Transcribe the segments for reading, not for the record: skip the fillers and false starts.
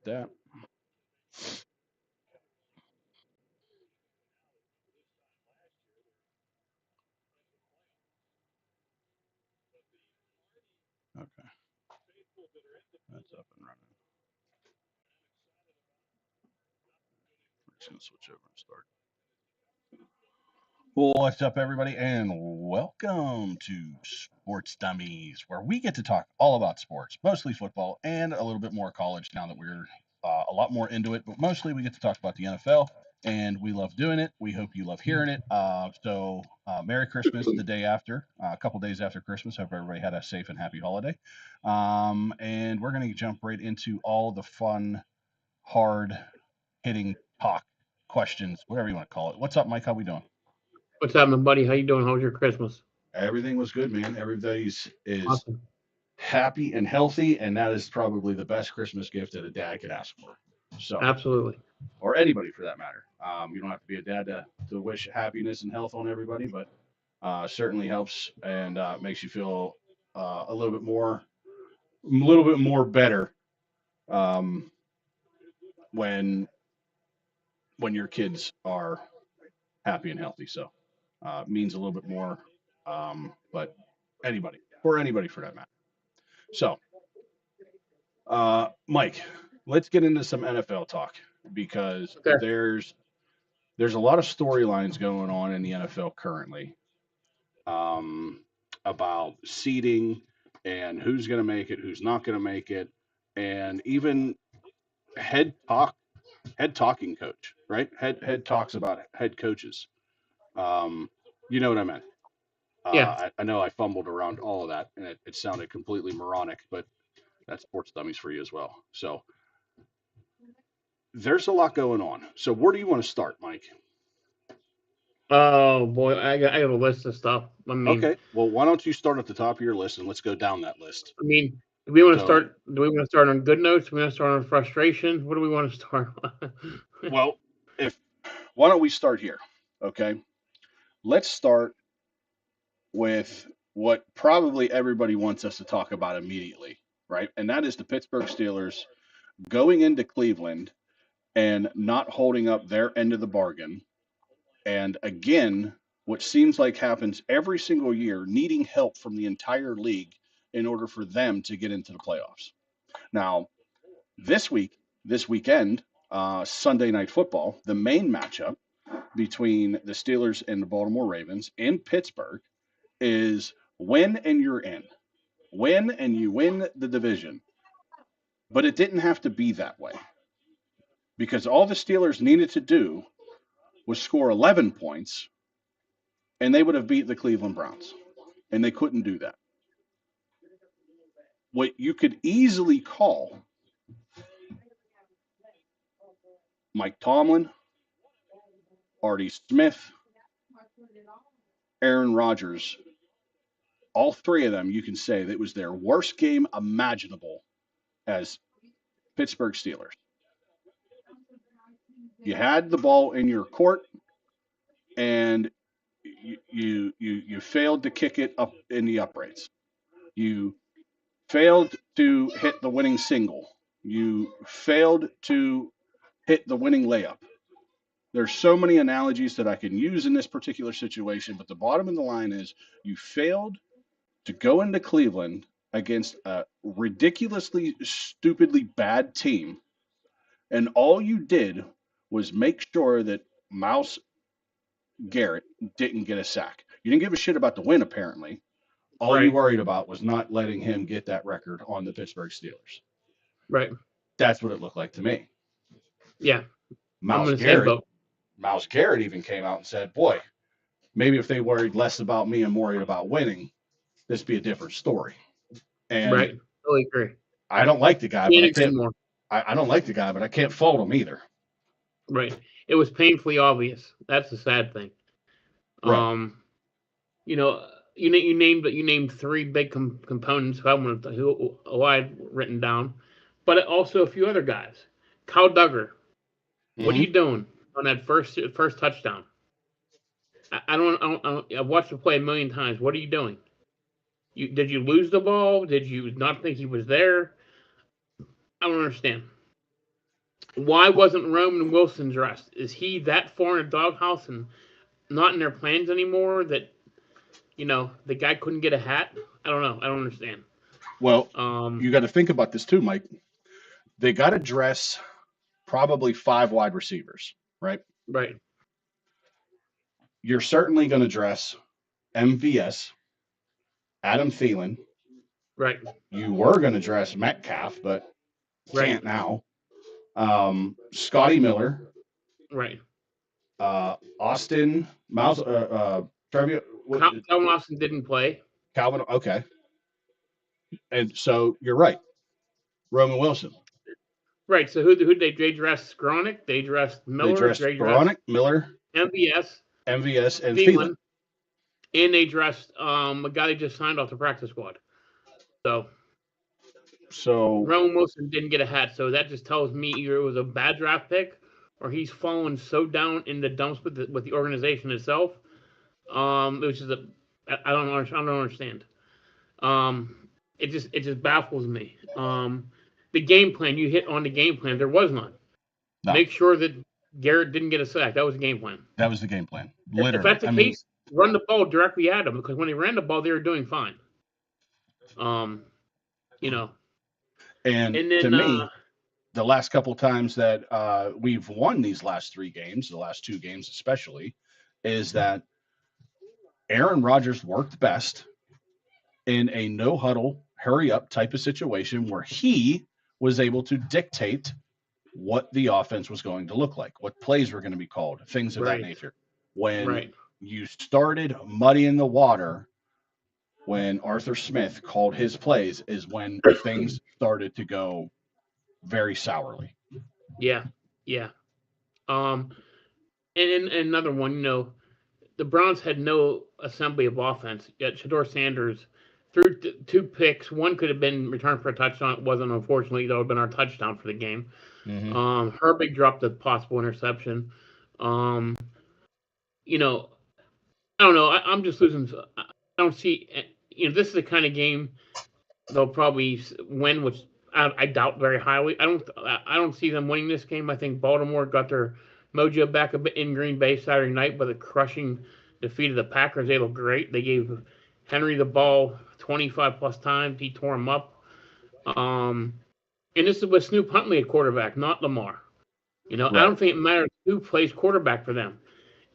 that. Okay, that's up and running. We're just gonna switch over and start. What's up, everybody, and welcome to Sports Dummies, where we get to talk all about sports, mostly football and a little bit more college now that we're a lot more into it. But mostly, we get to talk about the NFL, and we love doing it. We hope you love hearing it. Merry Christmas the day after, a couple days after Christmas. Hope everybody had a safe and happy holiday. And we're going to jump right into all the fun, hard hitting talk questions, whatever you want to call it. What's up, Mike? How we doing? What's happening, buddy? How you doing? How was your Christmas? Everything was good, man. Everybody's is Awesome. happy and healthy, and that is probably the best Christmas gift that a dad could ask for. So, Absolutely. or anybody for that matter. You don't have to be a dad to wish happiness and health on everybody, but certainly helps and makes you feel a little bit more better um, when your kids are happy and healthy. So, means a little bit more, but anybody for that matter. So, Mike, let's get into some NFL talk because Okay. there's a lot of storylines going on in the NFL currently um, about seeding and who's going to make it, who's not going to make it, and even head talk, head talking coach, right? Head talks about head coaches. Um, you know what I meant. Yeah. I know I fumbled around all of that, and it sounded completely moronic, but that's sports dummies for you as well. So there's a lot going on. So where do you want to start, Mike? Oh boy, I got a list of stuff. I mean, Okay, well, why don't you start at the top of your list and let's go down that list. I mean, do we want to So, start? Do we want to start on good notes? Do we want to start on frustration? What do we want to start on? well, if why don't we start here? Okay, let's start with what probably everybody wants us to talk about immediately, right? And that is the Pittsburgh Steelers going into Cleveland and not holding up their end of the bargain. And again, what seems like happens every single year, needing help from the entire league in order for them to get into the playoffs. Now, this week, this weekend, Sunday Night Football, the main matchup between the Steelers and the Baltimore Ravens in Pittsburgh is win and you're in. Win and you win the division. But it didn't have to be that way because all the Steelers needed to do was score 11 points and they would have beat the Cleveland Browns. And they couldn't do that. What you could easily call Mike Tomlin, Artie Smith, Aaron Rodgers, all three of them, you can say that it was their worst game imaginable as Pittsburgh Steelers. You had the ball in your court, and you failed to kick it up in the uprights. You failed to hit the winning single. You failed to hit the winning layup. There's so many analogies that I can use in this particular situation, but the bottom of the line is you failed to go into Cleveland against a ridiculously, stupidly bad team, and all you did was make sure that Mouse Garrett didn't get a sack. You didn't give a shit about the win, apparently. All you Right. worried about was not letting him get that record on the Pittsburgh Steelers. Right. That's what it looked like to me. Yeah. I'm Mouse in the same Garrett, boat. Mouse Garrett even came out and said, "Boy, maybe if they worried less about me and worried about winning, this would be a different story." And Right. Totally agree. I don't like the guy, but Can't I agree can't. more. I don't like the guy, but I can't fault him either. Right. It was painfully obvious. That's the sad thing. Right. Um, you know, you named three big components who I had written down, but also a few other guys. Kyle Duggar, what are Mm-hmm. you doing on that first touchdown? I've watched the play a million times. What are you doing? Did you lose the ball? Did you not think he was there? I don't understand. Why wasn't Roman Wilson dressed? Is he that far in a doghouse and not in their plans anymore that, the guy couldn't get a hat? I don't know. I don't understand. Well, Um, you got to think about this too, Mike. They got to dress probably 5 wide receivers, right? right, You're certainly going to dress MVS, Adam Thielen. right, You were going to dress Metcalf, but right, can't now. Scotty Miller, right. Austin Miles, Trevor, Calvin Austin didn't play. Calvin. Okay, and so you're right. Roman Wilson. Right. So who did they dressed Skronik? They dressed They Miller. dressed They dressed Baronic, Miller, MVS, MVS, and Thielen. Thielen, and they dressed a guy they just signed off the practice squad. So So Roman Wilson didn't get a hat. So that just tells me either it was a bad draft pick or he's fallen so down in the dumps with the organization itself. Which is I don't understand. It just baffles me. The game plan you hit on the game plan. There was none. no, Make sure that Garrett didn't get a sack. That was the game plan. that was the game plan. If Literally, that's the case, run the ball directly at him because when they ran the ball, they were doing fine. Um, you know, and and to then me, the last couple times that we've won these last 3 games, the last 2 games especially, is that Aaron Rodgers worked best in a no huddle, hurry up type of situation where he was able to dictate what the offense was going to look like, what plays were going to be called, things of that right, nature. When right, you started muddying the water, when Arthur Smith called his plays, is when things started to go very sourly. yeah, yeah. Um, and another one, the Browns had no assembly of offense. Yet Shador Sanders threw 2 picks. One could have been returned for a touchdown. It wasn't, unfortunately. That would have been our touchdown for the game. Mm-hmm. Herbig dropped a possible interception. Um, you know, I don't know. I'm just losing. I don't see. This is the kind of game they'll probably win, which I doubt very highly. I don't see them winning this game. I think Baltimore got their mojo back a bit in Green Bay Saturday night with a crushing defeat of the Packers. They look great. They gave Henry the ball 25 plus times. He tore him up. Um, and this is with Snoop Huntley at quarterback, not Lamar. I Right. don't think it matters who plays quarterback for them.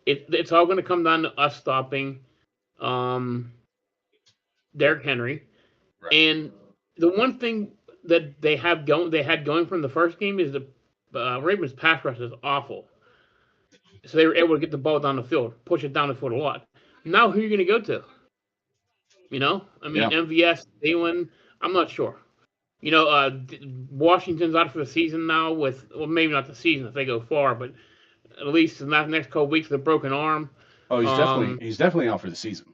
It's all going to come down to us stopping um, Derrick Henry. Right. And the one thing that they had going from the first game is the Ravens pass rush is awful. So they were able to get the ball down the field, push it down the field a lot. Now who are you going to go to? I mean Yeah. MVS, Thielen. I'm not sure. Washington's out for the season now maybe not the season if they go far, but at least in the next couple of weeks with a broken arm. Oh, he's definitely out for the season.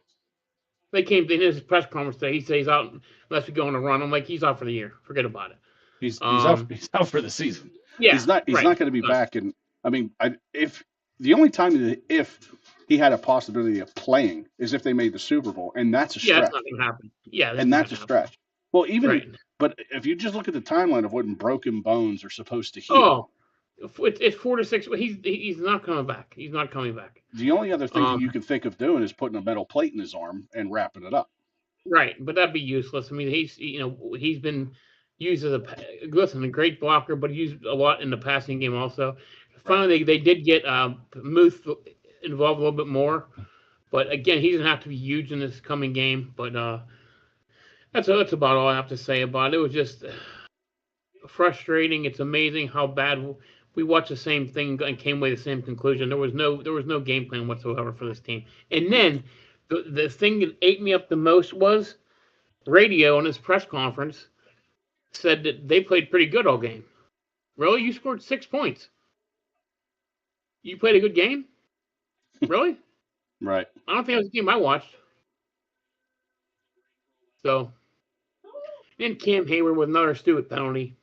They came in his press conference today. He says he's out unless we go on a run. I'm like, he's out for the year. Forget about it. He's out for the season. Yeah, He's not going to be back. And I mean, if the only time if he had a possibility of playing is if they made the Super Bowl, and that's a Yeah, stretch. it's not going to happen. Yeah, And that's a stretch. Well, Right. but if you just look at the timeline of when broken bones are supposed to heal, Oh, it's 4 to 6. He's not coming back. He's not coming back. the only other thing that Um, you can think of doing is putting a metal plate in his arm and wrapping it up. right, but that'd be useless. I mean, he's been used as a great blocker, but used a lot in the passing game also. Finally, they did get Muth involved a little bit more, but again, he doesn't have to be huge in this coming game. But that's about all I have to say about it. It was just frustrating. It's amazing how bad we watched the same thing and came away the same conclusion. There was no game plan whatsoever for this team. And then the thing that ate me up the most was radio on his press conference said that they played pretty good all game. Really? You scored 6 points. You played a good game? Really? Right. I don't think it was a game I watched. So, and Cam Hayward with another stupid penalty.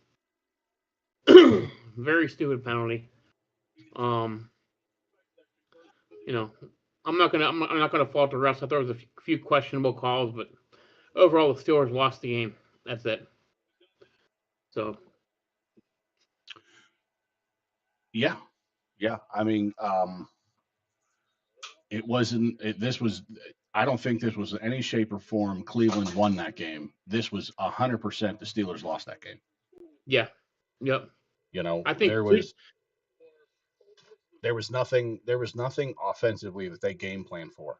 Very stupid penalty. You know, I'm not gonna fault the refs. I thought there was a few questionable calls, but overall the Steelers lost the game. That's it. So Yeah, yeah. I mean, it wasn't. This was. I don't think this was in any shape or form. Cleveland won that game. This was 100% the Steelers lost that game. Yeah. Yep. You know, I think three. there was nothing offensively that they game planned for,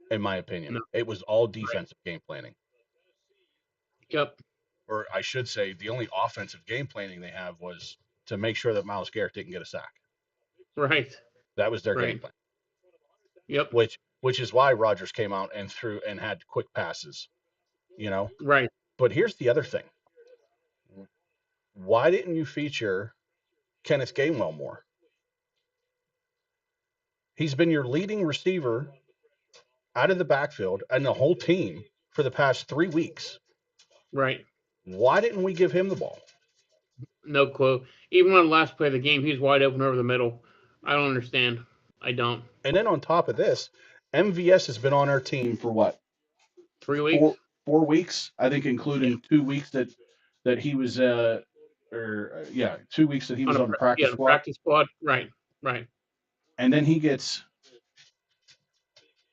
in my opinion. No. It was all Right. defensive game planning. Yep. Or I should say, the only offensive game planning they have was to make sure that Myles Garrett didn't get a sack. Right. That was their game Right. plan. Yep. Which is why Rodgers came out and threw and had quick passes. You know, Right. but here's the other thing: why didn't you feature Kenneth Gainwell more? He's been your leading receiver out of the backfield and the whole team for the past 3 weeks. Right. Why didn't we give him the ball? No clue. Even on the last play of the game, he's wide open over the middle. I don't understand. I don't. And then on top of this, MVS has been on our team for what? 3 weeks? Four weeks, I think, Yeah. including 2 weeks that he was or yeah, 2 weeks that he was on the Yeah, practice the squad, practice squad. Right. Right. and then he gets.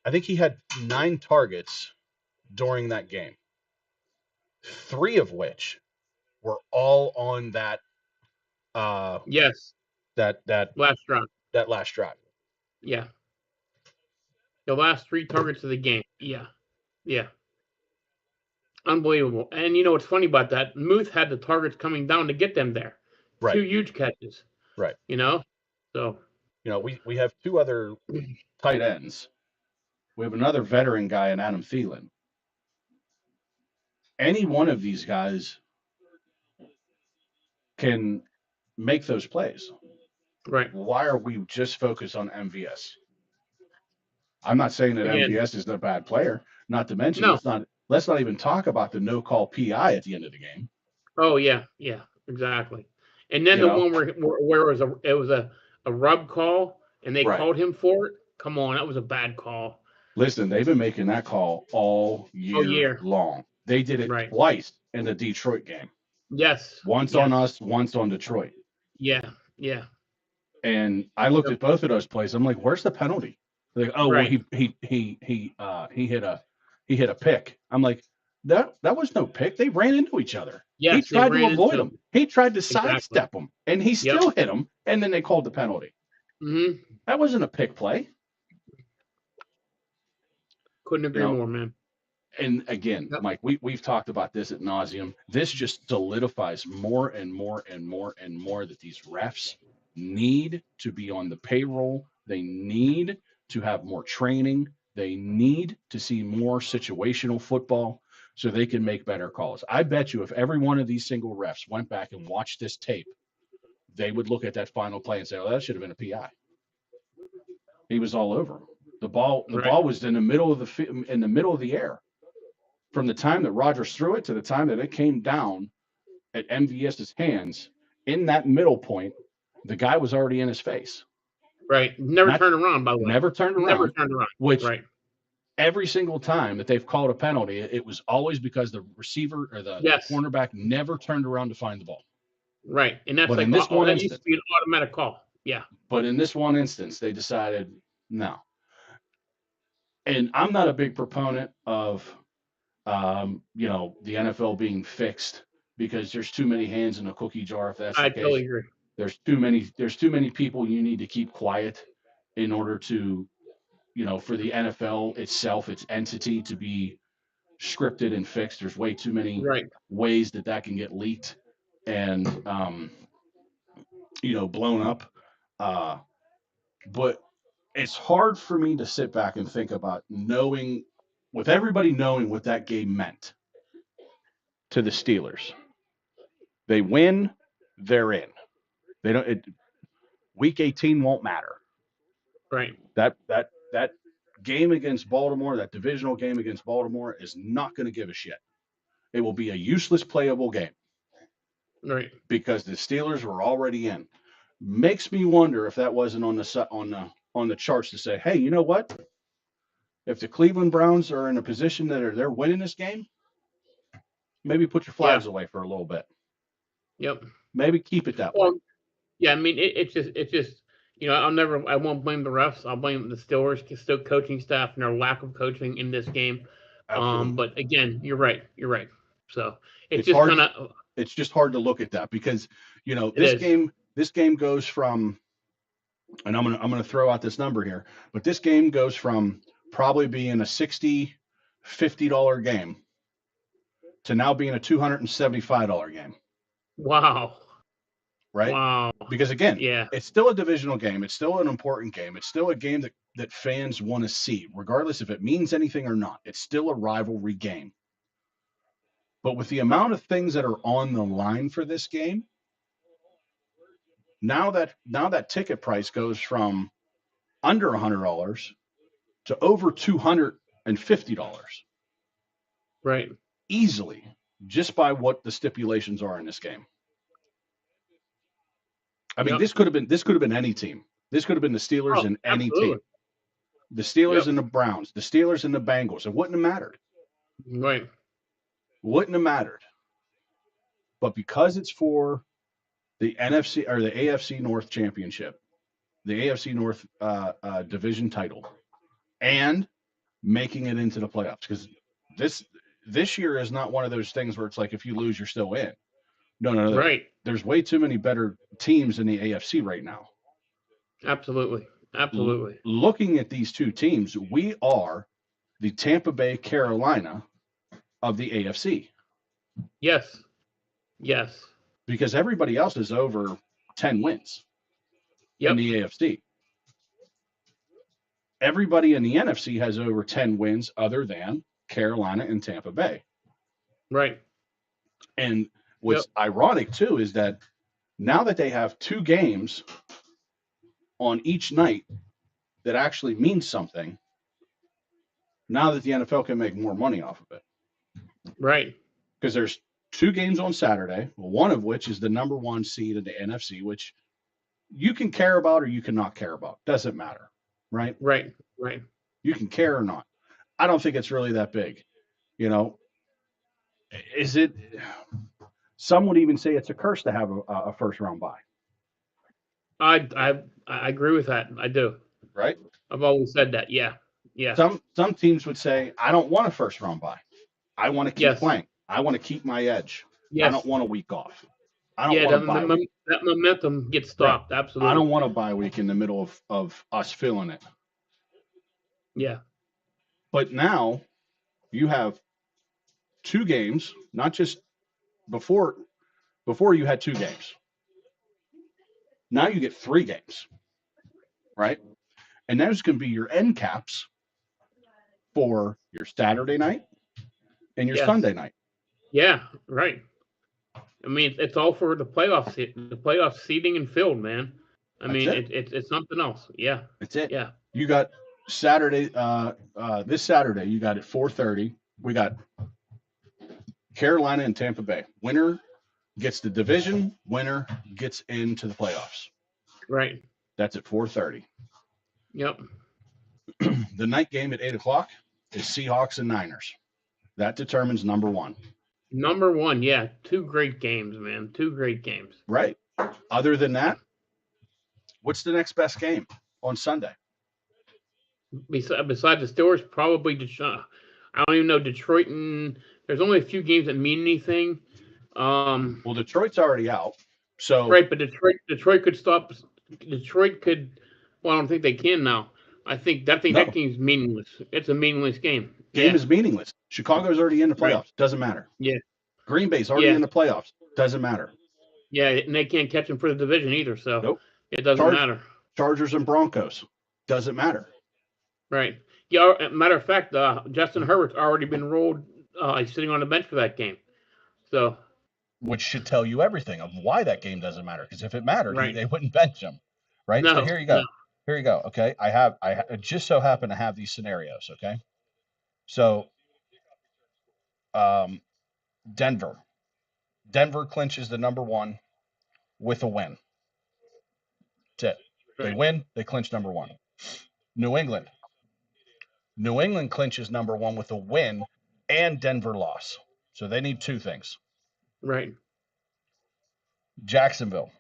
I think he had 9 targets during that game, 3 of which were all on that Yes. that that Last drive. that last drive. Yeah. The last 3 targets of the game. Yeah. Yeah. Unbelievable. And you know what's funny about that? Muth had the targets coming down to get them there. Right, 2 huge catches. right. You know? So You know, we have 2 other tight ends. We have another veteran guy in Adam Thielen. Any one of these guys can make those plays. right. Why are we just focused on MVS? I'm not saying that Again. MVS is a bad player. Not to mention, No. let's not even talk about the no call PI at the end of the game. Oh yeah. Yeah. Exactly. And then You the know, one where it was a rub call and they right? called him for it. Come on, that was a bad call. Listen, they've been making that call all Oh year year. long. They did it Right. twice in the Detroit game. Yes. Once on Yes. us, once on Detroit. Yeah. Yeah. And I looked Yep. at both of those plays. I'm like, where's the penalty? They're like, oh well, Right. he hit a pick. I'm like, that was no pick. They ran into each other. He Yes, they tried to ran avoid into him. He tried to exactly. sidestep him, and he Yep. still hit him. And then they called the penalty. Mm-hmm. That wasn't a pick play. Couldn't You agree know, more, man. and again, Yep. Mike, we've talked about this at nauseum. This just solidifies more and more and more and more that these refs need to be on the payroll. They need to have more training. They need to see more situational football so they can make better calls. I bet you if every one of these single refs went back and watched this tape, they would look at that final play and say, "Oh, that should have been a PI." He was all over him. The Right. ball was in the middle of the air. From the time that Rodgers threw it to the time that it came down at MVS's hands, in that middle point, the guy was already in his face. Right. Never Not turned around, by the way. never turned Never around, turned around. which Right. every single time that they've called a penalty, it was always because the receiver or the Yes. cornerback never turned around to find the ball. Right. And that's But like in this one that used instance, to be an automatic call. Yeah. they decided no. And I'm not a big proponent of the NFL being fixed because there's too many hands in a cookie jar. If that's the I case, totally agree. there's too many people you need to keep quiet in order to, for the NFL itself, its entity to be scripted and fixed. There's way too many Right. ways that can get leaked and blown up. But it's hard for me to sit back and think about with everybody knowing what that game meant to the Steelers. They win, they're in. They don't. Week 18 won't matter. Right. That game against Baltimore, that divisional game against Baltimore, is not going to give a shit. It will be a useless playable game Right. because the Steelers were already in. Makes me wonder if that wasn't on the charts to say, hey, you know what? If the Cleveland Browns are in a position that they're winning this game, maybe put your Yeah. flags away for a little bit. Yep. Maybe keep it that way. Well, Yeah, I mean, it's just, I won't blame the refs. I'll blame the Steelers, still coaching staff and their lack of coaching in this game. Absolutely. But again, you're right. You're right. So it's It's just hard. kind of, It's just hard to look at that because it is. this game goes from, and I'm gonna throw out this number here, but this game goes from probably being a 60 $50 game to now being a $275 game, Wow. right? Wow. Because again, Yeah. it's still a divisional game. It's still an important game. It's still a game that fans want to see, regardless if it means anything or not. It's still a rivalry game. But with the amount of things that are on the line for this game, now that ticket price goes from under $100 to over $250 Right. easily, just by what the stipulations are in this game. I mean, Yep. this could have been any team. This could have been the Steelers Oh, and any team. absolutely. The Steelers Yep. and the Browns, the Steelers and the Bengals. It wouldn't have mattered. Right. Wouldn't have mattered. But because it's for the NFC or the AFC North Championship, the AFC North division title, and making it into the playoffs, because this year is not one of those things where it's like if you lose, you're still in. No, no, no. Right. There's way too many better teams in the AFC right now. Absolutely. Absolutely. Looking at these two teams, we are the Tampa Bay Carolina of the AFC Yes. Yes. because everybody else is over 10 wins in Yep. the AFC. Everybody in the NFC has over 10 wins other than Carolina and Tampa Bay. Right. And Yep. what's ironic too is that now that they have two games on each night that actually means something, now that the NFL can make more money off of it. Right. Because there's two games on Saturday, one of which is the number one seed in the NFC, which you can care about or you cannot care about. Doesn't matter, right? Right. Right. You can care or not. I don't think it's really that big. You know, is it? Some would even say it's a curse to have a first round bye, I agree with that. I do. right? I've always said that. Yeah. Yeah. Some teams would say, I don't want a first round bye. I want to keep Yes. playing. I want to keep my edge. I don't Yes. want a week off. I don't Yeah. want a bye week. That momentum gets Right. stopped. I Absolutely. don't want a bye week in the middle of us feeling it. Yeah. But now you have two games, not just before you had two games. Now you get three games, right? And those can be your end caps for your Saturday night and your Yes. Sunday night. Yeah. Right. I mean, it's all for the playoff seeding and field, man. I That's mean, it. it's something else. Yeah. That's it. Yeah. You got Saturday, this Saturday, you got at 4:30. We got Carolina and Tampa Bay. Winner gets the division. Winner gets into the playoffs. Right. That's at 4:30. Yep. The night game at 8 o'clock is Seahawks and Niners. That determines number one. Number one. Yeah. Two great games, man. Two great games. Right. Other than that, what's the next best game on Sunday? Besides the Steelers, probably Detroit. I don't even know Detroit, and there's only a few games that mean anything. Well, Detroit's already out. So Right, but Detroit could stop. Detroit could. Well, I don't think they can now. I think that no, game's meaningless. It's a meaningless game. game Yeah. is meaningless. Chicago's already in the Right. playoffs. Doesn't matter. Yeah. Green Bay's already Yeah. in the playoffs. Doesn't matter. Yeah, and they can't catch them for the division either, so Nope. it doesn't Charge, matter. Chargers and Broncos. Doesn't matter. Right. Yeah. Matter of fact, Justin Herbert's already been rolled. He's sitting on the bench for that game. So. Which should tell you everything of why that game doesn't matter. Because if it mattered, Right. they wouldn't bench him. Right. No. So here you go. No. Here you go. Okay. I just so happen to have these scenarios. Okay. So, Denver. Denver clinches the number one with a win. That's it. They Right. win, they clinch number one. New England. New England clinches number one with a win and Denver loss. So they need two things. Right. Jacksonville.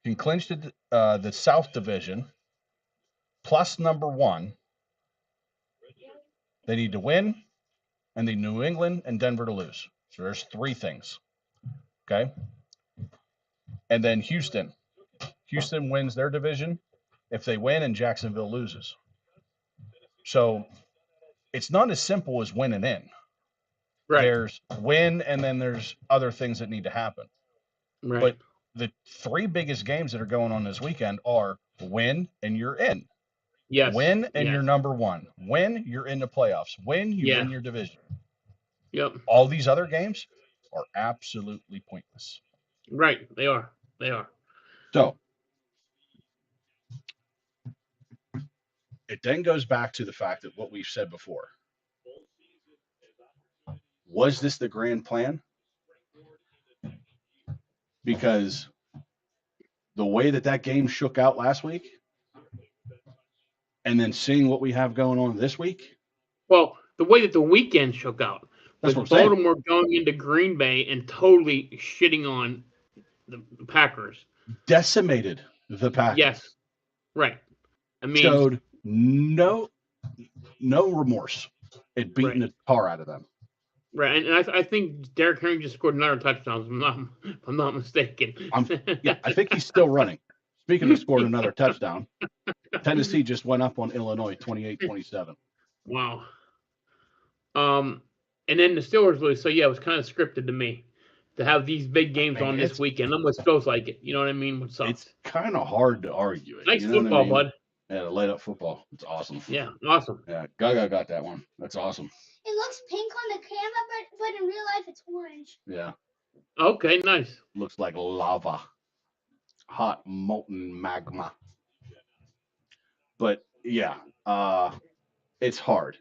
can clinch the South Division plus number 1. They need to win, and the New England and Denver to lose. So there's 3 things. Okay. And then Houston. Houston wins their division if they win and Jacksonville loses. So it's not as simple as winning in. Right. There's win, and then there's other things that need to happen. Right. But the 3 biggest games that are going on this weekend are win and you're in. Yes. Win and yes. you're number 1. Win, you're in the playoffs. Win, you Yeah. win your division. Yep. All these other games are absolutely pointless. Right. They are. They are. So it then goes back to the fact that what we've said before. Was this the grand plan? Because the way that game shook out last week, and then seeing what we have going on this week. Well, the way that the weekend shook out, that's with what I'm Baltimore going into Green Bay and totally shitting on the Packers. Decimated the Packers. Yes. Right. I mean, showed no remorse at beating the tar out of them. Right, and I think Derrick Henry just scored another touchdown, if I'm not mistaken. I think he's still running. Speaking of scoring another touchdown, Tennessee just went up on Illinois 28-27. Wow. And then the Steelers lose, so yeah, it was kind of scripted to me to have these big games on this weekend. Almost feels like it. You know what I mean? It's kind of hard to argue it. Nice football, bud. Yeah, light up football. It's awesome. Yeah, awesome. Yeah, Gaga got that one. That's awesome. It looks pink on the camera, but in real life it's orange. Yeah. Okay, nice. Looks like lava. Hot molten magma. But yeah, it's hard.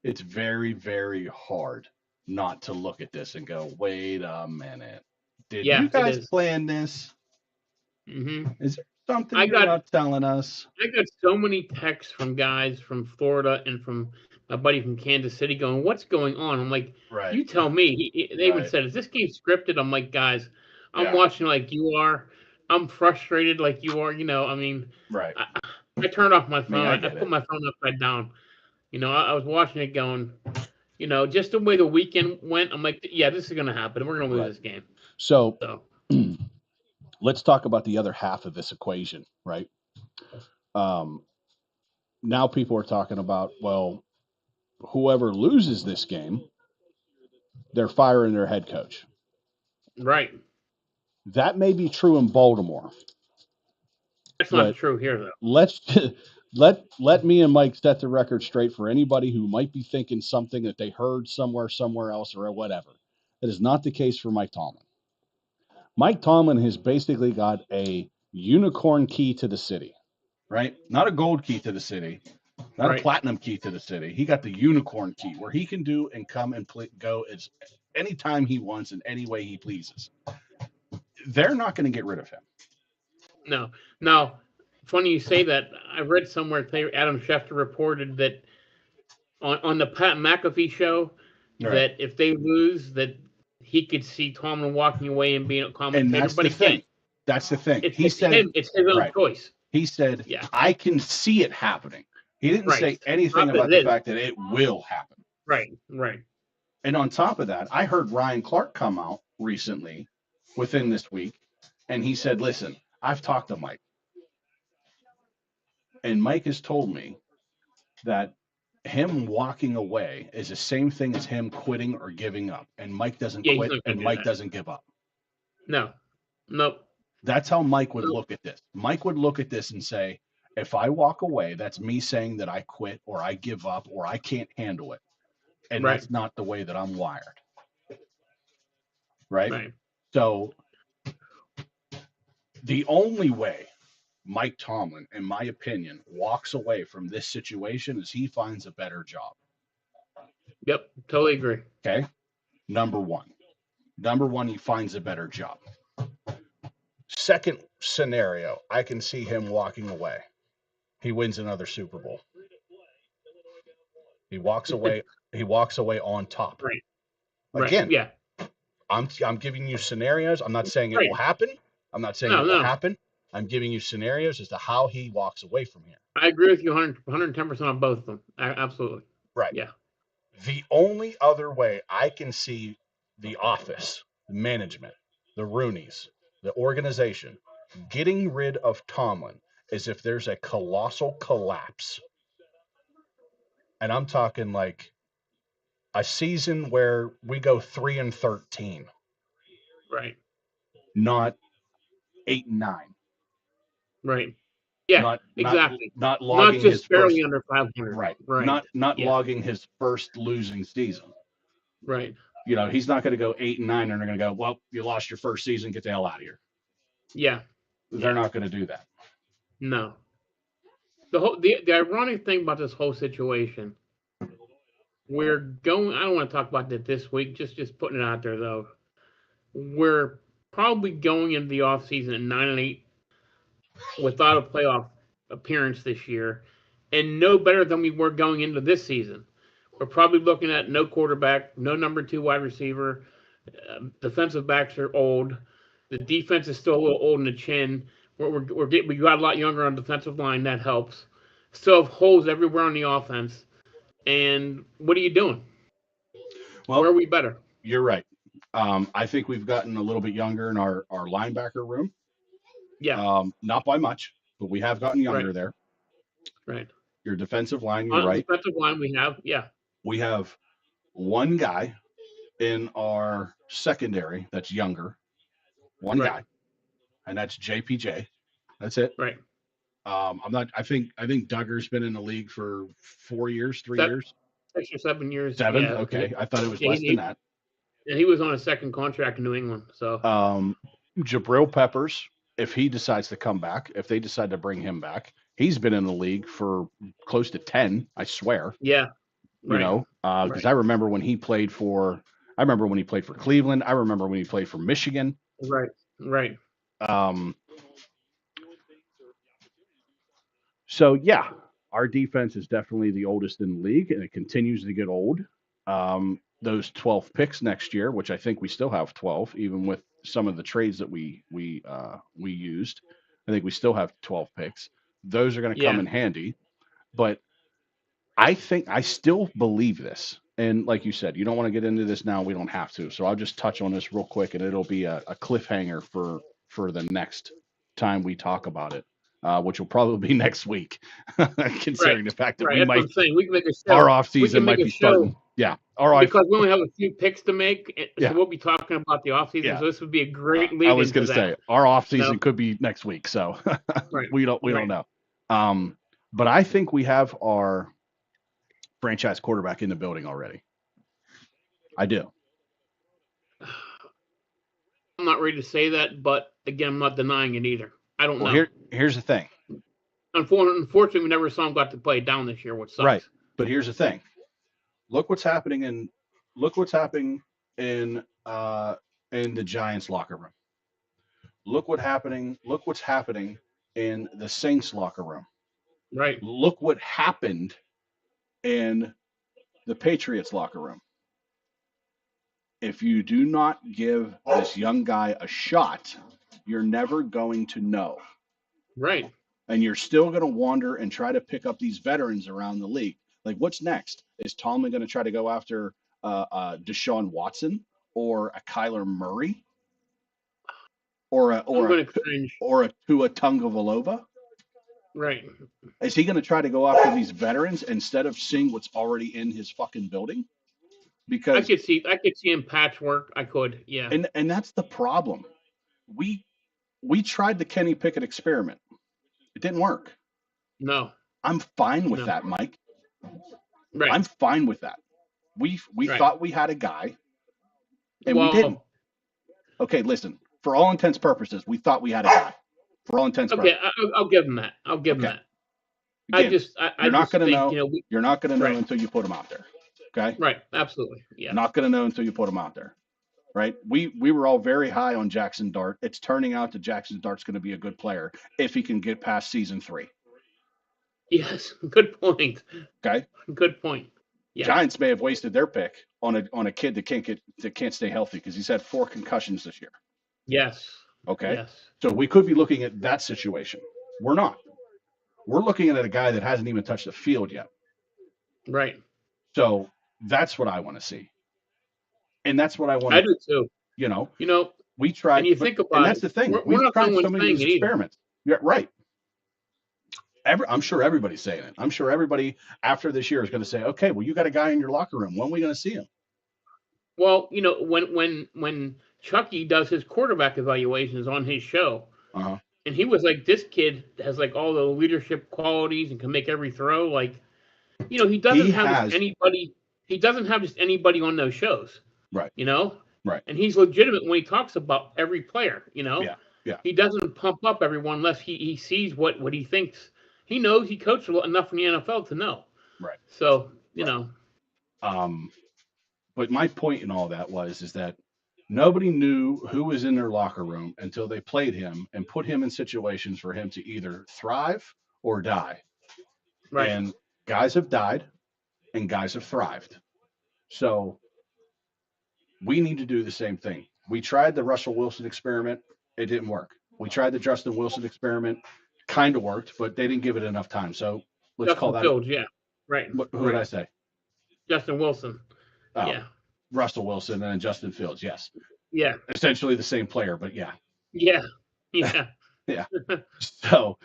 It's very, very hard not to look at this and go, wait a minute. Did you guys plan this? Mm-hmm. Is there something you're not telling us? I got so many texts from guys from Florida and from my buddy from Kansas City going, what's going on? I'm like, you tell me. They even said, is this game scripted? I'm like, guys, I'm watching like you are. I'm frustrated like you are. You know, I mean, I turned off my phone. I put my phone upside down. You know, I was watching it going, you know, just the way the weekend went. I'm like, yeah, this is going to happen. We're going to lose this game. So let's talk about the other half of this equation, right? Now people are talking about, well, whoever loses this game, they're firing their head coach. Right. That may be true in Baltimore. That's not true here, though. Let me and Mike set the record straight for anybody who might be thinking something that they heard somewhere else, or whatever. That is not the case for Mike Tomlin. Mike Tomlin has basically got a unicorn key to the city, right? Not a gold key to the city, not a platinum key to the city. He got the unicorn key where he can do and come and go as anytime he wants in any way he pleases. They're not going to get rid of him. No. Now, funny you say that. I read somewhere today, Adam Schefter reported that on the Pat McAfee show, that if they lose, that he could see Tomlin walking away and being a commentator. And that's the thing. That's the thing. It's his own choice. He said, I can see it happening. He didn't say anything about the fact that it will happen. Right. And on top of that, I heard Ryan Clark come out recently within this week, and he said, listen, I've talked to Mike. And Mike has told me that him walking away is the same thing as him quitting or giving up. And Mike doesn't quit, and Mike doesn't give up. No. Nope. That's how Mike would look at this. Mike would look at this and say, if I walk away, that's me saying that I quit or I give up or I can't handle it. And that's not the way that I'm wired. Right? So the only way Mike Tomlin, in my opinion, walks away from this situation is he finds a better job. Yep, totally agree. Okay? Number one, he finds a better job. Second scenario, I can see him walking away. He wins another Super Bowl. He walks away. He walks away on top. Again, I'm giving you scenarios. I'm not saying it will happen. I'm not saying it will happen. I'm giving you scenarios as to how he walks away from here. I agree with you 110% on both of them. Absolutely. Right. Yeah. The only other way I can see the office, the management, the Rooneys, the organization getting rid of Tomlin is if there's a colossal collapse. And I'm talking like a season where we go 3-13. Right. Not 8-9. Right. Yeah. Exactly. Not logging just his first barely under 500. right. Right. Not yeah. logging his first losing season. Right. He's not going to go 8-9 and they're going to go, well, you lost your first season, get the hell out of here. Yeah. They're not going to do that. No. The ironic thing about this whole situation, we're going. I don't want to talk about that this week. Just putting it out there though. We're probably going into the offseason at 9-8 without a playoff appearance this year, and no better than we were going into this season. We're probably looking at no quarterback, no number 2 wide receiver. Defensive backs are old. The defense is still a little old in the chin. We got a lot younger on the defensive line. That helps. Still have holes everywhere on the offense. And what are you doing? Well, where are we better? You're right. I think we've gotten a little bit younger in our linebacker room. Yeah. Not by much, but we have gotten younger Right. there. Right. Your defensive line, you're right. Defensive line we have, yeah. We have one guy in our secondary that's younger. One guy. And that's JPJ. That's it. Right. I think Duggar's been in the league for 4 years, 3 years. 6 or 7 years. 7? Yeah. Okay. I thought it was less than that. And he was on a second contract in New England. So Jabril Peppers, if he decides to come back, if they decide to bring him back, he's been in the league for close to 10, I swear. Yeah. Right. Because I remember when he played for Cleveland. I remember when he played for Michigan. Right. So yeah, our defense is definitely the oldest in the league, and it continues to get old. Those 12 picks next year, which I think we still have 12, even with some of the trades that we used. I think we still have 12 picks. Those are going to come in handy. But I still believe this. And like you said, you don't want to get into this now. We don't have to. So I'll just touch on this real quick, and it'll be a cliffhanger for the next time we talk about it, which will probably be next week, considering the fact that we might. We can make a show. Our off season might be starting. Yeah. All right. Because we only have a few picks to make, so we'll be talking about the off season. Yeah. So this would be a great lead. I was going to say our off season could be next week, so we don't know. But I think we have our franchise quarterback in the building already. I do. I'm not ready to say that, but again, I'm not denying it either. I don't know. Here's the thing. Unfortunately, we never saw him got to play down this year, which sucks. Right. But here's the thing. Look what's happening in the Giants locker room. Look what's happening in the Saints locker room. Right. Look what happened in the Patriots locker room. If you do not give this young guy a shot, you're never going to know. Right. And you're still going to wander and try to pick up these veterans around the league. Like, what's next? Is Tomlin going to try to go after Deshaun Watson or a Kyler Murray or a Tua Tagovailoa? Right. Is he going to try to go after these veterans instead of seeing what's already in his fucking building? Because I could see him patchwork. I could, yeah. And that's the problem. We tried the Kenny Pickett experiment. It didn't work. No. I'm fine with that, Mike. Right. I'm fine with that. We thought we had a guy, and we didn't. Okay, listen. For all intents and purposes, we thought we had a guy. For all intents and purposes. Okay, I'll give him that. Again, you're not going to know. You're not going to know until you put him out there. Okay. Right. Absolutely. Yeah. You're not going to know until you put him out there. Right. We were all very high on Jackson Dart. It's turning out that Jackson Dart's going to be a good player if he can get past season 3. Yes. Good point. Okay. Good point. Yeah. Giants may have wasted their pick on a kid that can't stay healthy because he's had 4 concussions this year. Yes. Okay. Yes. So we could be looking at that situation. We're not. We're looking at a guy that hasn't even touched the field yet. Right. So that's what I want to see. And that's what I want I to, do too. you know, You know, we tried, and you but, think and about that's it, the thing. we're We've not the tried only so ones many of saying these it either. experiments. Yeah, right. I'm sure everybody's saying it. I'm sure everybody after this year is going to say, okay, well, you got a guy in your locker room. When are we going to see him? Well, you know, when Chucky does his quarterback evaluations on his show, Uh-huh. and he was like, this kid has like all the leadership qualities and can make every throw. Like, you know, he doesn't He have just has, anybody. He doesn't have just anybody on those shows. right, You know, right. and he's legitimate when he talks about every player. You know, Yeah, yeah, he doesn't pump up everyone unless he sees what he thinks. He knows he coached enough in the NFL to know. right, So you right. know, But my point in all that is that nobody knew who was in their locker room until they played him and put him in situations for him to either thrive or die. right? And guys have died and guys have thrived. So we need to do the same thing. We tried the Russell Wilson experiment. It didn't work. We tried the Justin Wilson experiment. Kind of worked, but they didn't give it enough time. So let's call Justin that. Fields, yeah, right, Who did right. I say? Justin Wilson, Oh, yeah, Russell Wilson and Justin Fields. Yes. yeah, Essentially the same player, but yeah. yeah, yeah. Yeah. So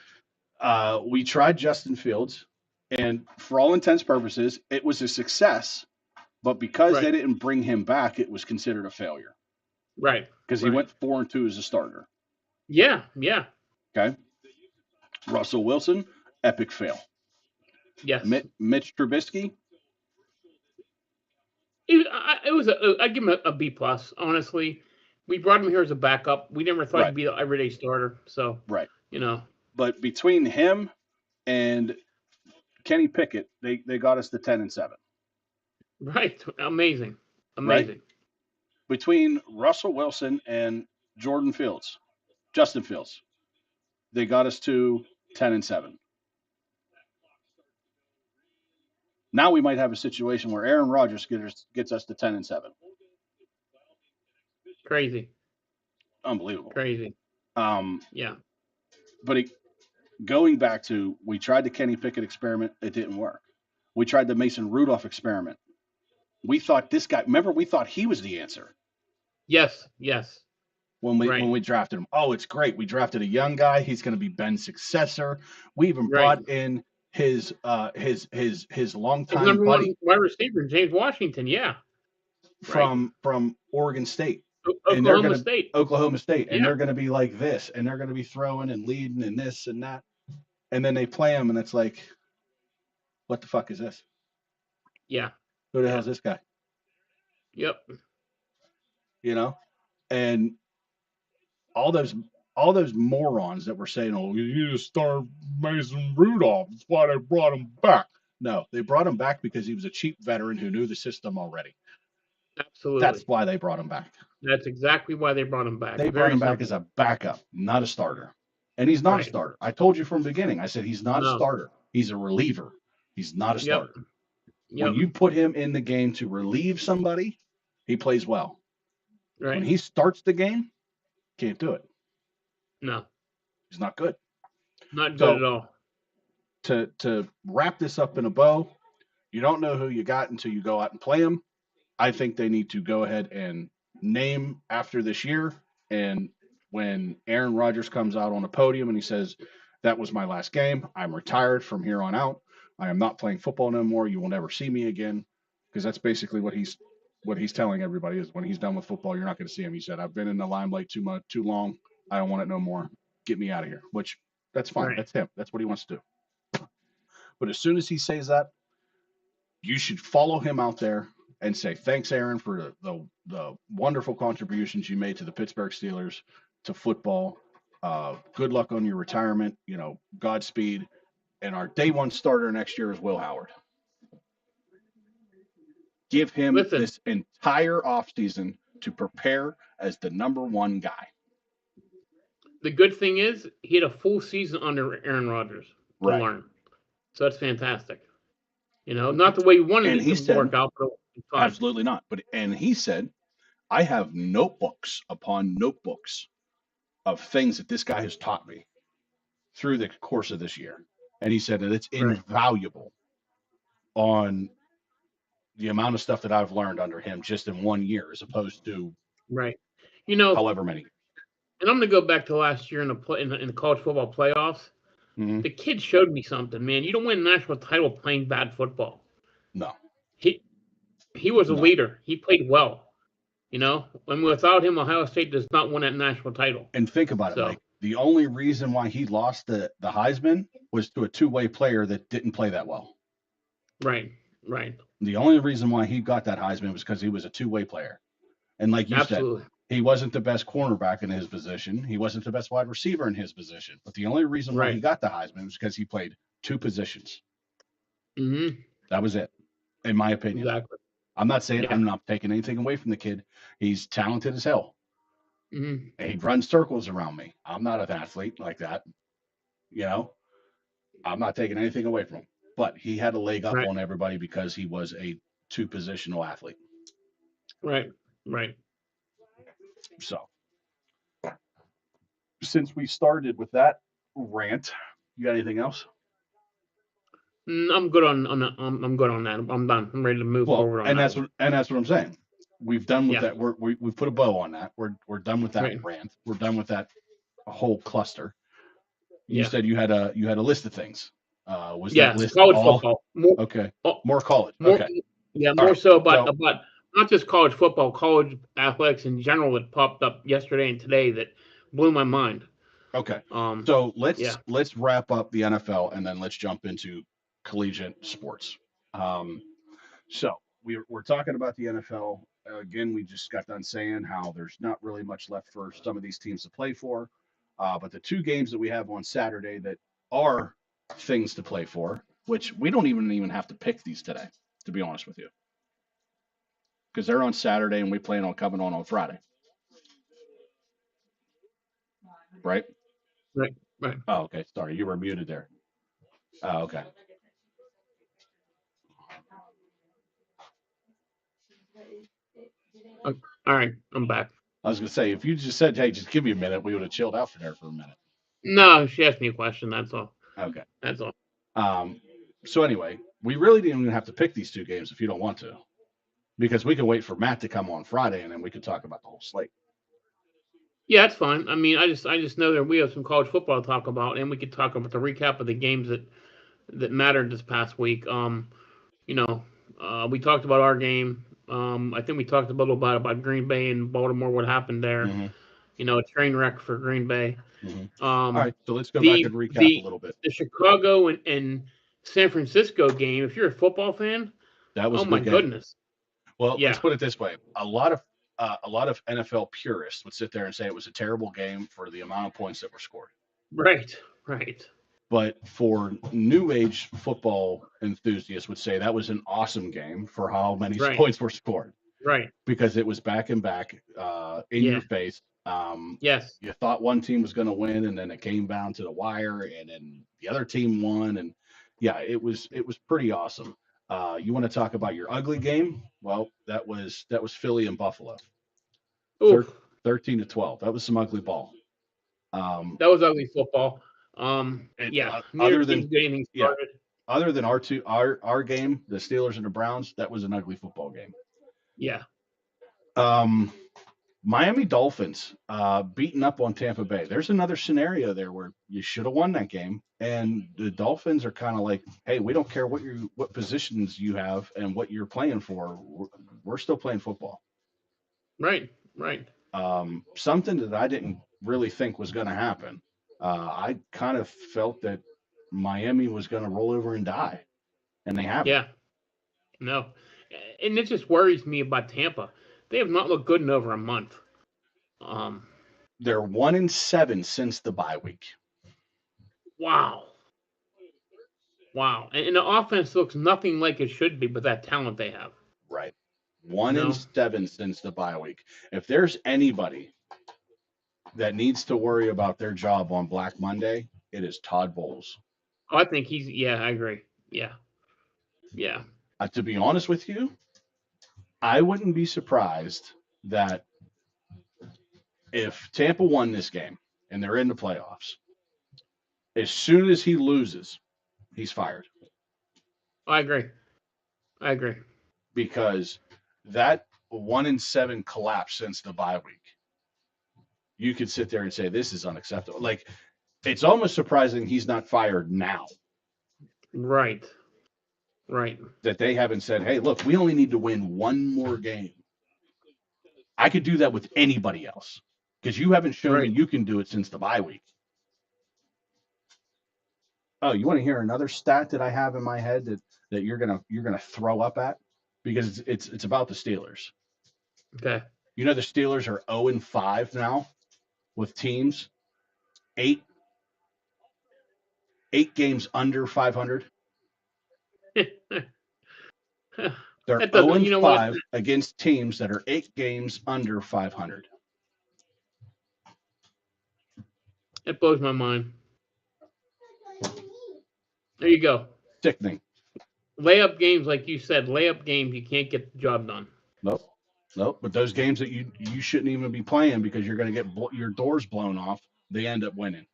we tried Justin Fields, and for all intents purposes, it was a success. But because they Right, didn't bring him back, it was considered a failure right, because he right. went 4-2 as a starter. Yeah, yeah, Okay. Russell Wilson, epic fail. yes. Mitch Trubisky, It was I give him a B plus. Honestly, we brought him here as a backup. We never thought right, he'd be an everyday starter. So right. you know, But between him and Kenny Pickett, they got us to 10-7. right, amazing, Right. amazing. Between Russell Wilson and Justin Fields, they got us to 10-7. Now we might have a situation where Aaron Rodgers gets us to 10-7. Crazy, Unbelievable. crazy. Um, Yeah, but going back to, we tried the Kenny Pickett experiment, it didn't work. We tried the Mason Rudolph experiment. We thought this guy. Remember, we thought he was the answer yes, yes, when right, we drafted him. Oh, it's great. We drafted a young guy. He's going to be Ben's successor. We even right. brought in his His longtime number buddy one wide receiver, James Washington. Yeah, right. from Oregon State. And they're Oklahoma going to State. Oklahoma State, and Yeah, they're going to be like this, and they're going to be throwing and leading and this and that, and then they play him, and it's like, what the fuck is this? yeah, Who the yeah. hell's this guy? Yep. You know, and all those morons that were saying, "Oh, you need to start Mason Rudolph. That's why they brought him back." No, they brought him back because he was a cheap veteran who knew the system already. Absolutely. That's why they brought him back. That's exactly why they brought him back. They brought Very him back simple. as a backup, not a starter. And he's not a Right. starter. I told you from the beginning. I said he's not a No. starter. He's a reliever. He's not a Yep. starter. Yep. When you put him in the game to relieve somebody, he plays well. Right. When he starts the game, can't do it. No. He's not good. Not good So at all. to wrap this up in a bow, you don't know who you got until you go out and play him. I think they need to go ahead and name after this year. And when Aaron Rodgers comes out on a podium and he says, "That was my last game. I'm retired from here on out. I am not playing football no more. You will never see me again." Because that's basically what he's telling everybody is when he's done with football, you're not going to see him. He said, "I've been in the limelight too long. I don't want it no more. Get me out of here." Which, that's fine. Right. That's him. That's what he wants to do. But as soon as he says that, you should follow him out there and say, "Thanks, Aaron, for the wonderful contributions you made to the Pittsburgh Steelers, to football. Good luck on your retirement. You know, Godspeed." And our day one starter next year is Will Howard. Give him Listen. this entire offseason to prepare as the number one guy. The good thing is he had a full season under Aaron Rodgers to Right. learn. So that's fantastic. You know, not the way he wanted And it he to said, work out, but it's fine. absolutely not. And he said, "I have notebooks upon notebooks of things that this guy has taught me through the course of this year. And he said that it's Right. invaluable on the amount of stuff that I've learned under him just in 1 year, as opposed to Right. You know, however many. and I'm going to go back to last year in the college football playoffs. Mm-hmm. The kid showed me something, man. You don't win a national title playing bad football. No. He was a No. leader. He played well. You know, and without him, Ohio State does not win that national title. And think about it, Mike. The only reason why he lost the Heisman was to a two-way player that didn't play that well. Right, right. The only reason why he got that Heisman was because he was a two-way player. And like you Absolutely. said, he wasn't the best cornerback in his position. He wasn't the best wide receiver in his position. But the only reason why he got the Heisman was because he played two positions. Mm-hmm. That was it, in my opinion. Exactly. I'm not saying I'm not taking anything away from the kid. He's talented as hell. Mm-hmm. He runs circles around me. I'm not an athlete like that. You know, I'm not taking anything away from him. But he had a leg up on everybody because he was a two-positional athlete. Right, right. So, since we started with that rant, you got anything else? I'm good on that. I'm good on that. I'm done. I'm ready to move forward on that. And that's what I'm saying. We've done with that. We've put a bow on that. We're done with that rant. We're done with that whole cluster. You said you had a list of things. Was that list college all? Football? More college. More, okay. Yeah, more right. So about not just college football, college athletics in general that popped up yesterday and today that blew my mind. Okay. So let's wrap up the NFL and then let's jump into collegiate sports. So we're talking about the NFL. Again, we just got done saying how there's not really much left for some of these teams to play for. But the two games that we have on Saturday that are things to play for, which we don't even have to pick these today, to be honest with you. Because they're on Saturday and we plan on coming on Friday. Right? Right. Oh, okay. Sorry, you were muted there. Oh, okay. All right, I'm back. I was going to say, if you just said, hey, just give me a minute, we would have chilled out there for a minute. No, she asked me a question. That's all. Okay. That's all. So anyway, we really didn't even have to pick these two games if you don't want to, because we can wait for Matt to come on Friday and then we could talk about the whole slate. Yeah, that's fine. I mean, I just know that we have some college football to talk about, and we could talk about the recap of the games that mattered this past week. We talked about our game. I think we talked a little bit about Green Bay and Baltimore, what happened there. Mm-hmm. A train wreck for Green Bay. Mm-hmm. All right, so let's go back and recap a little bit. The Chicago and San Francisco game, if you're a football fan, that was goodness. Well, let's put it this way. A lot of NFL purists would sit there and say it was a terrible game for the amount of points that were scored. Right. But for new age football enthusiasts would say that was an awesome game for how many points were scored. Right. Because it was back and back in your face. Yes. You thought one team was going to win, and then it came down to the wire, and then the other team won, and it was pretty awesome. You want to talk about your ugly game? Well, that was Philly and Buffalo. 13-12. That was some ugly ball. That was ugly football. Other than our game, the Steelers and the Browns, that was an ugly football game. Yeah. Miami Dolphins beating up on Tampa Bay. There's another scenario there where you should have won that game, and the Dolphins are kind of like, hey, we don't care what positions you have and what you're playing for. We're still playing football. Right. Something that I didn't really think was going to happen. I kind of felt that Miami was going to roll over and die, and they haven't. Yeah. No. And it just worries me about Tampa. They have not looked good in over a month. They're 1-7 since the bye week. Wow. And the offense looks nothing like it should be with that talent they have. Right. 1-7 since the bye week. If there's anybody that needs to worry about their job on Black Monday, it is Todd Bowles. Oh, I think I agree. Yeah. To be honest with you, I wouldn't be surprised that if Tampa won this game and they're in the playoffs, as soon as he loses, he's fired. I agree. Because that 1-7 collapse since the bye week, you could sit there and say this is unacceptable. Like, it's almost surprising he's not fired now. Right. That they haven't said, hey, look, we only need to win one more game. I could do that with anybody else because you haven't shown me you can do it since the bye week. Oh, you want to hear another stat that I have in my head that you're gonna throw up at? Because it's about the Steelers. Okay. You know the Steelers are 0-5 now with teams 8 games under 500. They're 0-5 against teams that are 8 games under 500. It blows my mind. There you go. Sickening. Layup games, like you said, you can't get the job done. Nope. But those games that you shouldn't even be playing because you're going to get your doors blown off, they end up winning.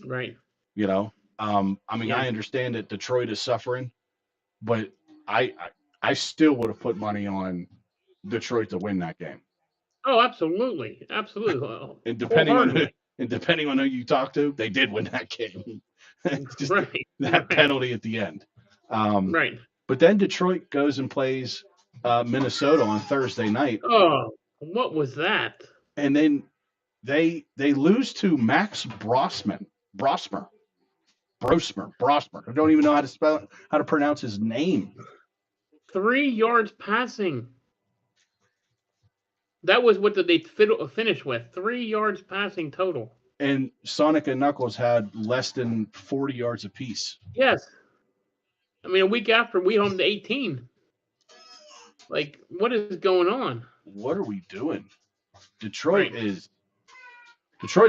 Right. You know, I understand that Detroit is suffering, but I still would have put money on Detroit to win that game. Oh, absolutely. And depending on who you talk to, they did win that game. Just that penalty at the end. Right. But then Detroit goes and plays Minnesota on Thursday night. Oh, what was that? And then they lose to Max Brosmer. I don't even know how to pronounce his name. 3 yards passing. That was what they finish with. 3 yards passing total. And Sonic and Knuckles had less than 40 yards apiece. Yes. I mean, a week after, we home to 18. Like, what is going on? What are we doing? Detroit is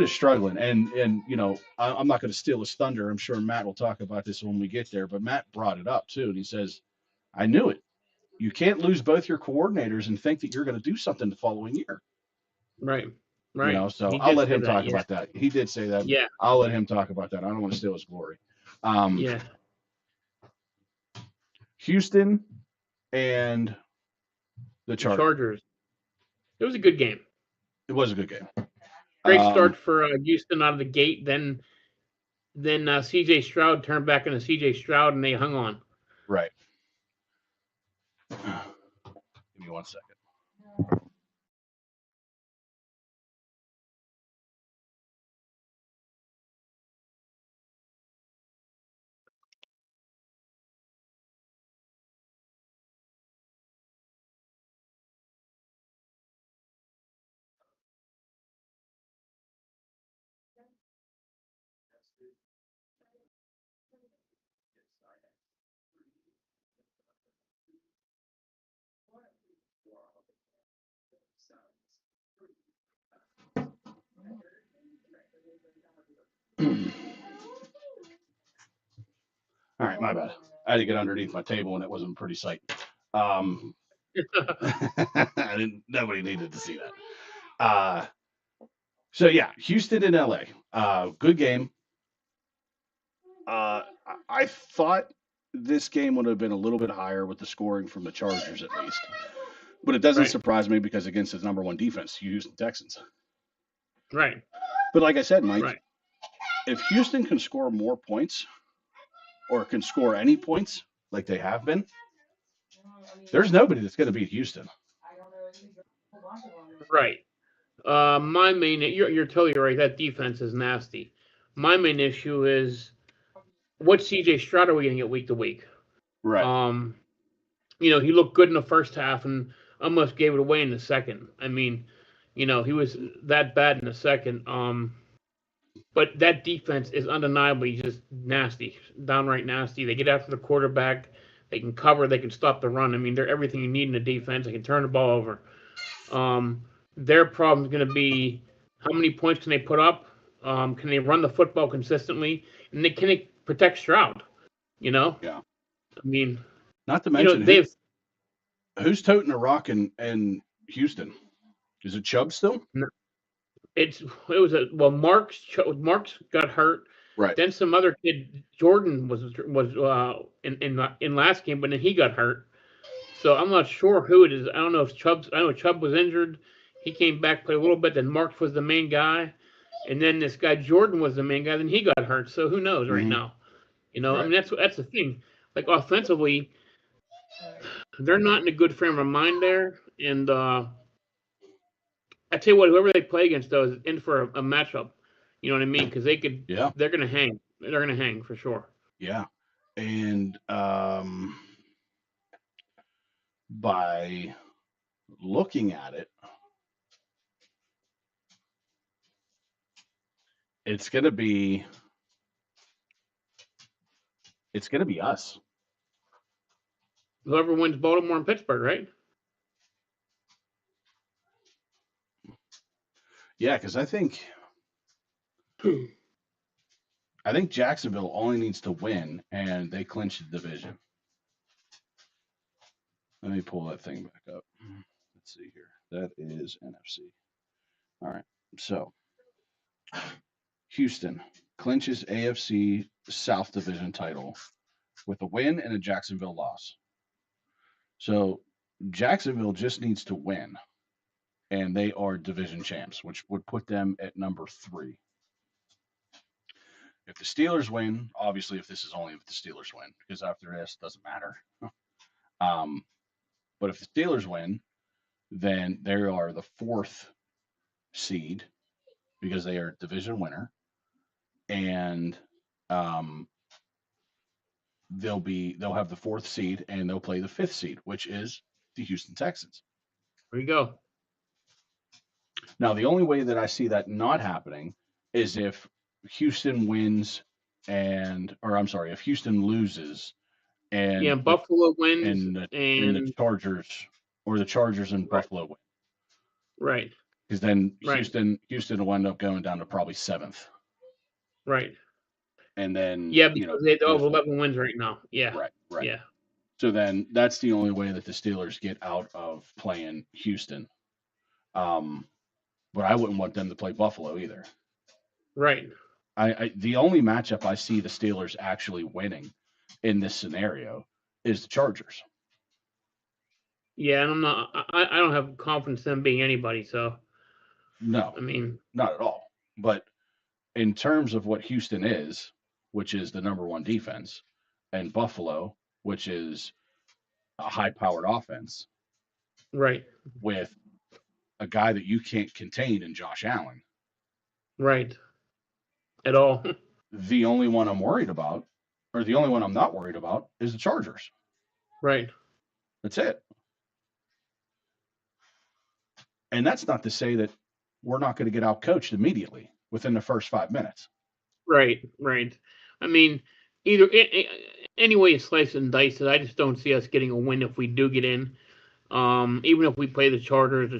struggling. And you know, I'm not going to steal his thunder. I'm sure Matt will talk about this when we get there. But Matt brought it up, too. And he says, I knew it. You can't lose both your coordinators and think that you're going to do something the following year. Right. You know, so I'll let him talk about that. He did say that. Yeah. I'll let him talk about that. I don't want to steal his glory. Houston and the Chargers. It was a good game. It was a good game. Great start for Houston out of the gate. Then C.J. Stroud turned back into C.J. Stroud, and they hung on. Right. Give me 1 second. All right, my bad. I had to get underneath my table and it wasn't a pretty sight. Nobody needed to see that. So yeah, Houston and LA. Good game. I thought this game would have been a little bit higher with the scoring from the Chargers at least. But it doesn't surprise me because against his number one defense, Houston Texans. Right. But like I said, Mike, if Houston can score more points or can score any points like they have been, there's nobody that's going to beat Houston. Right. My main, you're totally right. That defense is nasty. My main issue is what C.J. Stroud are we going to get week to week? Right. You know, he looked good in the first half and almost gave it away in the second. I mean, you know, he was that bad in the second. But that defense is undeniably just nasty, downright nasty. They get after the quarterback. They can cover. They can stop the run. I mean, they're everything you need in a defense. They can turn the ball over. Their problem is going to be how many points can they put up? Can they run the football consistently? And can they protect Stroud? You know? Yeah. I mean, not to mention who's toting a rock in Houston? Is it Chubb still? it was Marks got hurt. Right. Then some other kid, Jordan, was in last game, but then he got hurt. So I'm not sure who it is. I don't know if Chubb's. I know Chubb was injured. He came back, played a little bit. Then Marks was the main guy, and then this guy Jordan was the main guy. Then he got hurt. So who knows right now? I Right. mean that's the thing. Like offensively, they're not in a good frame of mind there. And I tell you what, whoever they play against though is in for a matchup. You know what I mean? Because Yeah. they're gonna hang. They're gonna hang for sure. Yeah. And by looking at it, it's gonna be us. Whoever wins Baltimore and Pittsburgh, right? Yeah, because I think Jacksonville only needs to win and they clinch the division. Let me pull that thing back up. Let's see here. That is NFC. All right. So Houston clinches AFC South Division title with a win and a Jacksonville loss. So Jacksonville just needs to win, and they are division champs, which would put them at number 3. If the Steelers win, obviously, if this is only if the Steelers win, because after this, it doesn't matter. But if the Steelers win, then they are the 4th seed because they are division winner, and they'll have the 4th seed and they'll play the 5th seed, which is the Houston Texans. There you go. Now, the only way that I see that not happening is if Houston wins if Houston loses and Buffalo wins and the Chargers and Buffalo win. Right. Because then Houston will end up going down to probably 7th. Right. And then because they have 11 wins right now. Yeah. Right. Yeah. So then that's the only way that the Steelers get out of playing Houston. But I wouldn't want them to play Buffalo either. Right. The only matchup I see the Steelers actually winning in this scenario is the Chargers. Yeah, and I don't have confidence in them being anybody, so. No. I mean. Not at all. But in terms of what Houston is, which is the number 1 defense, and Buffalo, which is a high-powered offense. Right. With a guy that you can't contain in Josh Allen. Right. At all. The only one I'm worried about, or the only one I'm not worried about, is the Chargers. Right. That's it. And that's not to say that we're not going to get out-coached immediately within the first 5 minutes. Right. I mean, either any way you slice and dice it, I just don't see us getting a win if we do get in. Even if we play the Chargers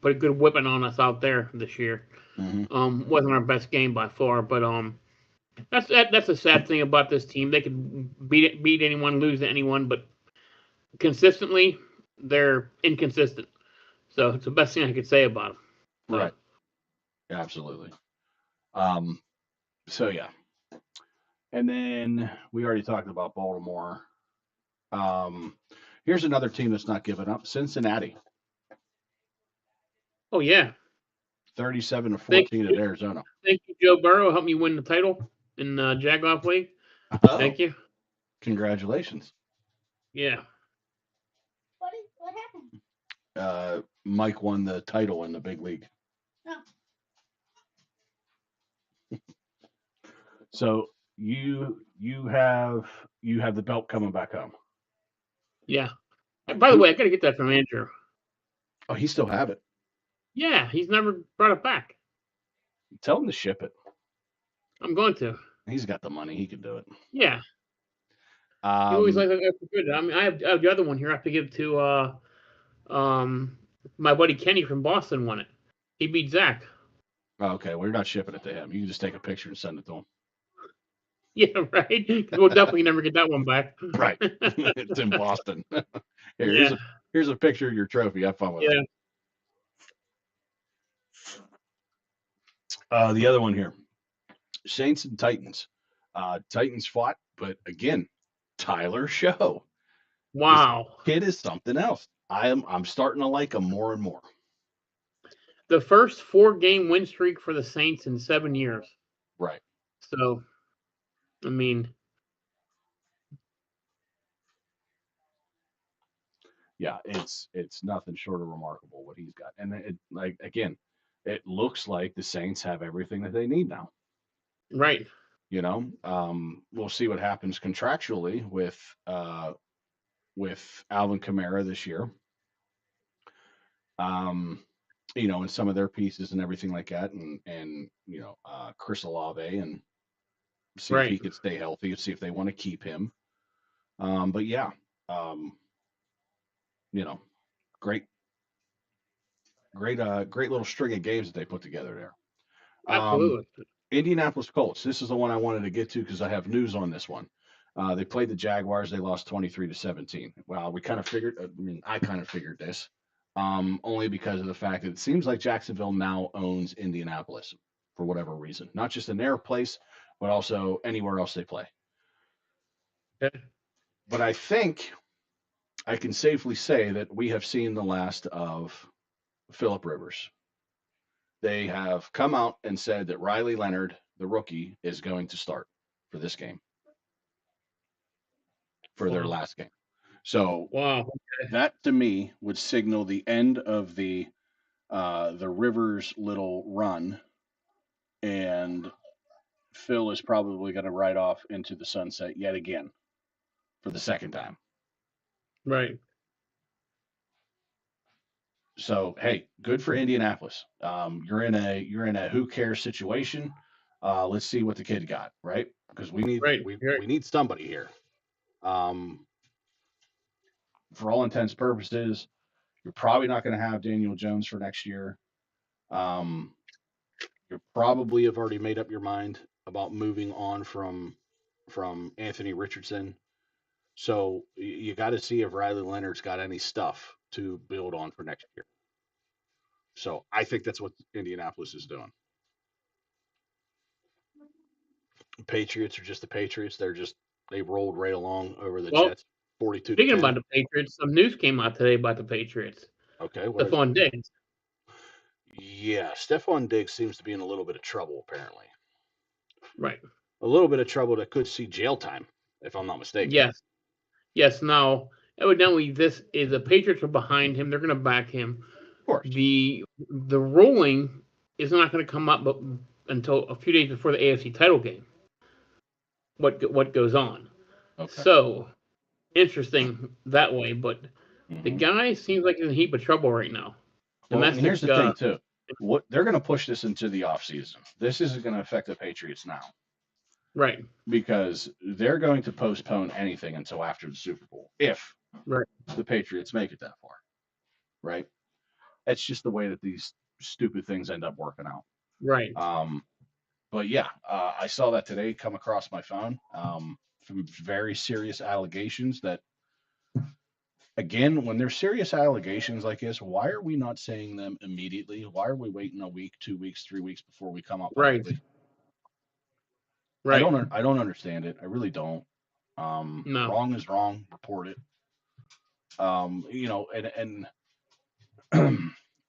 put a good whipping on us out there this year. Mm-hmm. Wasn't our best game by far, but that's a sad thing about this team. They could beat anyone, lose to anyone, but consistently they're inconsistent. So it's the best thing I could say about them. Right. Absolutely. So yeah. And then we already talked about Baltimore. Here's another team that's not giving up. Cincinnati. Oh yeah. 37-14 at Arizona. Thank you, Joe Burrow. Helped me win the title in Jagoff League. Oh, thank you. Congratulations. Yeah. What happened? Mike won the title in the big league. Oh. So you have the belt coming back home. Yeah. And by the way, I got to get that from Andrew. Oh, he still have it. Yeah, he's never brought it back. Tell him to ship it. I'm going to. He's got the money. He can do it. Yeah. He always like good. I mean, I have the other one here. I have to give to my buddy Kenny from Boston won it. He beat Zach. Oh, okay, well, you're not shipping it to him. You can just take a picture and send it to him. Yeah, right. We'll definitely never get that one back. Right. It's in Boston. Here's a picture of your trophy. Have fun with it. The other one here, Saints and Titans. Titans fought, but again, Tyler Show. This Wow. kid is something else. I'm starting to like him more and more. The first 4-game win streak for the Saints in 7 years. Right. So, I mean, yeah, it's nothing short of remarkable what he's got. And it looks like the Saints have everything that they need now. right. We'll see what happens contractually with Alvin Kamara this year. And some of their pieces and everything like that, and Chris Olave, and see if he Right. could stay healthy, and see if they want to keep him. But yeah, great little string of games that they put together there. Absolutely. Indianapolis Colts. This is the one I wanted to get to because I have news on this one. They played the Jaguars. They lost 23-17. Well, we kind of figured. I kind of figured this, only because of the fact that it seems like Jacksonville now owns Indianapolis for whatever reason, not just in their place, but also anywhere else they play. Okay. But I think I can safely say that we have seen the last of Phillip Rivers. They have come out and said that Riley Leonard, the rookie, is going to start for this game, for their last game. So Wow. Okay. That to me would signal the end of the Rivers little run, and Phil is probably going to ride off into the sunset yet again for the second time. Right. So hey, good for Indianapolis. You're in a who cares situation. Let's see what the kid got, right? Because we need we need somebody here. For all intents and purposes, you're probably not going to have Daniel Jones for next year. You probably have already made up your mind about moving on from Anthony Richardson. So you got to see if Riley Leonard's got any stuff to build on for next year. So I think that's what Indianapolis is doing. Patriots are just the Patriots. They rolled right along over the Jets. 42. Speaking about the Patriots, some news came out today about the Patriots. Okay. Stephon Diggs. Yeah, Stephon Diggs seems to be in a little bit of trouble, apparently. Right. A little bit of trouble that could see jail time, if I'm not mistaken. Yes. Now, evidently, this is the Patriots are behind him. They're going to back him. Of course. The ruling is not going to come up until a few days before the AFC title game. What goes on? Okay. So interesting that way, but the guy seems like in a heap of trouble right now. Well, and here's the thing too. What they're going to push this into the offseason. This isn't going to affect the Patriots now. Right. Because they're going to postpone anything until after the Super Bowl, if the Patriots make it that far. Right? That's just the way that these stupid things end up working out. Right. But yeah, I saw that today come across my phone. Some very serious allegations that, again, when there's serious allegations like this, why are we not saying them immediately? Why are we waiting a week, 2 weeks, 3 weeks before we come up publicly? Right. I don't understand it. I really don't. No. Wrong is wrong. Report it. And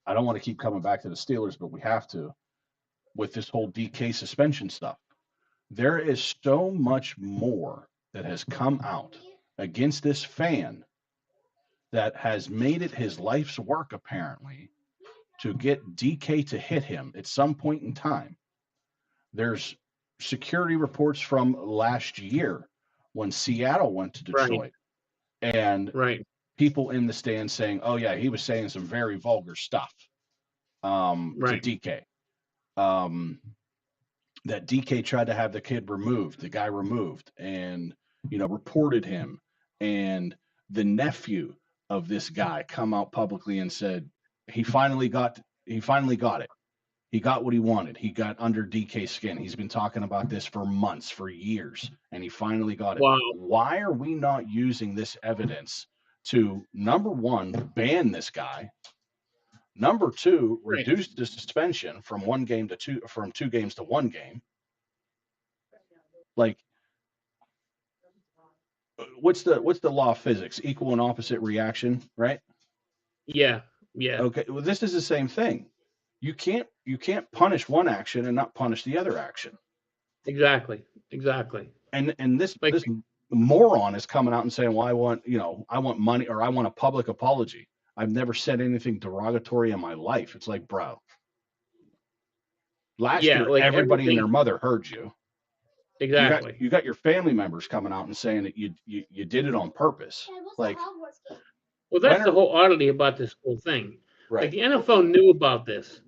I don't want to keep coming back to the Steelers, but we have to with this whole DK suspension stuff. There is so much more that has come out against this fan that has made it his life's work, apparently, to get DK to hit him at some point in time. There's security reports from last year when Seattle went to Detroit, and people in the stands saying, "Oh yeah, he was saying some very vulgar stuff to DK." That DK tried to have the guy removed, and reported him, and the nephew of this guy come out publicly and said he finally got it. He got what he wanted. He got under DK's skin. He's been talking about this for months, for years, and he finally got it. Wow. Why are we not using this evidence to, number one, ban this guy, Number two, Right. reduced the suspension from 1 game to 2, from 2 games to 1 game. Like, what's the law of physics? Equal and opposite reaction, right? Yeah. Yeah. Okay. Well, this is the same thing. You can't punish one action and not punish the other action. Exactly. And this Like, this moron is coming out and saying, well, I want money, or I want a public apology. I've never said anything derogatory in my life. It's like, bro, last yeah, year like everybody and their everything. mother heard you. Exactly. You got your family members coming out and saying that you did it on purpose. Dad, what's Like, the Hogwarts game? Well, when that's the are whole oddity about this whole thing. Like right? the NFL knew about this.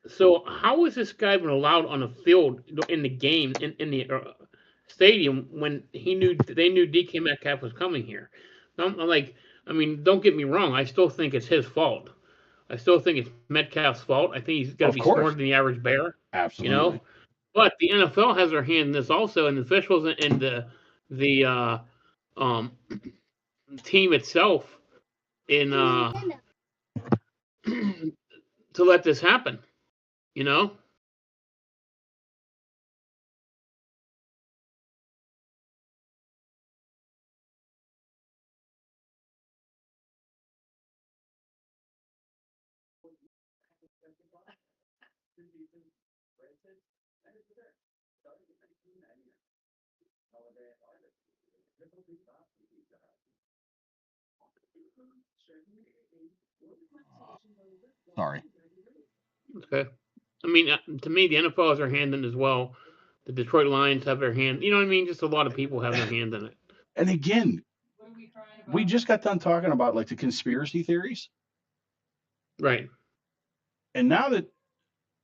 So how is this guy been allowed on the field in the game in the stadium when they knew DK Metcalf was coming here? I'm like, I mean, don't get me wrong. I still think it's his fault. I still think it's Metcalf's fault. I think he's got to Of be course, smarter than the average bear. You absolutely. know, but the NFL has their hand in this also, and the officials and the team itself in Nintendo. to let this happen. You know. Sorry. Okay. I mean, to me, the NFL has their hand in it as well. The Detroit Lions have their hand. You know what I mean? Just a lot of people have their hand in it. And again, we just got done talking about like the conspiracy theories, Right. and now that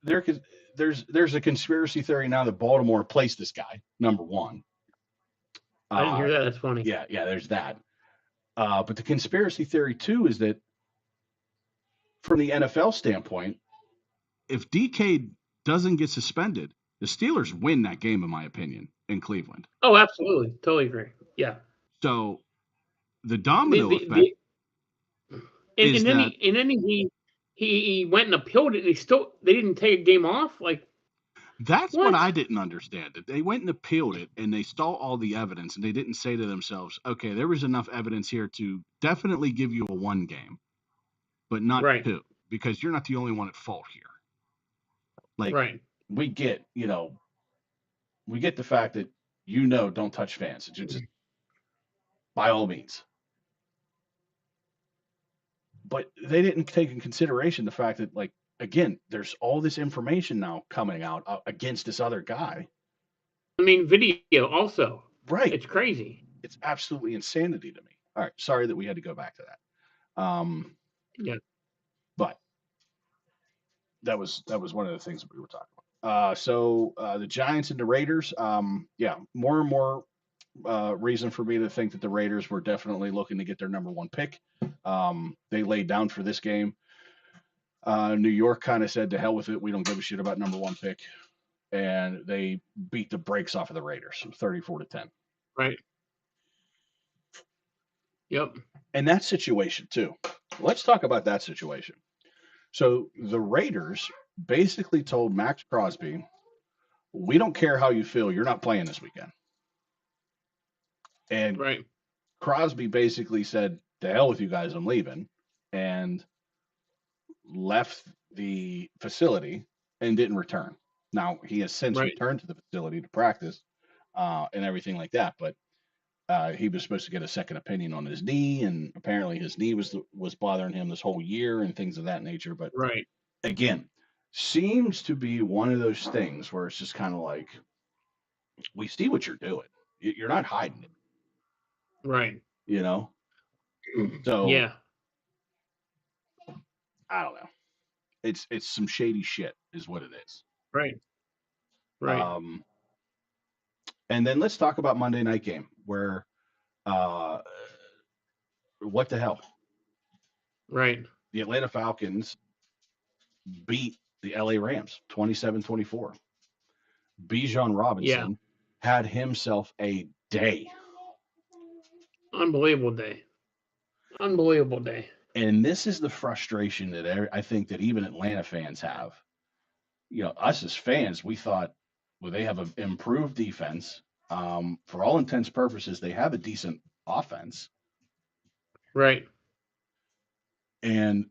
there's a conspiracy theory now that Baltimore placed this guy number one. I didn't hear that. That's funny. Yeah, there's that. But the conspiracy theory too is that from the NFL standpoint, if DK doesn't get suspended, the Steelers win that game, in my opinion, in Cleveland. Oh, absolutely. Totally agree. Yeah. So the The, domino the, effect the, and, is and then that he went and appealed it, and they didn't take a game off. Like, that's what? what I didn't understand. That they went and appealed it, and they saw all the evidence, and they didn't say to themselves, okay, there was enough evidence here to definitely give you a 1 game, but not Right. 2, because you're not the only one at fault here. Like, Right. we get the fact that don't touch fans. Just by all means. But they didn't take in consideration the fact that, like, again, there's all this information now coming out against this other guy. I mean, video also. Right. It's crazy. It's absolutely insanity to me. All right. Sorry that we had to go back to that. Yeah. But that was one of the things that we were talking about. So the Giants and the Raiders, more and more reason for me to think that the Raiders were definitely looking to get their number 1 pick. They laid down for this game. New York kind of said, to hell with it. We don't give a shit about number 1 pick. And they beat the brakes off of the Raiders, 34-10. Right. Yep. And that situation too. Let's talk about that situation. So the Raiders basically told Max Crosby, we don't care how you feel. You're not playing this weekend. And right. Crosby basically said, to hell with you guys, I'm leaving, and left the facility and didn't return. Now, he has since returned to the facility to practice and everything like that, but he was supposed to get a second opinion on his knee, and apparently his knee was bothering him this whole year and things of that nature. But again, seems to be one of those things where it's just kind of like, we see what you're doing. You're not hiding it. Right. So yeah. I don't know. It's some shady shit is what it is. Right. And then let's talk about Monday night game where what the hell? Right. The Atlanta Falcons beat the LA Rams 27-24. Bijan Robinson had himself a day. Unbelievable day. And this is the frustration that I think that even Atlanta fans have. Us as fans, we thought, well, they have an improved defense. For all intents and purposes, they have a decent offense. Right. And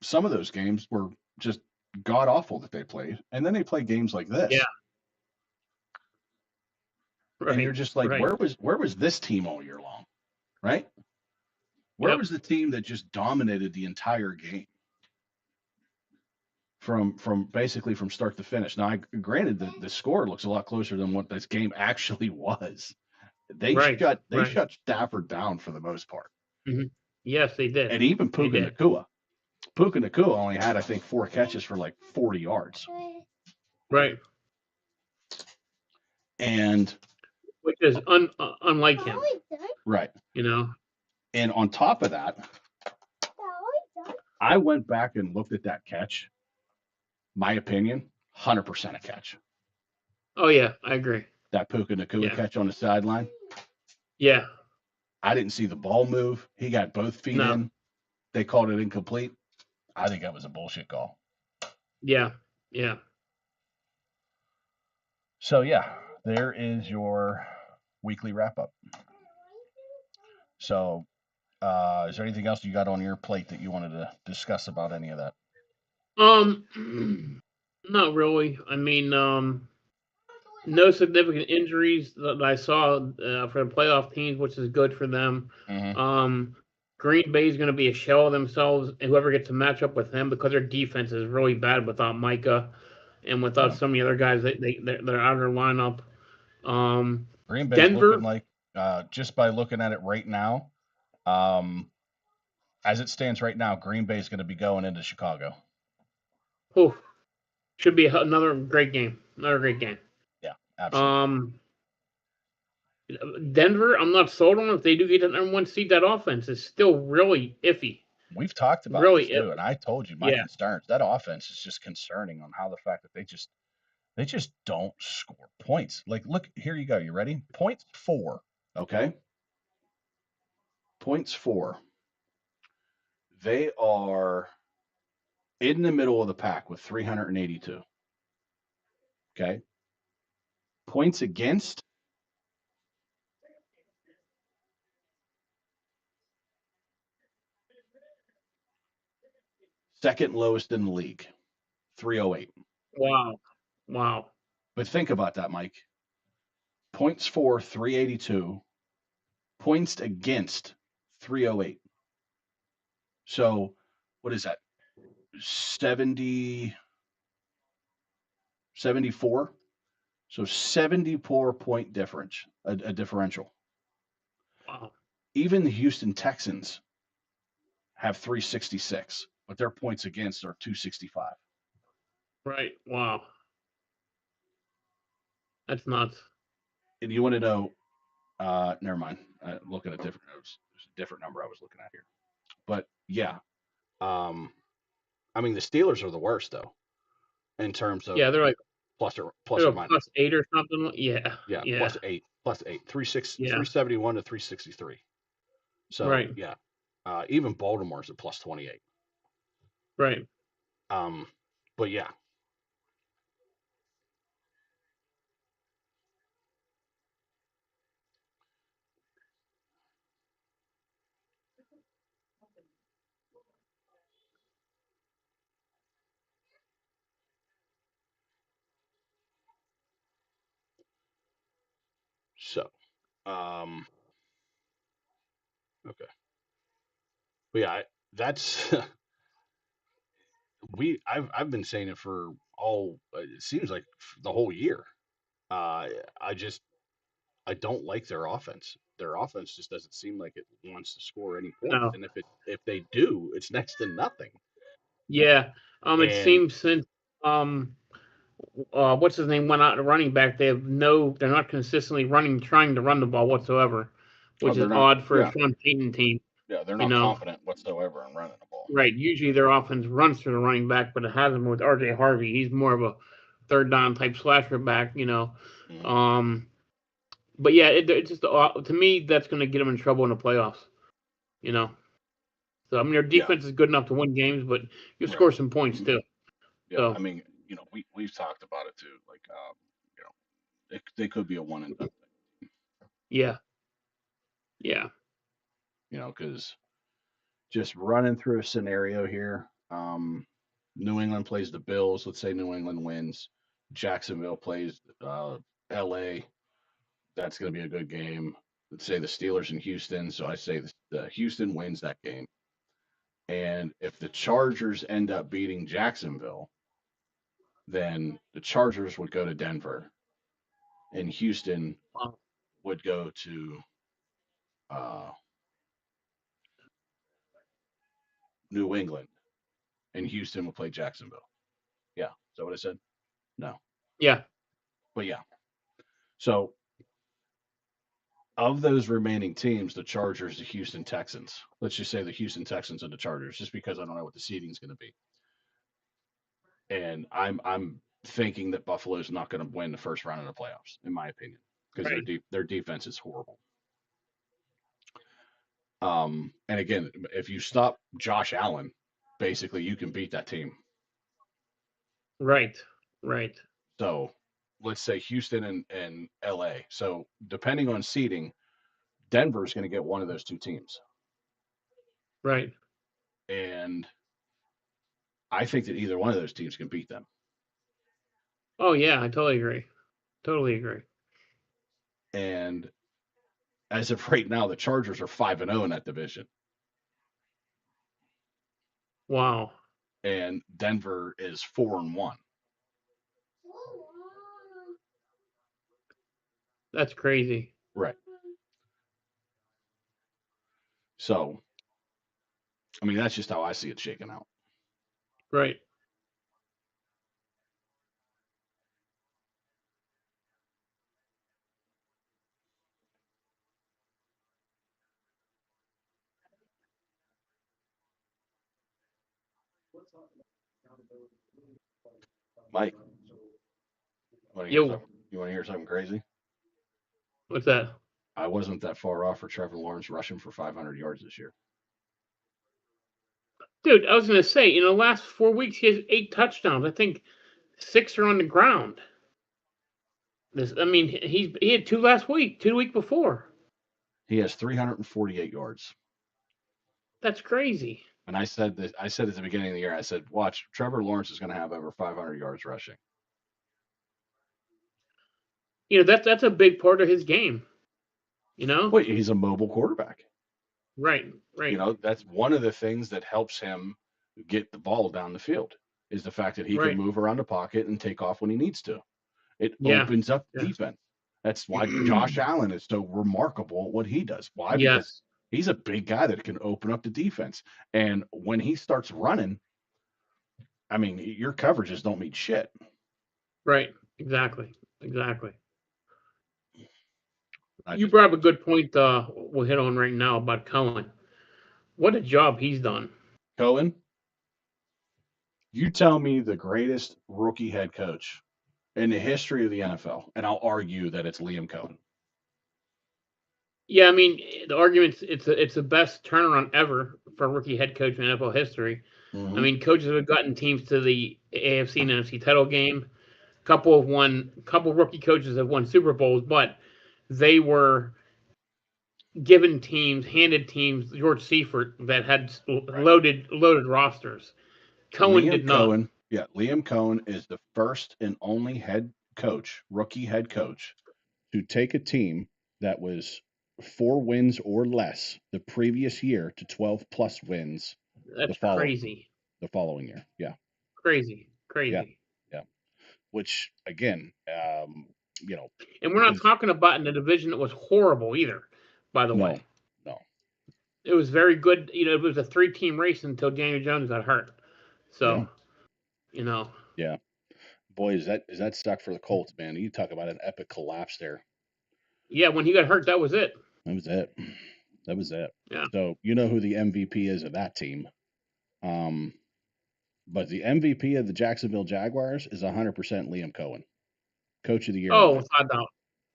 some of those games were just god awful that they played. And then they play games like this. Yeah. Right. And you're just like, right. where was this team all year long? Right? Where was the team that just dominated the entire game? From basically from start to finish. Now, granted, the score looks a lot closer than what this game actually was. They shut Stafford down for the most part. Mm-hmm. Yes, they did. And even Puka Nacua. Puka Nacua only had, I think, 4 catches for like 40 yards. Right. And which is unlike him. Right. And on top of that, I went back and looked at that catch. My opinion, 100% a catch. Oh, yeah, I agree. That Puka Nacua catch on the sideline. Yeah. I didn't see the ball move. He got both feet in. They called it incomplete. I think that was a bullshit call. Yeah, yeah. So, yeah, there is your weekly wrap-up. So, is there anything else you got on your plate that you wanted to discuss about any of that? Not really. I mean, no significant injuries that I saw for the playoff teams, which is good for them. Mm-hmm. Green Bay is going to be a shell of themselves, and whoever gets to match up with them, because their defense is really bad without Micah and without some of the other guys. They're out of their lineup. Green Bay's looking like, just by looking at it right now, as it stands right now, Green Bay is going to be going into Chicago. Oh, should be another great game. Another great game. Yeah, absolutely. Denver, I'm not sold on if they do get the number 1 seed. That offense is still really iffy. We've talked about this too, and I told you my concerns. That offense is just concerning on how the fact that they just don't score points. Like, look, here you go. You ready? Points 4. Okay. Points 4. They are in the middle of the pack with 382. Okay. Points against, second lowest in the league, 308. Wow. But think about that, Mike. Points for 382. Points against 308. So what is that? 74. So 74-point difference, a differential. Wow. Even the Houston Texans have 366, but their points against are 265. Right. Wow. That's nuts. And you want to know, never mind. Looking at different notes. There's a different number I was looking at here. But yeah. I mean, the Steelers are the worst, though, in terms of. Yeah, they're like plus or minus. Plus 8 or something. Yeah. Plus 8. 371 to 363. So, yeah. Even Baltimore's at plus 28. Right. But yeah. So, okay. But yeah, that's I've been saying it for it seems like the whole year. I don't like their offense. Their offense just doesn't seem like it wants to score any points. No. And if they do, it's next to nothing. Yeah. It seems since what's his name went out to running back, they're not consistently trying to run the ball whatsoever, which is odd for a Sean Payton team. Yeah, they're not confident whatsoever in running the ball. Right. Usually their offense runs through the running back, but it hasn't with RJ Harvey. He's more of a third down type slasher back, Mm-hmm. But yeah, it's just to me that's going to get them in trouble in the playoffs. So I mean, their defense is good enough to win games, but you Right. score some points too. Yeah, So I mean, we've talked about it too. Like, they could be a one and done thing. yeah, yeah, Because just running through a scenario here. New England plays the Bills. Let's say New England wins. Jacksonville plays L.A. That's going to be a good game. Let's say the Steelers and Houston. So I say the Houston wins that game. And if the Chargers end up beating Jacksonville, then the Chargers would go to Denver, and Houston would go to uh, New England, and Houston would play Jacksonville. Yeah, is that what I said? No, yeah, but yeah. So of those remaining teams, the Chargers, the Houston Texans. Let's just say the Houston Texans and the Chargers, just because I don't know what the seeding is going to be. And I'm thinking that Buffalo's not going to win the first round of the playoffs, in my opinion, because right. their defense is horrible. And again, if you stop Josh Allen, basically you can beat that team. Right, right. So let's say Houston and LA. So depending on seeding, Denver's going to get one of those two teams. Right. And I think that either one of those teams can beat them. Oh yeah, I totally agree. Totally agree. And as of right now, the Chargers are 5-0 in that division. Wow. And Denver is 4-1. That's crazy. Right. So, I mean, that's just how I see it shaking out. Right. Mike, you want to hear something crazy? What's that? I wasn't that far off for Trevor Lawrence rushing for 500 yards this year. Dude, I was going to say, in the last 4 weeks, he has 8 touchdowns. I think 6 are on the ground. I mean, he had 2 last week, 2 the week before. He has 348 yards. That's crazy. And I said at the beginning of the year, I said, watch, Trevor Lawrence is going to have over 500 yards rushing. That's a big part of his game. Well, he's a mobile quarterback. Right. That's one of the things that helps him get the ball down the field is the fact that he can move around the pocket and take off when he needs to. It opens up defense. That's why Josh Allen is so remarkable at what he does. Why? Because he's a big guy that can open up the defense. And when he starts running, I mean, your coverages don't mean shit. Right. Exactly. You brought up a good point we'll hit on right now about Cohen. What a job he's done. Cohen, you tell me the greatest rookie head coach in the history of the NFL, and I'll argue that it's Liam Cohen. Yeah, I mean, the argument it's the best turnaround ever for a rookie head coach in NFL history. Mm-hmm. I mean, coaches have gotten teams to the AFC and NFC title game. Couple rookie coaches have won Super Bowls, but they were handed teams George Seifert that had loaded rosters. Cohen did not. Yeah, Liam Cohen is the first and only rookie head coach, to take a team that was 4 wins or less the previous year to 12 plus wins. That's crazy. The following year, yeah. Crazy. Yeah. Which again, and we're not talking about in a division that was horrible either. By the way, no, it was very good. It was a 3-team race until Daniel Jones got hurt. So, yeah. Boy, is that stuck for the Colts, man. You talk about an epic collapse there. Yeah, when he got hurt, that was it. That was it. Yeah. So who the MVP is of that team. But the MVP of the Jacksonville Jaguars is 100% Liam Cohen. Coach of the year. Oh, without doubt.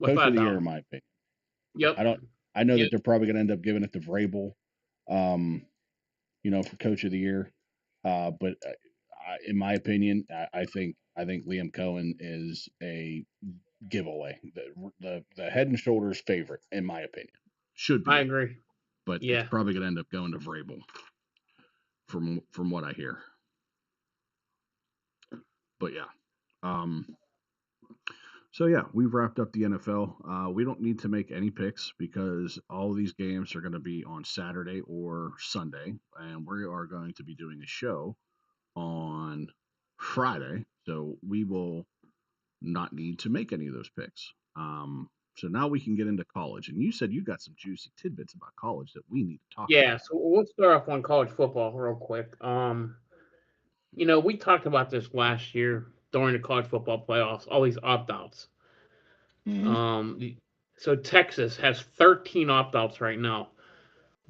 Coach of the year, in my opinion. Yep. I know that they're probably going to end up giving it to Vrabel. for Coach of the Year. But in my opinion, I think Liam Cohen is a giveaway. The head and shoulders favorite, in my opinion, should be. I agree. But Yeah. it's probably going to end up going to Vrabel, from what I hear. But yeah. So yeah, we've wrapped up the NFL. We don't need to make any picks because all of these games are going to be on Saturday or Sunday, and we are going to be doing a show on Friday. So we will not need to make any of those picks. So now we can get into college. And you said you got some juicy tidbits about college that we need to talk about. Yeah, so we'll start off on college football real quick. We talked about this last year during the college football playoffs, all these opt-outs. Mhm. So Texas has 13 opt-outs right now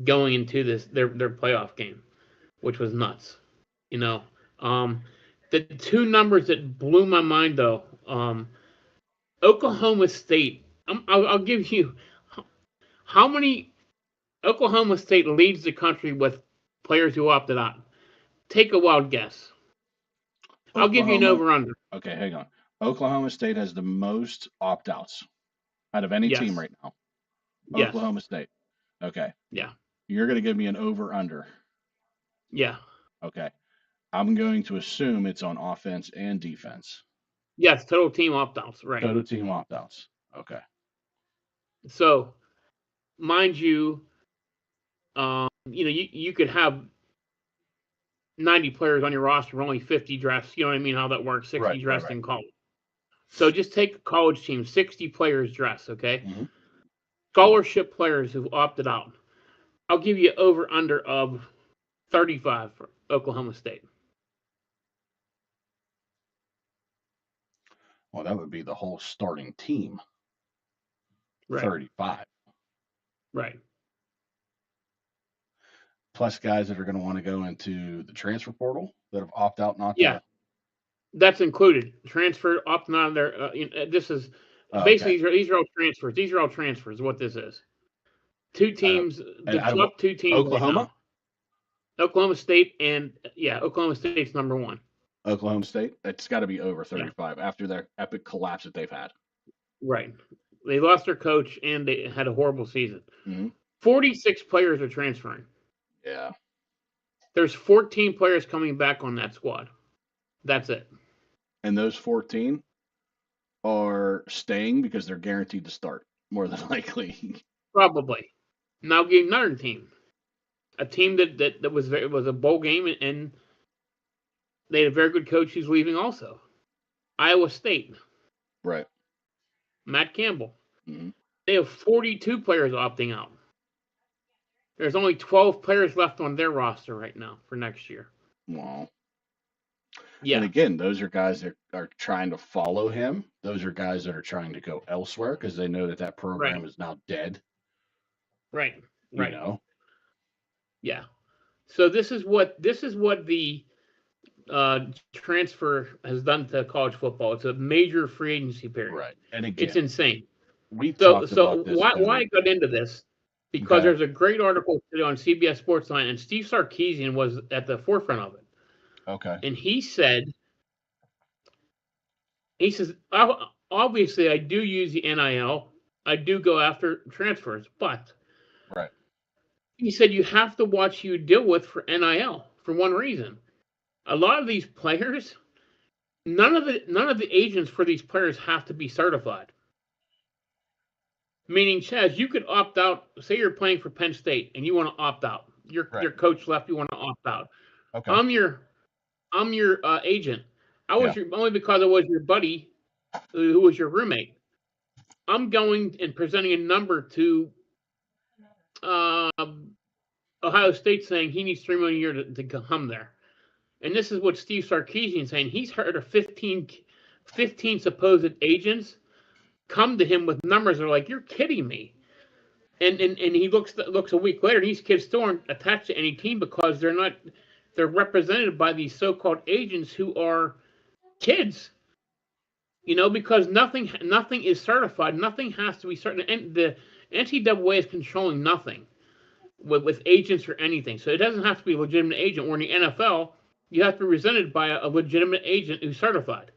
going into their playoff game, which was nuts. The two numbers that blew my mind though, Oklahoma State. I'll give you how many. Oklahoma State leads the country with players who opted out. Take a wild guess. I'll give you an over-under. Okay, hang on. Oklahoma State has the most opt-outs out of any team right now. Yes. Oklahoma State. Okay. Yeah. You're going to give me an over-under. Yeah. Okay. I'm going to assume it's on offense and defense. Yes, total team opt-outs, right. Total team opt-outs. Okay. So, mind you, you could have 90 players on your roster, only 50 drafts. You know what I mean? How that works? 60 drafts in college. So just take a college team, 60 players dress, okay? Mm-hmm. Scholarship players who've opted out. I'll give you over/under of 35 for Oklahoma State. Well, that would be the whole starting team. Right. 35. Right. Plus guys that are going to want to go into the transfer portal that have opted out not to. That's included. Transfer, opting out of there. This is basically these are all transfers. These are all transfers. What this is. Two teams. The top two teams. Oklahoma. Right now, Oklahoma State and Oklahoma State's number one. Oklahoma State. It's got to be over 35 after their epic collapse that they've had. Right. They lost their coach and they had a horrible season. Mm-hmm. 46 players are transferring. Yeah. There's 14 players coming back on that squad. That's it. And those 14 are staying because they're guaranteed to start, more than likely. Probably. Now give another team. A team that was a bowl game, and they had a very good coach who's leaving also. Iowa State. Right. Matt Campbell. Mm-hmm. They have 42 players opting out. There's only 12 players left on their roster right now for next year. Wow. Yeah. And again, those are guys that are trying to follow him. Those are guys that are trying to go elsewhere because they know that program is now dead. Right. You know? Yeah. So this is what the transfer has done to college football. It's a major free agency period. Right. And again, it's insane. So why I got into this? Because there's a great article today on CBS Sportsline, and Steve Sarkisian was at the forefront of it. Okay. And he says, obviously I do use the NIL. I do go after transfers, but right. He said you have to watch who you deal with for NIL for one reason. A lot of these players, none of the agents for these players have to be certified. Meaning, Chaz, you could opt out. Say you're playing for Penn State and you want to opt out. Your coach left. You want to opt out. Okay. I'm your agent. I was only because I was your buddy, who was your roommate. I'm going and presenting a number to Ohio State saying he needs $3 million a year to come there. And this is what Steve Sarkisian is saying. He's heard of 15 supposed agents come to him with numbers that are like, you're kidding me. And he looks a week later, and these kids still aren't attached to any team because they're represented by these so-called agents who are kids. Because nothing is certified. Nothing has to be certain. And the NCAA is controlling nothing. with agents or anything. So it doesn't have to be a legitimate agent. Or in the NFL, you have to be presented by a legitimate agent who's certified.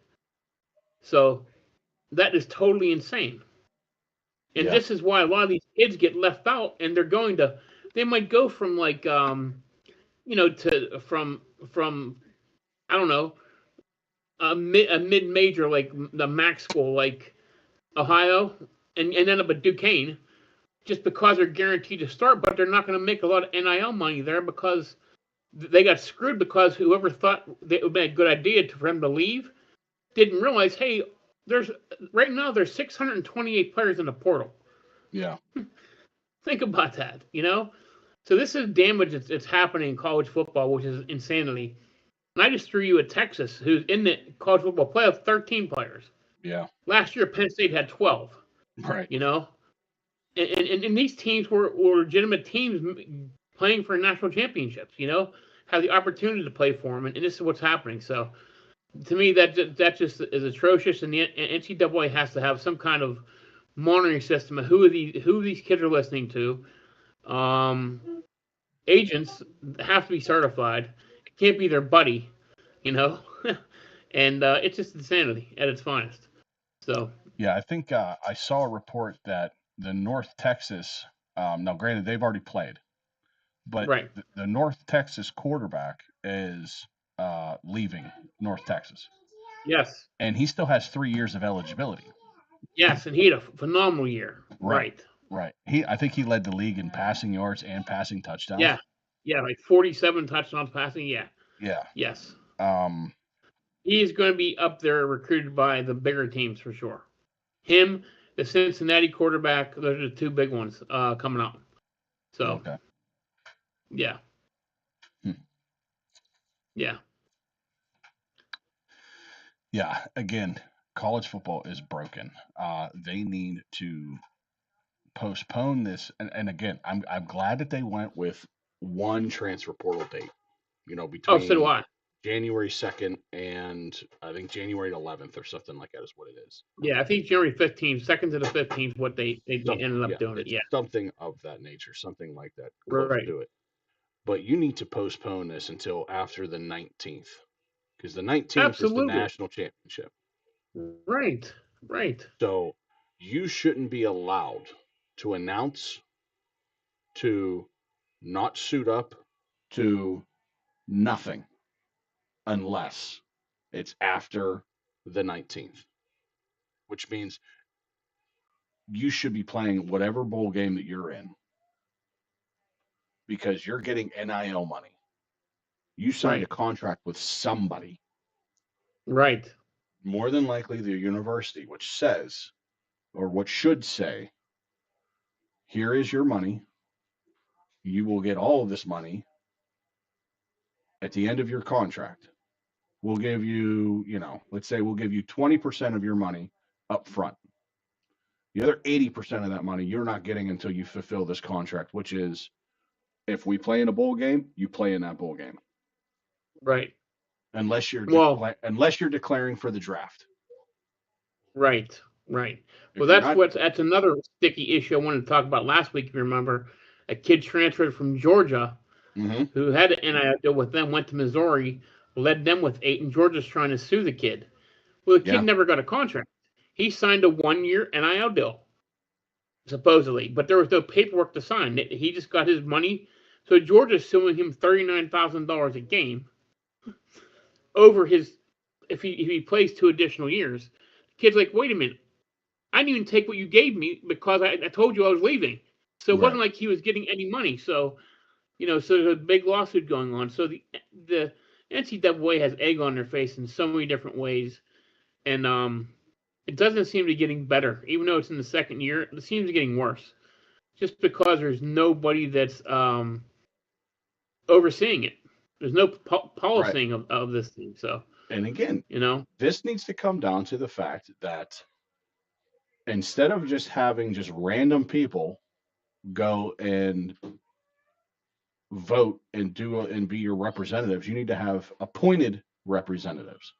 So that is totally insane. And Yeah. this is why a lot of these kids get left out, and they might go from like to from I don't know, a mid major like the MAC school like Ohio, and end up at Duquesne just because they're guaranteed to start, but they're not going to make a lot of NIL money there because they got screwed because whoever thought it would be a good idea for them to leave didn't realize, hey, right now there's 628 players in the portal. Yeah. Think about that, So this is damage that's happening in college football, which is insanity. And I just threw you at Texas, who's in the college football playoff, 13 players. Yeah. Last year, Penn State had 12. Right. And these teams were legitimate teams playing for national championships, have the opportunity to play for them, and this is what's happening. So to me, that just is atrocious, and the NCAA has to have some kind of monitoring system of who these kids are listening to. Agents have to be certified. It can't be their buddy, and it's just insanity at its finest. So yeah, I think I saw a report that the North Texas. Now, granted, they've already played, but right. the North Texas quarterback is leaving North Texas. Yes. And he still has 3 years of eligibility. Yes, and he had a phenomenal year. Right. I think he led the league in passing yards and passing touchdowns. Yeah, like 47 touchdowns passing. Yeah. Yes. He's going to be up there recruited by the bigger teams for sure. Him, the Cincinnati quarterback, those are the two big ones coming up. So, okay. Yeah. Yeah. Yeah. Again, college football is broken. They need to postpone this. And again, I'm glad that they went with one transfer portal date. Between so do I. January 2nd and I think January 11th or something like that is what it is. Yeah, I think January 15th, 2nd to the 15th, what they ended up doing. It's something of that nature, something like that. Right. Do it. But you need to postpone this until after the 19th because the 19th is the national championship. Right. So you shouldn't be allowed to announce, to not suit up, to nothing unless it's after the 19th, which means you should be playing whatever bowl game that you're in because you're getting NIL money. You signed a contract with somebody. Right. More than likely the university, which says, or what should say, here is your money. You will get all of this money at the end of your contract. We'll give you, let's say we'll give you 20% of your money up front. The other 80% of that money you're not getting until you fulfill this contract, which is if we play in a bowl game, you play in that bowl game. Right. Unless you're declaring for the draft. Right. Well, that's another sticky issue I wanted to talk about last week. If you remember, a kid transferred from Georgia who had an NIL deal with them, went to Missouri, led them with 8, and Georgia's trying to sue the kid. Well, the kid never got a contract. He signed a 1-year NIL deal, supposedly, but there was no paperwork to sign. He just got his money. So Georgia's suing him $39,000 a game over if he plays 2 additional years. The kid's like, wait a minute, I didn't even take what you gave me because I told you I was leaving. So it wasn't like he was getting any money. So, so there's a big lawsuit going on. So the NCAA has egg on their face in so many different ways, and it doesn't seem to be getting better. Even though it's in the second year, it seems to be getting worse. Just because there's nobody that's overseeing it. There's no policing of this thing. So, and again, this needs to come down to the fact that instead of just having just random people go and vote and be your representatives, you need to have appointed representatives.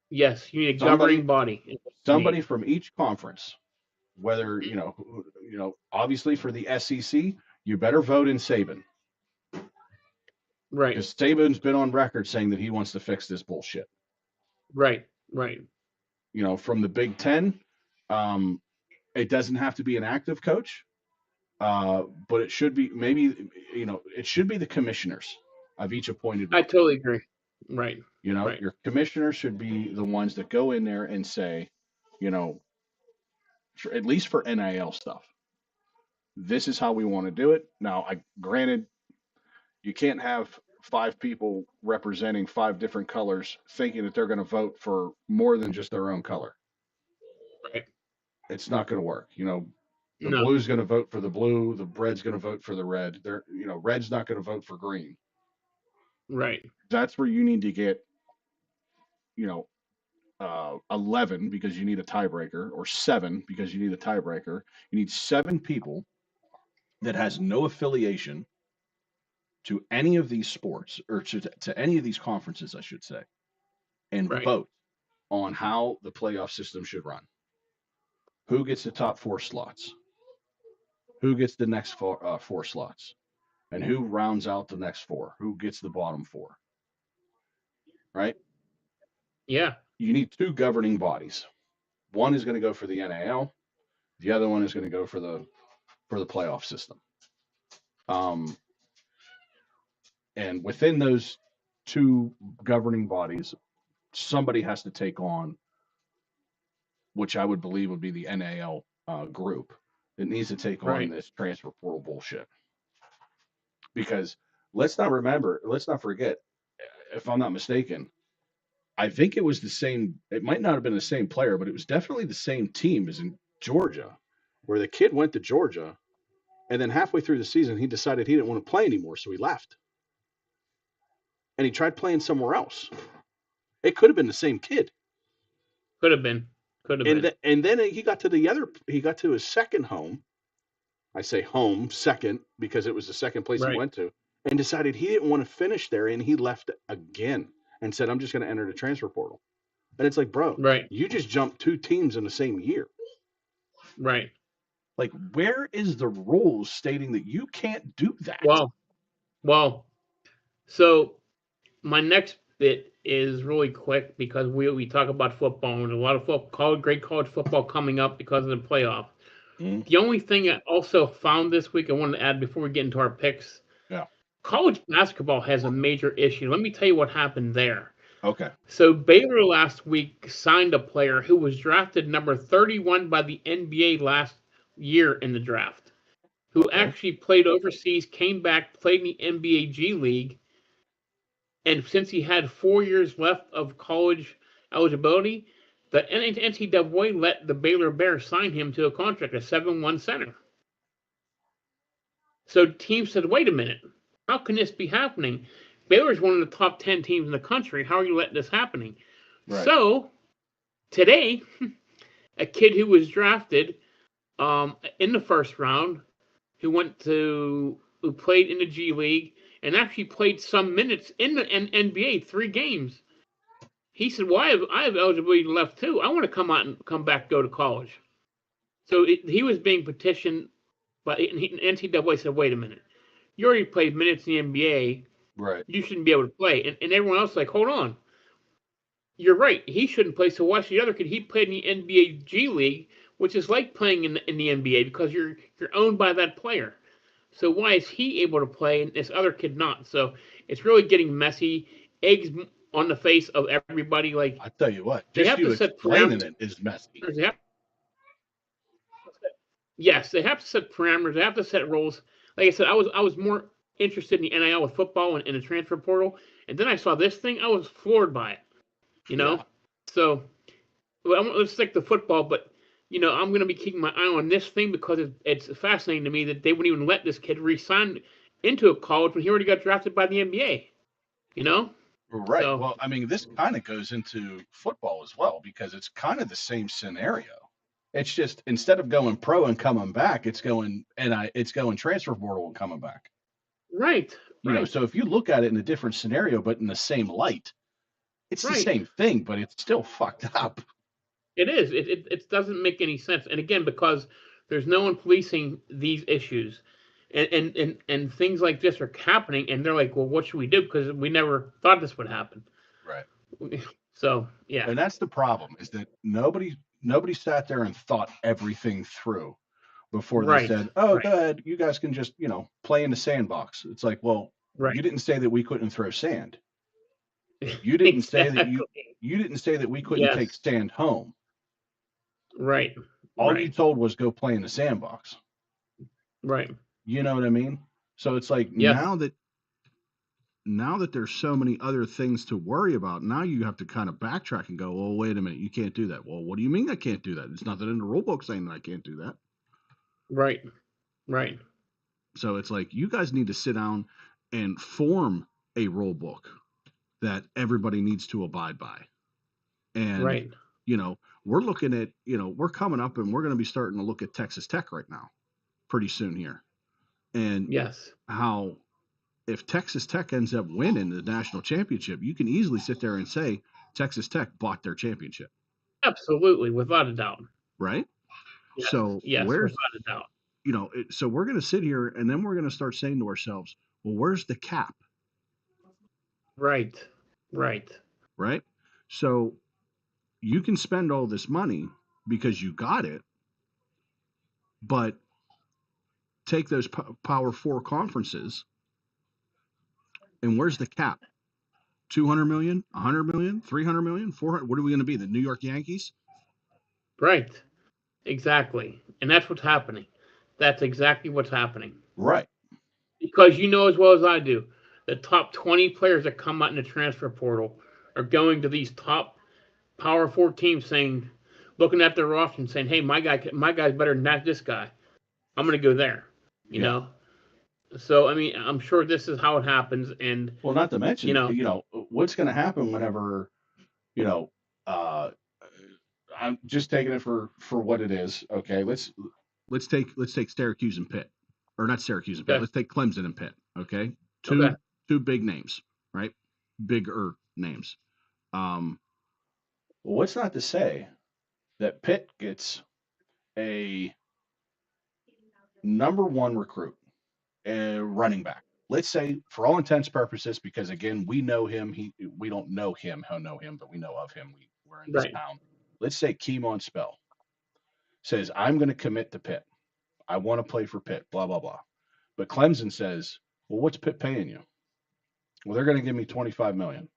Yes, you need a governing body. Somebody from each conference, whether obviously for the SEC, you better vote in Saban. Right. Because Saban's been on record saying that he wants to fix this bullshit. Right. From the Big Ten, it doesn't have to be an active coach, but it should be it should be the commissioners of each appointed I body. totally agree. Right. Your commissioners should be the ones that go in there and say, at least for NIL stuff, this is how we want to do it. Now, granted, you can't have 5 people representing 5 different colors thinking that they're going to vote for more than just their own color. Right. It's not going to work. The No. blue's going to vote for the blue. The red's going to vote for the red. Red's not going to vote for green. Right. That's where you need to get, 11 because you need a tiebreaker, or 7 because you need a tiebreaker. You need 7 people that has no affiliation to any of these sports, or to any of these conferences, I should say, and vote on how the playoff system should run. Who gets the top 4 slots? Who gets the next 4 slots? And who rounds out the next 4? Who gets the bottom 4? Right? Yeah. You need 2 governing bodies. One is going to go for the NIL. The other one is going to go for the playoff system. And within those 2 governing bodies, somebody has to take on, which I would believe would be the NIL group. It needs to take on this transfer portal bullshit. Because let's not forget, if I'm not mistaken, I think it was the same, it might not have been the same player, but it was definitely the same team as in Georgia, where the kid went to Georgia, and then halfway through the season, he decided he didn't want to play anymore, so he left. And he tried playing somewhere else. It could have been the same kid. Could have been. And then he got to his second home. I say home, second, because it was the second place he went to, and decided he didn't want to finish there, and he left again and said, I'm just going to enter the transfer portal. And it's like, bro, you just jumped 2 teams in the same year. Right. Like, where is the rules stating that you can't do that? Well, so my next bit is really quick because we talk about football, and a lot of great college football coming up because of the playoff. Mm-hmm. The only thing I also found this week I wanted to add before we get into our picks. Yeah. College basketball has a major issue. Let me tell you what happened there. Okay. So Baylor last week signed a player who was drafted number 31 by the NBA last year in the draft, who actually played overseas, came back, played in the NBA G League, and since he had 4 years left of college eligibility, the NCAA let the Baylor Bears sign him to a contract, a 7-1 center. So teams said, wait a minute, how can this be happening? Baylor's one of the top 10 teams in the country. How are you letting this happening? Right. So today, a kid who was drafted in the first round, who played in the G League and actually played some minutes in the NBA, 3 games. He said, well, I have eligibility left too. I want to come out and come back, go to college. So he was being petitioned, but NCAA said, wait a minute. You already played minutes in the NBA. Right. You shouldn't be able to play. And everyone else like, hold on. You're right. He shouldn't play. So watch the other kid. He played in the NBA G League, which is like playing in the NBA because you're owned by that player. So why is he able to play and this other kid not? So it's really getting messy. Eggs on the face of everybody. Like, I tell you what, just you explaining it is messy. Yes, they have to set parameters. They have to set rules. Like I said, I was more interested in the NIL with football and in the transfer portal, and then I saw this thing. I was floored by it. Yeah. So let's stick to football, but I'm going to be keeping my eye on this thing because it's fascinating to me that they wouldn't even let this kid re-sign into a college when he already got drafted by the NBA. Right. So, well, I mean, this kind of goes into football as well because it's kind of the same scenario. It's just instead of going pro and coming back, it's going transfer portal and coming back. Right. So if you look at it in a different scenario, but in the same light, it's the same thing, but it's still fucked up. It is. It doesn't make any sense. And again, because there's no one policing these issues. and things like this are happening, and they're like, well, what should we do? Because we never thought this would happen. Right. So yeah, And that's the problem, is that nobody sat there and thought everything through before they right, said, "Oh, right, go ahead, you guys can just play in the sandbox." It's like, well, right. you didn't say that we couldn't throw sand. You didn't say that Exactly. you didn't say that we couldn't take Yes. sand home. Right. All you Right. told was go play in the sandbox. Right. You know what I mean? So it's like Yes. now that there's so many other things to worry about, now you have to kind of backtrack and go, well, wait a minute, you can't do that. Well, what do you mean I can't do that? It's nothing in the rule book saying that I can't do that. Right. Right. So it's like, you guys need to sit down and form a rule book that everybody needs to abide by. And, Right. we're looking at, we're coming up and we're going to be starting to look at Texas Tech right now, pretty soon here. And Yes. how, if Texas Tech ends up winning the national championship, you can easily sit there and say Texas Tech bought their championship, Absolutely, without a doubt. right? Yes. So Yes, where's, without a doubt. so we're going to sit here and then we're going to start saying to ourselves, well, where's the cap, Right. Right. right? So you can spend all this money because you got it, but take those Power Four conferences, and where's the cap? 200 million, 100 million, 300 million, 400. What are we going to be? The New York Yankees? Right. Exactly. And that's what's happening. That's exactly what's happening. Right. Because you know as well as I do, the top 20 players that come out in the transfer portal are going to these top Power Four teams, looking at their roster and saying, "Hey, my guy's better than this guy. I'm going to go there." You Yeah. know. So I mean, I'm sure this is how it happens, and Well, not to mention, you what's going to happen whenever, uh, I'm just taking it for what it is. Okay, let's take Syracuse and Pitt, or not Syracuse and Pitt. Okay. Let's take Clemson and Pitt. Okay, Okay. two big names, right? Bigger names. What's not to say that Pitt gets a number one recruit, a running back. Let's say, for all intents and purposes, because again, we know him. We don't know him. How know him, but we know of him. We're in this Right. town. Let's say Keemon Spell says, "I'm going to commit to Pitt. I want to play for Pitt." Blah blah blah. But Clemson says, "Well, what's Pitt paying you?" "Well, they're going to give me 25 million.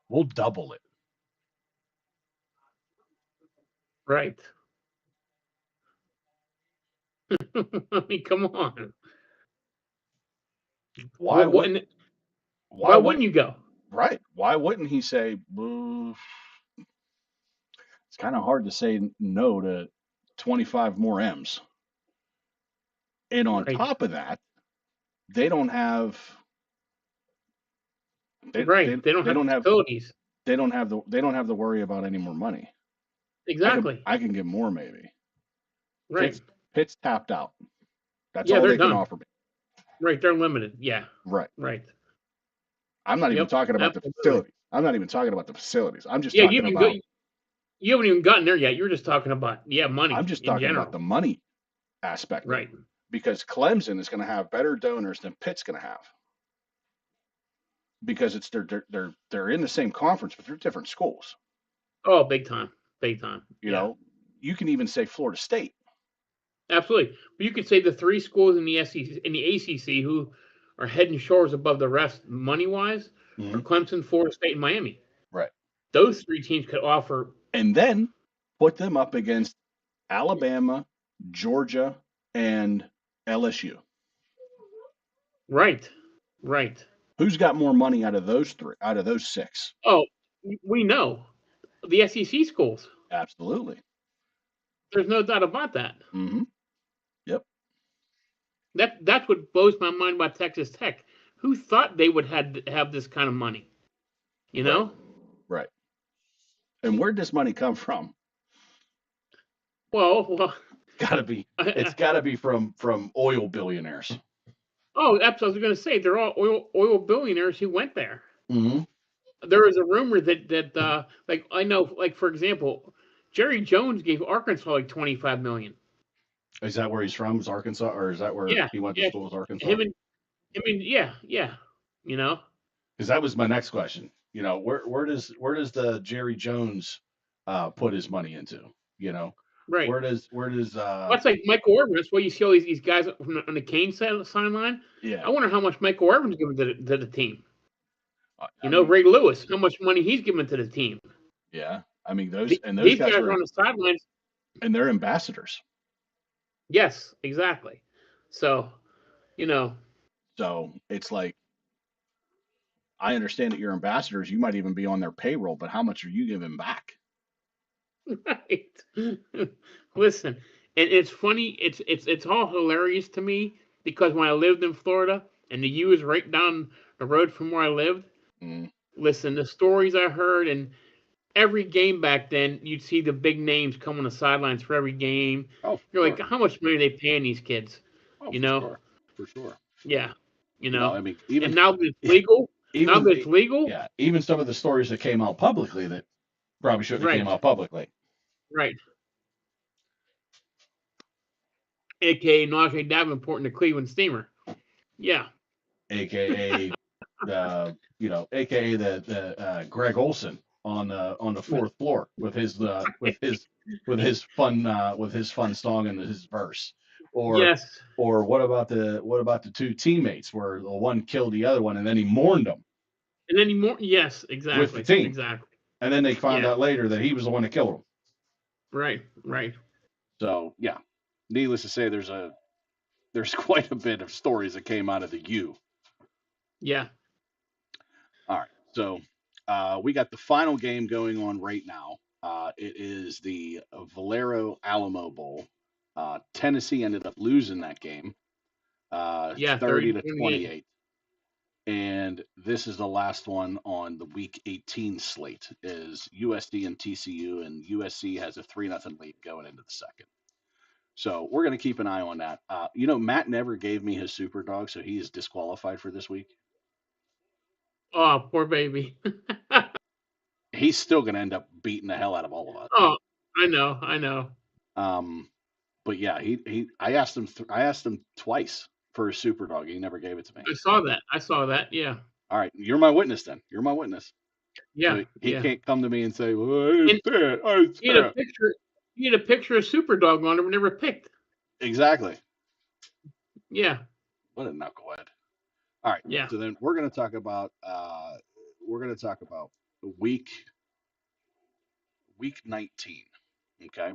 We'll double it." Right. I mean, come on. Why Why wouldn't you go? Right? Why wouldn't he say, "Well, it's kind of hard to say no to 25 more M's." And on Right. top of that, they don't have Right. They don't have facilities. they don't have the worry about any more money. Exactly. I can get more maybe. Right. Pitt's tapped out. That's Yeah, all they're they can done. offer me. Right. They're limited. Yeah. Right. Right. I'm not even Yep. talking about the Absolutely. facilities. I'm not even talking about the facilities. I'm just Yeah. talking about You haven't even gotten there yet. You're just talking about money. I'm just in talking general. about the money aspect. Right. Because Clemson is going to have better donors than Pitt's going to have. Because it's they're in the same conference, but they're different schools. Oh, big time. Big time. You know, you can even say Florida State. Absolutely. But you could say the three schools in the SEC, in the ACC who are head and shoulders above the rest money wise are Clemson, Florida State, and Miami. Right. Those three teams could offer. And then put them up against Alabama, Georgia, and LSU. Right. Right. Who's got more money out of those six? Oh, we know the SEC schools. Absolutely. There's no doubt about that. Mm-hmm. Yep. That's what blows my mind about Texas Tech. Who thought they would have this kind of money? You know? Right. And where'd this money come from? Well, it's gotta be from oil billionaires. Oh, absolutely. I was going to say they're all oil billionaires who went there. Mm-hmm. There was a rumor that like I know, like for example, Jerry Jones gave Arkansas like $25 million. Is that where he's from? Is Arkansas, or is that where Yeah, he went to yeah. school? Is Arkansas? Him and yeah, yeah. You know, Because that was my next question. Where does the Jerry Jones put his money into? You know, right. where does Well, that's like Michael Irvin. That's why you see all these guys on the Kane sideline. yeah. I wonder how much Michael Irvin's giving to the team. I You know, mean, Ray Lewis, how much money he's giving to the team. yeah. I mean those These guys guys are are, on the sidelines. and they're ambassadors. Yes, exactly. So, you know, So it's like, I understand that you're ambassadors. You might even be on their payroll, but how much are you giving back? right. Listen, and it's funny. It's all hilarious to me because when I lived in Florida and the U is right down the road from where I lived. Mm. Listen, the stories I heard, and every game back then, you'd see the big names come on the sidelines for every game. Oh, You're for like, sure. how much money are they paying these kids? Oh, You for know? sure. For sure. Yeah. You know? I mean, And now that it's legal, yeah, even some of the stories that came out publicly that probably shouldn't have came right, out publicly. right. AKA Najee Davenport and the Cleveland Steamer. Yeah. AKA AKA the Greg Olson on the fourth floor with his fun song and his verse. Or Yes. what about the two teammates where the one killed the other one and then he mourned them And then more. Yes, with the exactly. team, Exactly. and then they found Yeah. out later that he was the one that killed them. Right. Right. So yeah, needless to say, there's quite a bit of stories that came out of the U. Yeah. All right, so we got the final game going on right now. It is the Valero Alamo Bowl. Tennessee ended up losing that game, Yeah. 30 30 to 28. 28. And this is the last one on the Week 18 slate. Is USD and TCU, and USC has a 3-0 lead going into the second. So we're going to keep an eye on that. Matt never gave me his super dog, so he is disqualified for this week. Oh, poor baby. He's still going to end up beating the hell out of all of us. Oh, I know. I know. But yeah, I asked him twice for his super dog. He never gave it to me. I saw that. I saw that. Yeah. All right, you're my witness then. You're my witness. Yeah. So he Yeah. can't come to me and say, "Well, I And bet, I he had a bet." picture. He had a picture of Superdog on it. We never picked. Exactly. Yeah. What a knucklehead. All right. Yeah. So then we're going to talk about week 19, okay?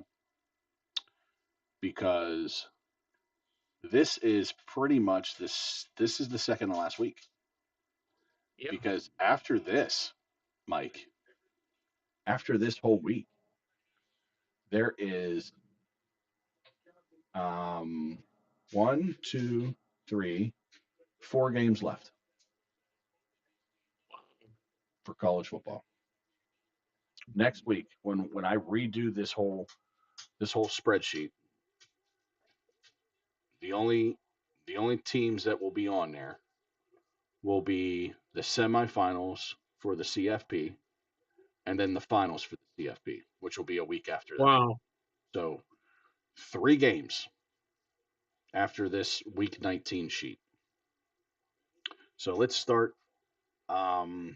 Because this is pretty much this is the second to last week. Yeah. Because after this, Mike, after this whole week, there is 1, 2, 3, 4 games left for college football. Next week, when I redo this whole spreadsheet, the only teams that will be on there will be the semifinals for the CFP, and then the finals for the CFP, which will be a week after that. Wow. So 3 games after this week 19 sheet. So let's start with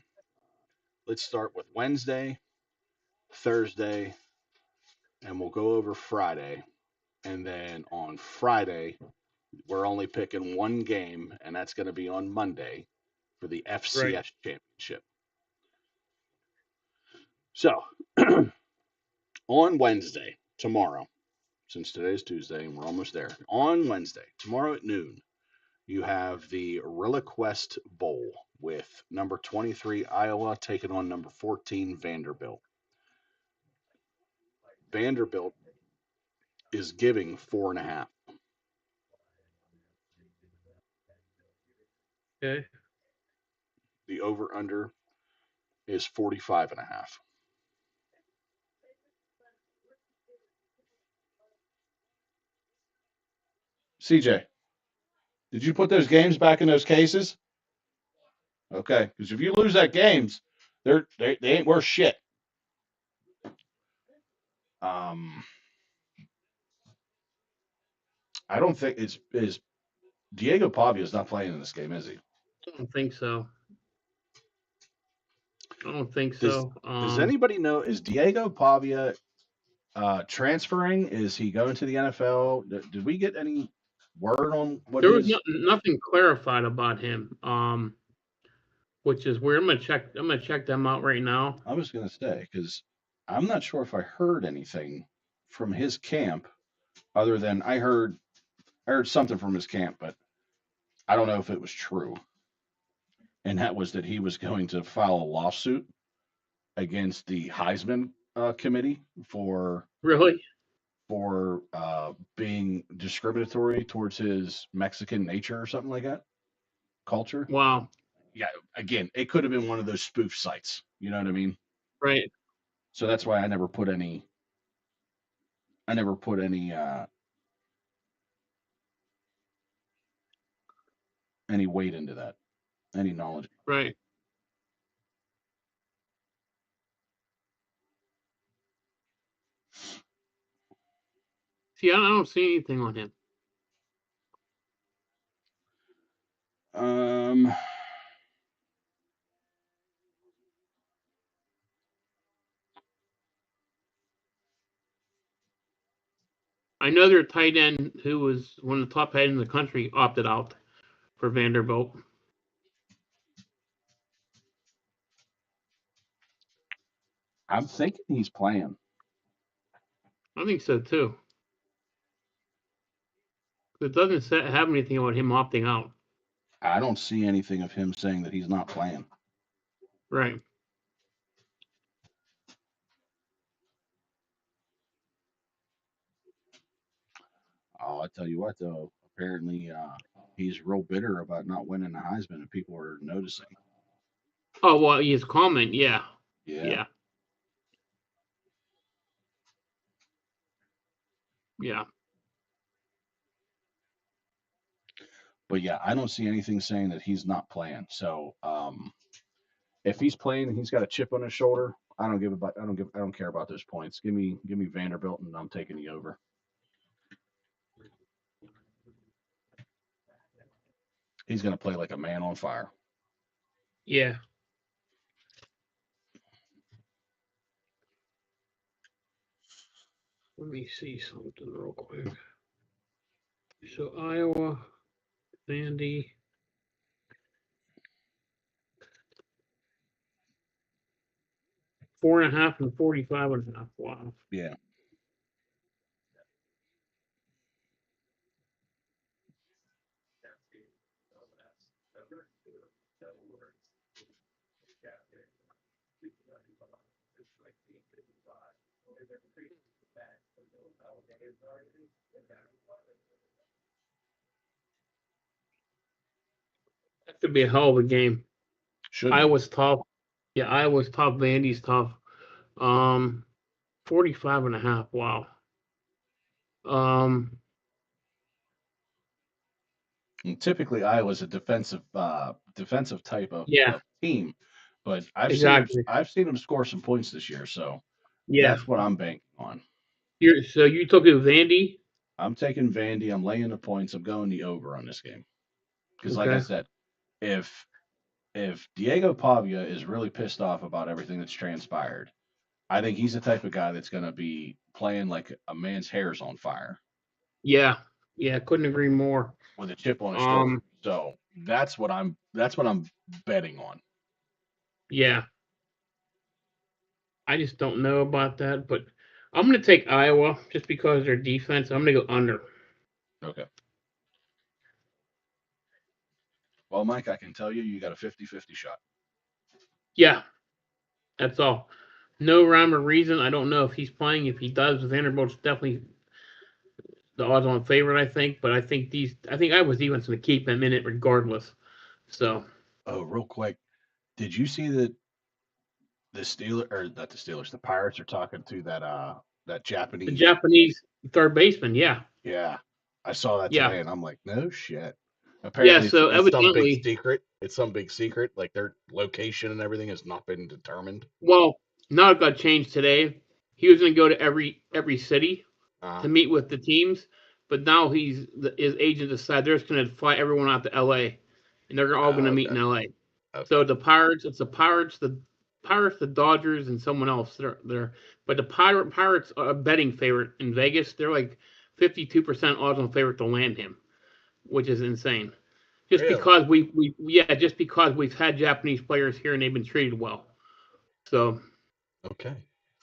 Wednesday, Thursday, and we'll go over Friday. And then on Friday, we're only picking one game, and that's going to be on Monday for the FCS championship. So on Wednesday, tomorrow, since today's Tuesday and we're almost there, on Wednesday, tomorrow at noon, you have the ReliaQuest Bowl with number 23 Iowa taking on number 14 Vanderbilt. Vanderbilt is giving 4.5. Okay. The over/under is 45.5. CJ, did you put those games back in those cases? Okay, because if you lose that games, they ain't worth shit. I don't think is Diego Pavia is not playing in this game, is he? I don't think so. I don't think Does so. Does anybody know, is Diego Pavia transferring? Is he going to the NFL? Did we get any word on what There was his? nothing clarified about him. Which is weird. I'm gonna check them out right now. I was going to say, because I'm not sure if I heard anything from his camp other than I heard something from his camp, but I don't know if it was true. And that was that he was going to file a lawsuit against the Heisman committee Really? for being discriminatory towards his Mexican nature or something like that, culture. Wow. Yeah, again, it could have been one of those spoof sites. You know what I mean? Right. So that's why I never put any. I never put any weight into that, any knowledge. Right. See, I don't see anything on him. Um, I know their tight end, who was one of the top tight ends in the country, opted out for Vanderbilt. I'm thinking he's playing. I think so too. It doesn't have anything about him opting out. I don't see anything of him saying that he's not playing. Right. Oh, I tell you what, though, apparently he's real bitter about not winning the Heisman, and people are noticing. Oh well, his comment, yeah. Yeah. Yeah. Yeah. But yeah, I don't see anything saying that he's not playing. So if he's playing and he's got a chip on his shoulder, I don't care about those points. Give me Vanderbilt, and I'm taking the over. He's gonna play like a man on fire. Yeah. Let me see something real quick. So Iowa, Vandy. Four and a half and 45.5. Wow. Yeah. That could be a hell of a game. Should Iowa's tough. Yeah, Iowa's tough. Vandy's tough. 45.5. Wow. And typically Iowa's a defensive type of team, but I've seen them score some points this year, so that's what I'm banking on. So you took it Vandy? I'm taking Vandy. I'm laying the points. I'm going the over on this game because, like I said, if Diego Pavia is really pissed off about everything that's transpired, I think he's the type of guy that's going to be playing like a man's hair's on fire. Yeah, couldn't agree more. With a chip on his shoulder. So that's what I'm betting on. Yeah. I just don't know about that, but I'm going to take Iowa just because of their defense. I'm going to go under. Okay. Well, Mike, I can tell you got a 50-50 shot. Yeah, that's all. No rhyme or reason. I don't know if he's playing. If he does, Vanderbilt's definitely the odds-on favorite, I think. But I think Iowa's defense going to keep him in it regardless. So. Oh, real quick, did you see that the Steelers, or not the Steelers, the Pirates are talking to that Japanese. The Japanese third baseman, yeah. Yeah, I saw that today, and I'm like, no shit. Apparently, so it's some big secret. It's some big secret. Like their location and everything has not been determined. Well, now it got changed today. He was going to go to every city to meet with the teams, but now his agent decided they're just going to fly everyone out to L.A. and they're all going to meet in L.A. Okay. So the Pirates, it's the Pirates, the Dodgers, and someone else. But the Pirates are a betting favorite in Vegas. They're like 52% odds on favorite to land him, which is insane. Just Really? because just because we've had Japanese players here and they've been treated well. So Okay.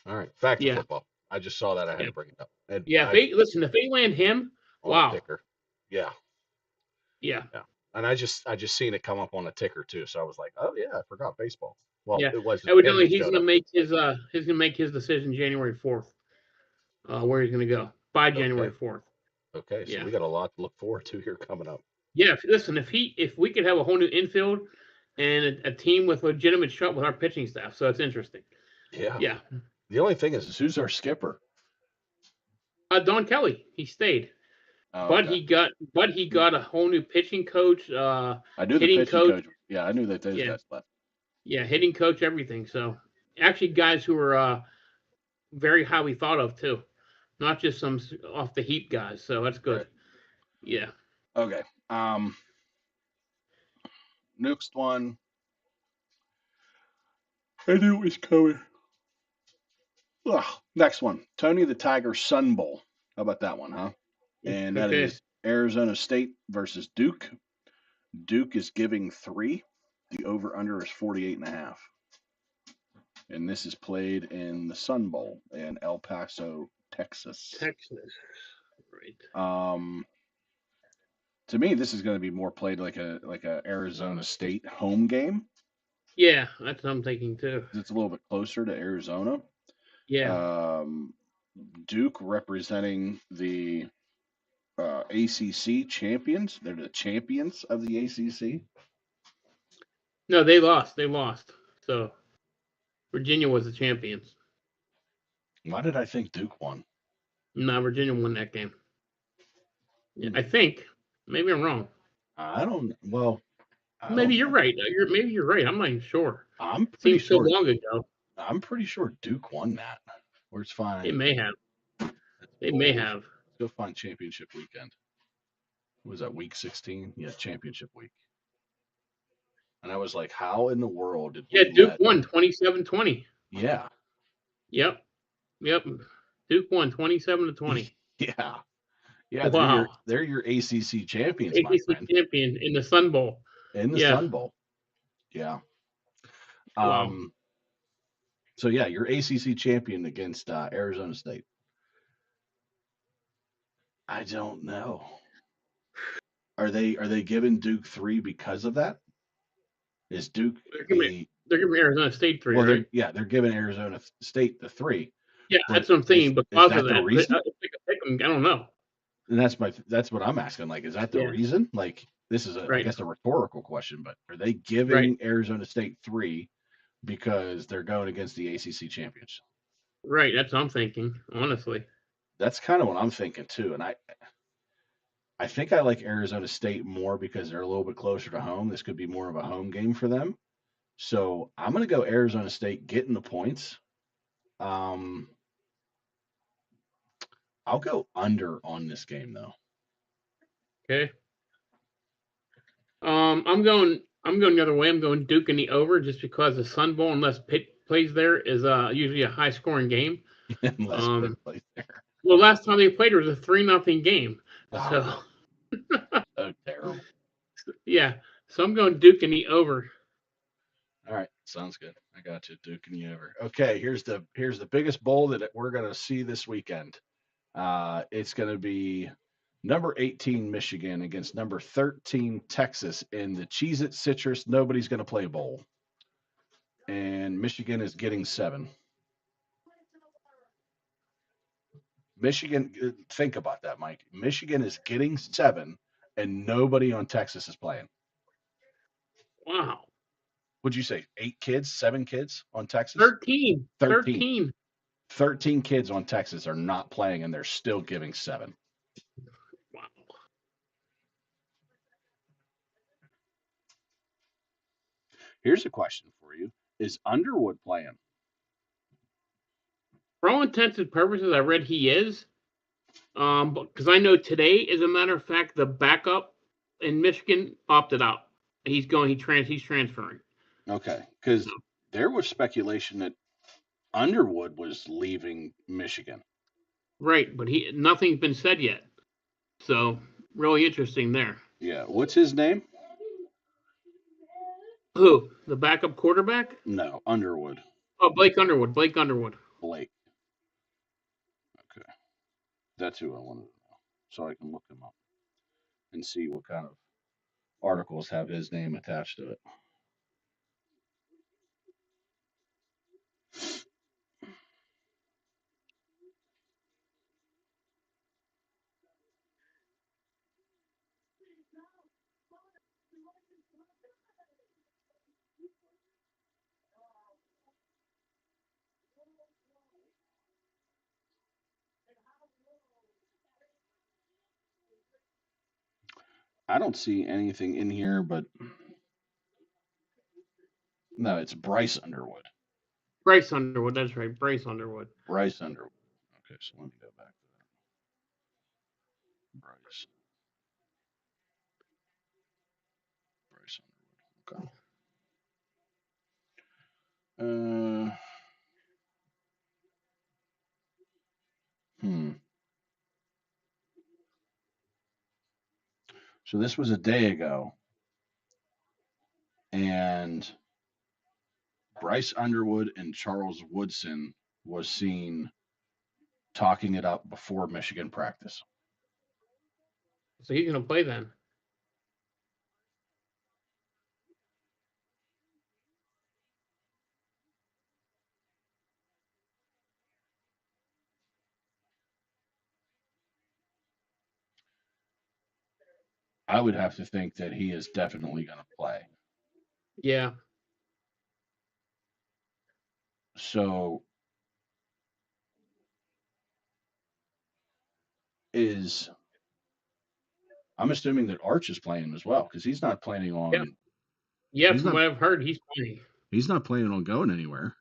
All right. Back to Yeah. football. I just saw that. I had Yeah. to bring it up. And yeah, if they land him, on wow. the ticker. Yeah. Yeah. And I just seen it come up on a ticker too. So I was like, oh yeah, I forgot baseball. Well, Yeah. it was Evidently, he's gonna make his decision January 4th. Where he's gonna go by January 4th. Okay, so Yeah. we got a lot to look forward to here coming up. Yeah. Listen, if we could have a whole new infield and a team with legitimate shot with our pitching staff, so it's interesting. Yeah. Yeah. The only thing is who's our skipper? Don Kelly, he stayed. Oh, But okay. he got a whole new pitching coach. I knew the hitting pitching coach. Yeah, I knew that those guys left. Yeah, hitting coach, everything. So actually, guys who were very highly thought of too, not just some off the heat guys. So that's good. Right. Yeah. Okay. Next one. I knew it was coming. Ugh. Next one. Tony the Tiger Sun Bowl. How about that one, huh? And that Okay. is Arizona State versus Duke. Duke is giving 3. The over-under is 48.5. And this is played in the Sun Bowl in El Paso, Texas. Right. To me, this is going to be more played like a Arizona State home game. Yeah, that's what I'm thinking too. It's a little bit closer to Arizona. Yeah. Duke representing the ACC champions. They're the champions of the ACC. No, they lost. So Virginia was the champions. Why did I think Duke won? No, Virginia won that game. Yeah, I think. Maybe I'm wrong. I don't. Well, maybe you're right. Maybe you're right. I'm not even sure. I'm pretty sure. So long ago. I'm pretty sure Duke won that. Where's fine? They may have. Let's go find championship weekend. Was that week 16? Yeah, championship week. And I was like, how in the world did Duke won 27-20. Yeah. Yep. Duke won 27-20. Yeah. Yeah. Wow. They're your ACC champions, ACC my friend. champion in the Sun Bowl. Sun Bowl. Yeah. Wow. So yeah, your ACC champion against Arizona State. I don't know. Are they giving Duke 3 because of that? Is Duke? They're giving Arizona State 3. Well, right? they're giving Arizona State the 3. Yeah, that's what I'm thinking. Because is that of the that, reason? I don't know. And that's what I'm asking. Like, is that the reason? Like, this is I guess a rhetorical question, but are they giving Arizona State 3 because they're going against the ACC champions? Right. That's what I'm thinking. Honestly, that's kind of what I'm thinking too. And I think I like Arizona State more because they're a little bit closer to home. This could be more of a home game for them. So I'm going to go Arizona State getting the points. I'll go under on this game though. Okay. I'm going the other way. I'm going Duke in the over just because the Sun Bowl, unless Pitt plays there, is usually a high scoring game. Unless Pitt plays there. Well, last time they played, it was a 3-0 game. So. So terrible. Yeah. So I'm going Duke in the over. All right, sounds good. I got you, Duke and the over. Okay, here's the biggest bowl that we're gonna see this weekend. It's gonna be number 18 Michigan against number 13 Texas in the Cheez-It Citrus Nobody's Gonna Play Bowl, and Michigan is getting 7. Michigan, think about that, Mike. Michigan is getting 7, and nobody on Texas is playing. Wow. Would you say 8 kids, 7 kids on Texas? 13. 13 kids on Texas are not playing, and they're still giving 7. Wow. Here's a question for you. Is Underwood playing? For all intents and purposes, I read he is. Because I know today, as a matter of fact, the backup in Michigan opted out. He's transferring. Okay, because there was speculation that Underwood was leaving Michigan. Right, but nothing's been said yet. So really interesting there. Yeah, what's his name? Who? The backup quarterback? No, Underwood. Oh, Blake Underwood. Blake Underwood. Blake. Okay, that's who I wanted to know, so I can look him up and see what kind of articles have his name attached to it. I don't see anything in here, but no, it's Bryce Underwood. Bryce Underwood. That's right. Bryce Underwood. Bryce Underwood. Okay, so let me go back to that. Bryce. Bryce Underwood. Okay. So this was a day ago, and Bryce Underwood and Charles Woodson was seen talking it up before Michigan practice. So he's going to play then. I would have to think that he is definitely going to play. Yeah. So I'm assuming that Arch is playing as well because he's not planning on. Yeah. Yeah, from what I've heard, he's playing. He's not planning on going anywhere.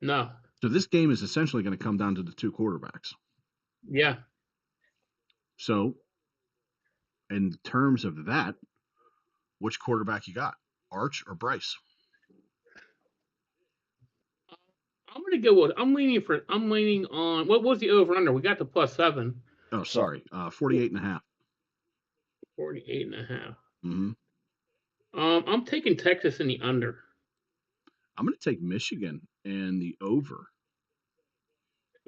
No. So this game is essentially going to come down to the two quarterbacks. Yeah. So, in terms of that, which quarterback you got, Arch or Bryce? I'm gonna go with. I'm leaning on. What was the over under? We got the +7. Oh, sorry, 48.5. 48.5. Mm-hmm. I'm taking Texas in the under. I'm going to take Michigan and the over.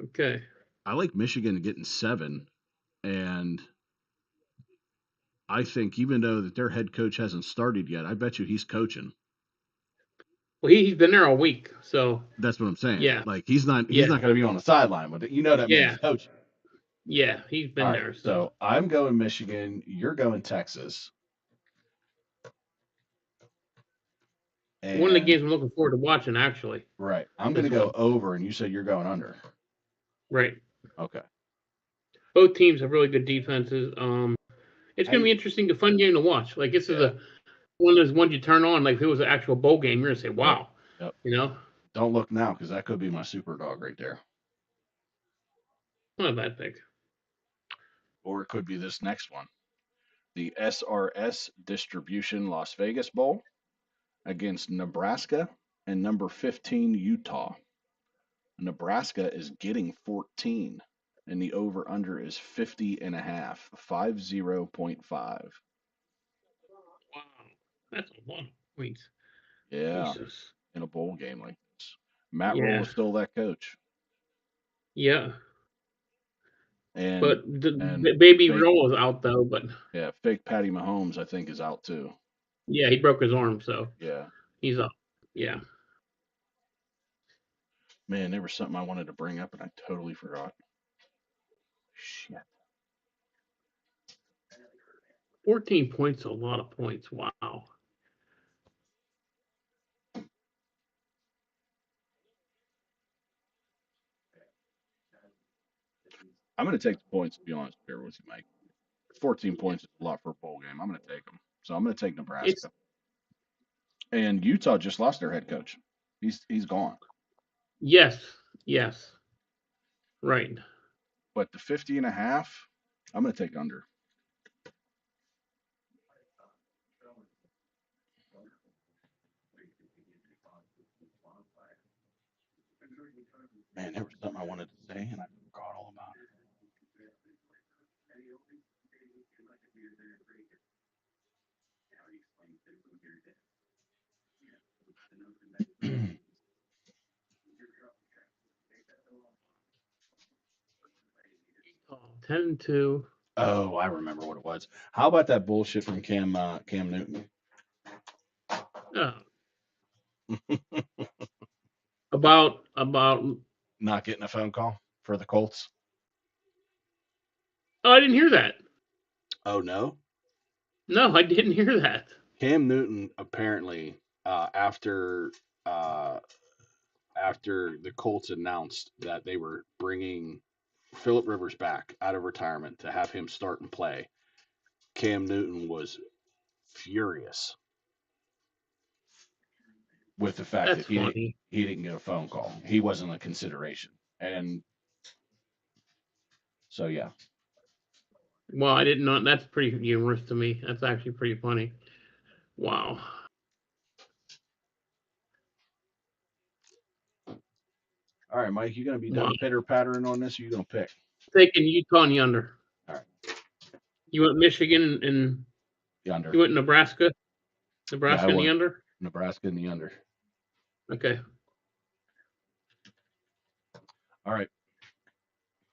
Okay. I like Michigan getting 7, and I think even though that their head coach hasn't started yet, I bet you he's coaching. Well, he's been there all week, so that's what I'm saying. Yeah, like he's not going to be on the sideline, but that means coaching. Yeah, he's been there. So I'm going Michigan. You're going Texas. And one of the games I'm looking forward to watching, actually. Right. I'm going to go over, and you said you're going under. Right. Okay. Both teams have really good defenses. It's going to be interesting, a fun game to watch. Like this is one of those ones you turn on. Like if it was an actual bowl game, you're going to say, "Wow." Yep. You know. Don't look now because that could be my super dog right there. Not a bad pick. Or it could be this next one, the SRS Distribution Las Vegas Bowl against Nebraska and number 15 Utah. Nebraska is getting 14, and the over/under is 50.5, 50.5. Wow, that's a lot of points. Yeah, Jesus. In a bowl game like this. Matt Rule is still that coach. Yeah. But the baby Rule is out though. But yeah, fake Patty Mahomes I think is out too. Yeah, he broke his arm, so yeah, he's up. Yeah. Man, there was something I wanted to bring up and I totally forgot. Shit. 14 points is a lot of points. Wow. I'm going to take the points, to be honest here with you, Mike. 14 points is a lot for a bowl game. I'm going to take them. So I'm going to take Nebraska. And Utah just lost their head coach. He's gone. Yes. Right. But the 50.5, I'm going to take under. Man, there was something I wanted to say, and I forgot all about it. Oh, 10-2. Oh, I remember what it was. How about that bullshit from Cam Newton? Oh, about Not getting a phone call for the Colts? Oh, I didn't hear that. Oh, no? No, I didn't hear that. Cam Newton apparently, after the Colts announced that they were bringing Philip Rivers back out of retirement to have him start and play, Cam Newton was furious with the fact That's that funny. he didn't get a phone call. He wasn't a consideration. And so, yeah. Well, I didn't know. That's pretty humorous to me. That's actually pretty funny. Wow. All right, Mike, you going to be Wow. done pitter-pattering on this, or you going to pick? Taking Utah and yonder. All right. You went Michigan and Yonder. you went Nebraska? Yeah, Nebraska and the under? Nebraska and the under. Okay. All right.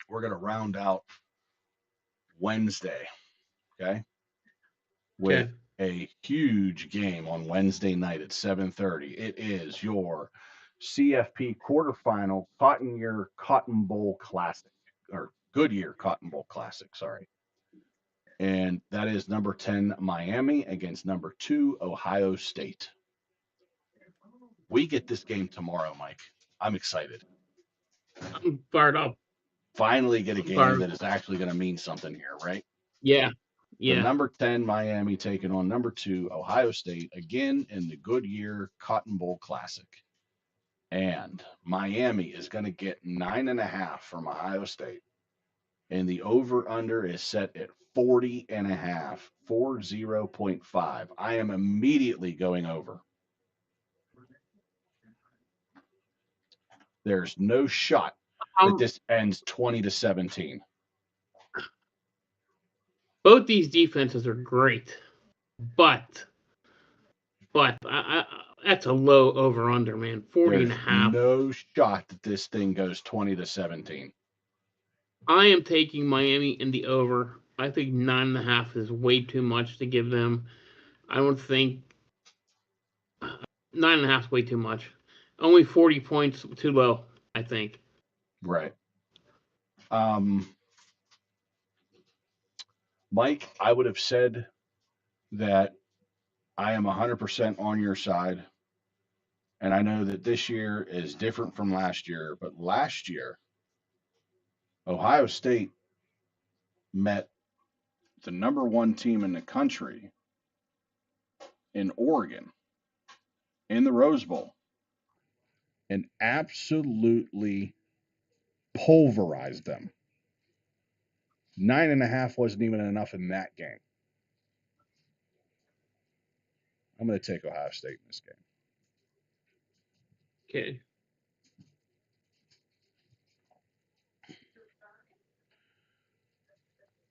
We're going to round out Wednesday, okay? With a huge game on Wednesday night at 7:30. It is your CFP quarterfinal Cotton Bowl Classic, or Goodyear Cotton Bowl Classic, sorry. And that is number 10 Miami against number 2 Ohio State. We get this game tomorrow, Mike. I'm excited. I'm fired up. Finally get a game that is actually going to mean something here, right? Yeah. The number 10 Miami taking on number 2 Ohio State again in the Goodyear Cotton Bowl Classic. And Miami is going to get 9.5 from Ohio State. And the over-under is set at 40.5, 40.5. I am immediately going over. There's no shot that this ends 20-17. Both these defenses are great, but that's a low over-under, man. 40.5. No shot that this thing goes 20-17. I am taking Miami in the over. I think 9.5 is way too much to give them. I don't think 9.5 is way too much. Only 40 points too low, I think. Right. Mike, I would have said that I am 100% on your side. And I know that this year is different from last year, but last year, Ohio State met the number 1 team in the country in Oregon in the Rose Bowl and absolutely pulverized them. 9.5 wasn't even enough in that game. I'm going to take Ohio State in this game. Okay.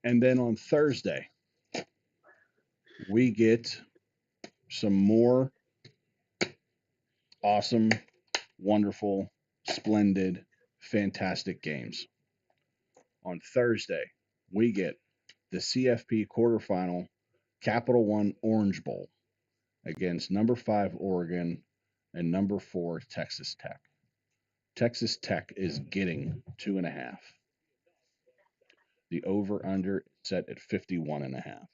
And then on Thursday, we get some more awesome, wonderful, splendid, fantastic games. On Thursday, we get the CFP quarterfinal Capital One Orange Bowl against number 5 Oregon and number 4 Texas Tech. Texas Tech is getting 2.5. The over-under set at 51.5.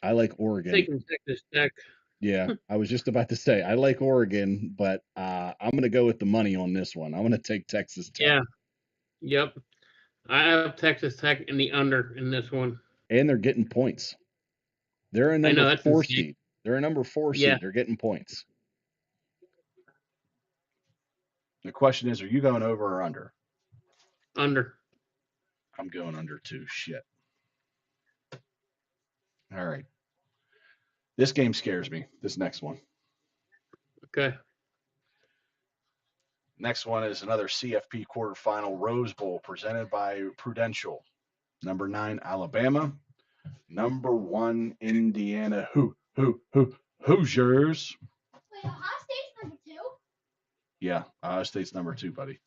I like Oregon. Taking Texas Tech. Yeah, I was just about to say I like Oregon, but I'm going to go with the money on this one. I'm going to take Texas Tech. Yeah. Yep. I have Texas Tech in the under in this one. and they're getting points. They're a I number know that's 4 insane. seed. They're a number 4 Yeah. seed. They're getting points. The question is, are you going over or under? Under. I'm going under too. Shit. All right. This game scares me. This next one. Okay. Next one is another CFP quarterfinal Rose Bowl presented by Prudential. Number 9, Alabama. Number 1, Indiana. Hoosiers. Wait, Ohio State's number 2? Yeah, Ohio State's number 2, buddy.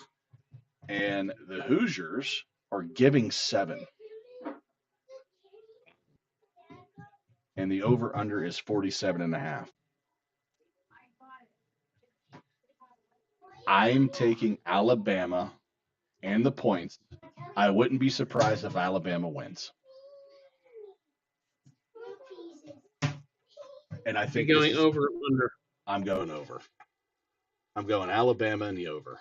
And the Hoosiers are giving 7. And the over-under is 47.5. I'm taking Alabama and the points. I wouldn't be surprised if Alabama wins. And I think You're going over or under. I'm going over. I'm going Alabama and the over.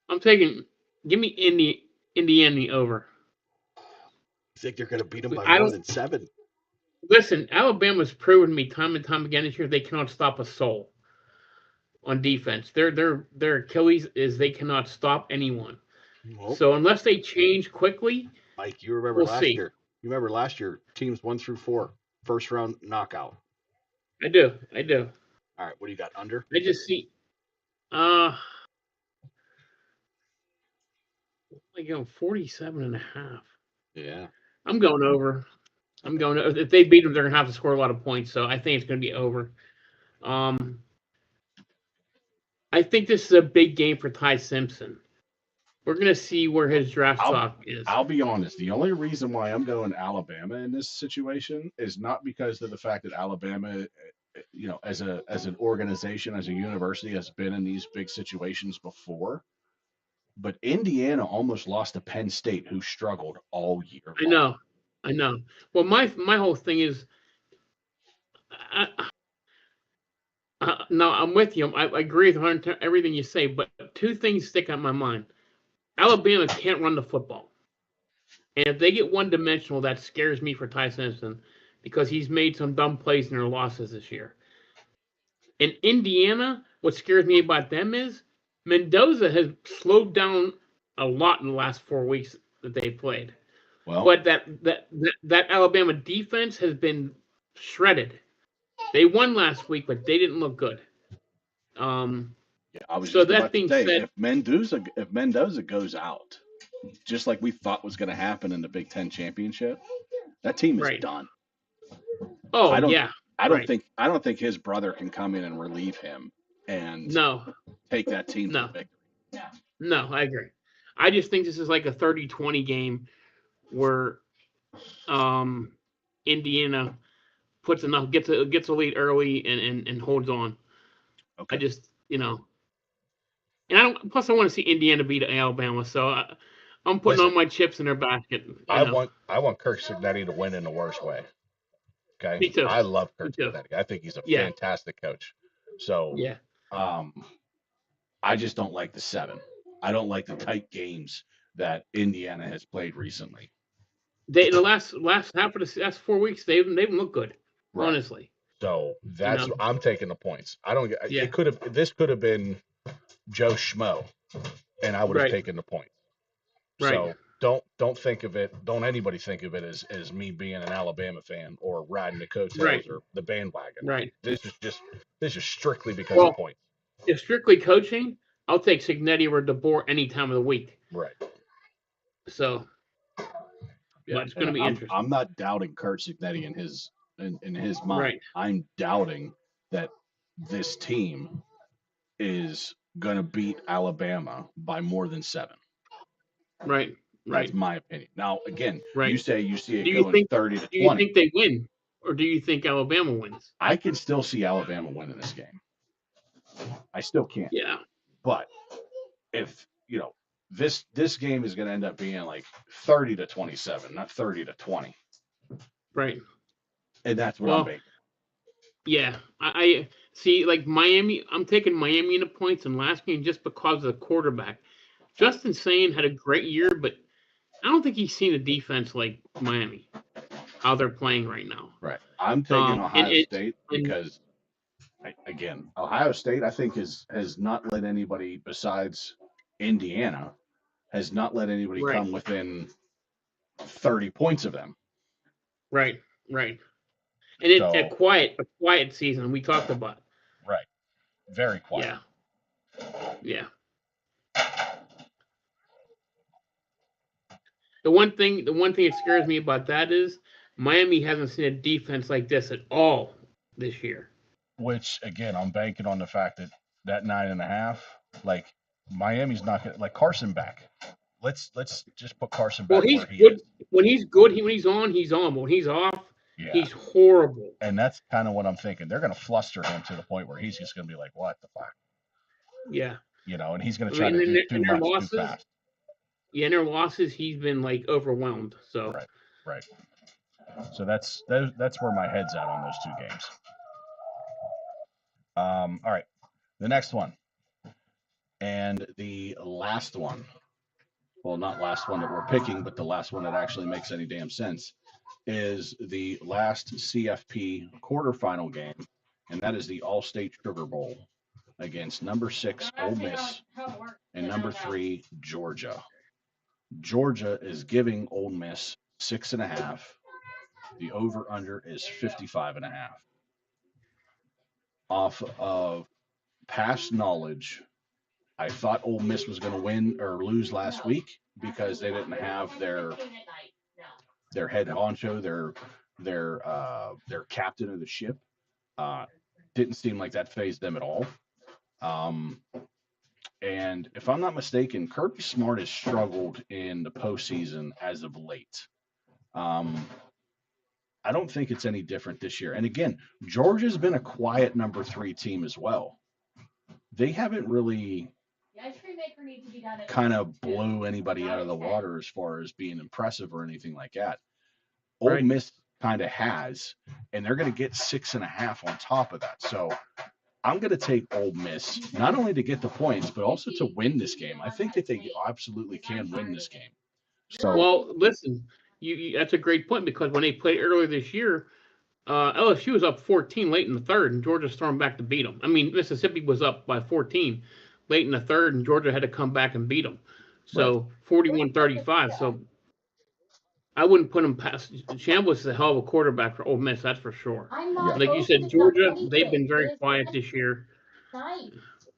I'm taking. Give me Indiana over. You think they're going to beat them by I more don't- than 7? Listen, Alabama's proven to me time and time again this year they cannot stop a soul on defense. Their Achilles is they cannot stop anyone. Well, So unless they change quickly, Mike, you remember we'll last see. year? You remember last year, teams 1 through 4, first round knockout. I do. All right, what do you got? Under? I just see. Like 47.5. Yeah. I'm going over. If they beat them, they're gonna have to score a lot of points. So I think it's gonna be over. I think this is a big game for Ty Simpson. We're gonna see where his draft stock is. I'll be honest. The only reason why I'm going Alabama in this situation is not because of the fact that Alabama, as an organization, as a university, has been in these big situations before. But Indiana almost lost to Penn State, who struggled all year long. I know. Well, my whole thing is, no, I'm with you. I agree with everything you say, but 2 things stick out in my mind. Alabama can't run the football, and if they get one-dimensional, that scares me for Ty Simpson because he's made some dumb plays in their losses this year. In Indiana, what scares me about them is Mendoza has slowed down a lot in the last 4 weeks that they played. Well, But that Alabama defense has been shredded. They won last week, but they didn't look good. I was so just that about being to say, said- if Mendoza goes out, just like we thought was going to happen in the Big Ten championship, that team is Right. done. Oh, I don't- yeah. I don't Right. think his brother can come in and relieve him and No, take that team No. to victory. no, I agree. I just think this is like a 30-20 game where Indiana gets a lead early and holds on. Okay. I just, and I want to see Indiana beat Alabama, so I'm putting Listen, all my chips in their basket. I want Kirk Cignetti to win in the worst way. Okay. Me too. I love Kirk Me too. Cignetti. I think he's a Yeah. fantastic coach. So Yeah. I just don't like the 7. I don't like the tight games that Indiana has played recently. The last half of the last 4 weeks they haven't looked good, Right. honestly. So that's I'm taking the points. I don't get. Yeah. This could have been Joe Schmo, and I would have Right. taken the points. Right. So don't think of it. Don't anybody think of it as me being an Alabama fan or riding the coattails Right. or the bandwagon. Right. This is strictly because of points. If strictly coaching, I'll take Cignetti or DeBoer any time of the week. Right. So, Yeah. but it's going to be I'm, interesting. I'm not doubting Kurt Cignetti in his mind. Right. I'm doubting that this team is going to beat Alabama by more than 7. Right. Right. That's my opinion. Now, again, Right. you say you see it Do you going think- 30 to Do you 20. think they win, or do you think Alabama wins? I can still see Alabama winning this game. I still can't. Yeah. But if, this game is going to end up being like 30 to 27, not 30 to 20. Right. And that's what Well, I'm making. Yeah. See, like Miami, I'm taking Miami in the points in last game just because of the quarterback. Justin Sane had a great year, but I don't think he's seen a defense like Miami, how they're playing right now. Right. I'm taking And Ohio it State and because, again, Ohio State, I think, has not let anybody besides Indiana, has not let anybody right, come within 30 points of them. right, right. And it So, a quiet season we talked about. right. Very quiet. Yeah, yeah. The one thing that scares me about that is Miami hasn't seen a defense like this at all this year. Which, again, I'm banking on the fact that 9.5, like, Miami's not going to, like, Carson back. Let's just put Carson Well, back he's where he good is. when he's good. When he's on, he's on. But when he's off, Yeah. he's horrible. And that's kind of what I'm thinking. They're going to fluster him to the point where he's just going to be like, what the fuck? Yeah. And he's going to try to do too much too fast. Yeah, in their losses, he's been like overwhelmed. So Right. So that's where my head's at on those two games. All right, the next one, and the last one. Well, not last one that we're picking, but the last one that actually makes any damn sense is the last CFP quarterfinal game, and that is the All-State Sugar Bowl against number 6 Ole Miss and number 3 Georgia. Georgia is giving Ole Miss 6.5. The over/under is 55.5. Off of past knowledge, I thought Ole Miss was going to win or lose last week because they didn't have their head honcho, their captain of the ship. Didn't seem like that fazed them at all. And if I'm not mistaken, Kirby Smart has struggled in the postseason as of late. I don't think it's any different this year. And again, Georgia's been a quiet number 3 team as well. They haven't really kind of blow anybody out of the water as far as being impressive or anything like that. Ole Miss kind of has, and they're going to get 6.5 on top of that. So I'm going to take Ole Miss, not only to get the points, but also to win this game. I think that they absolutely can win this game. So, well, listen, that's a great point because when they played earlier this year, LSU was up 14 late in the third, and Georgia stormed back to beat them. I mean, Mississippi was up by 14 late in the third, and Georgia had to come back and beat them. So 41-35. So I wouldn't put him past. Chambliss is a hell of a quarterback for Ole Miss, that's for sure. Like you said, Georgia, they've been very quiet this year.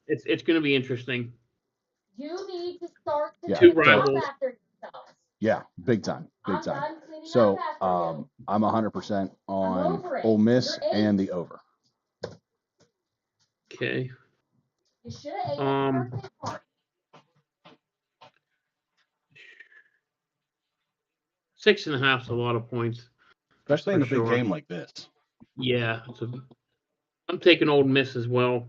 It's going to be interesting. You need to start two rivals. Yeah, big time. So I'm 100% on Ole Miss and the over. Okay. 6.5 is a lot of points, especially in a big game like this. Yeah, I'm taking Ole Miss as well.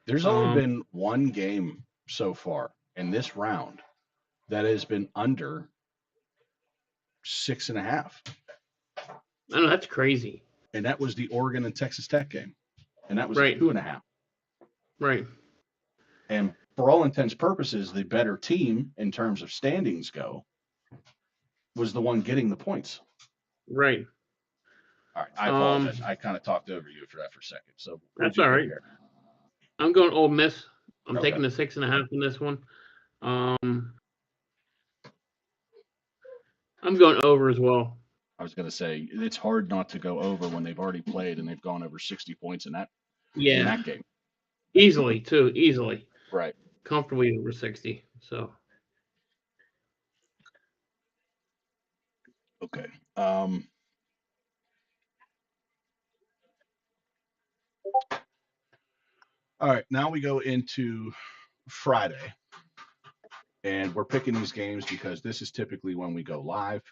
There's only been one game so far in this round that has been under 6.5. I know, that's crazy. And that was the Oregon and Texas Tech game, and that was 2.5. Right. And for all intents and purposes, the better team in terms of standings go was the one getting the points. Right. All right. I apologize. I kind of talked over you for that for a second. So that's all right. Here? I'm going Ole Miss. I'm taking the 6.5 in this one. I'm going over as well. I was going to say it's hard not to go over when they've already played and they've gone over 60 points in that game. Easily. Right. Comfortably over 60. So. Okay. All right, now we go into Friday, and we're picking these games because this is typically when we go live.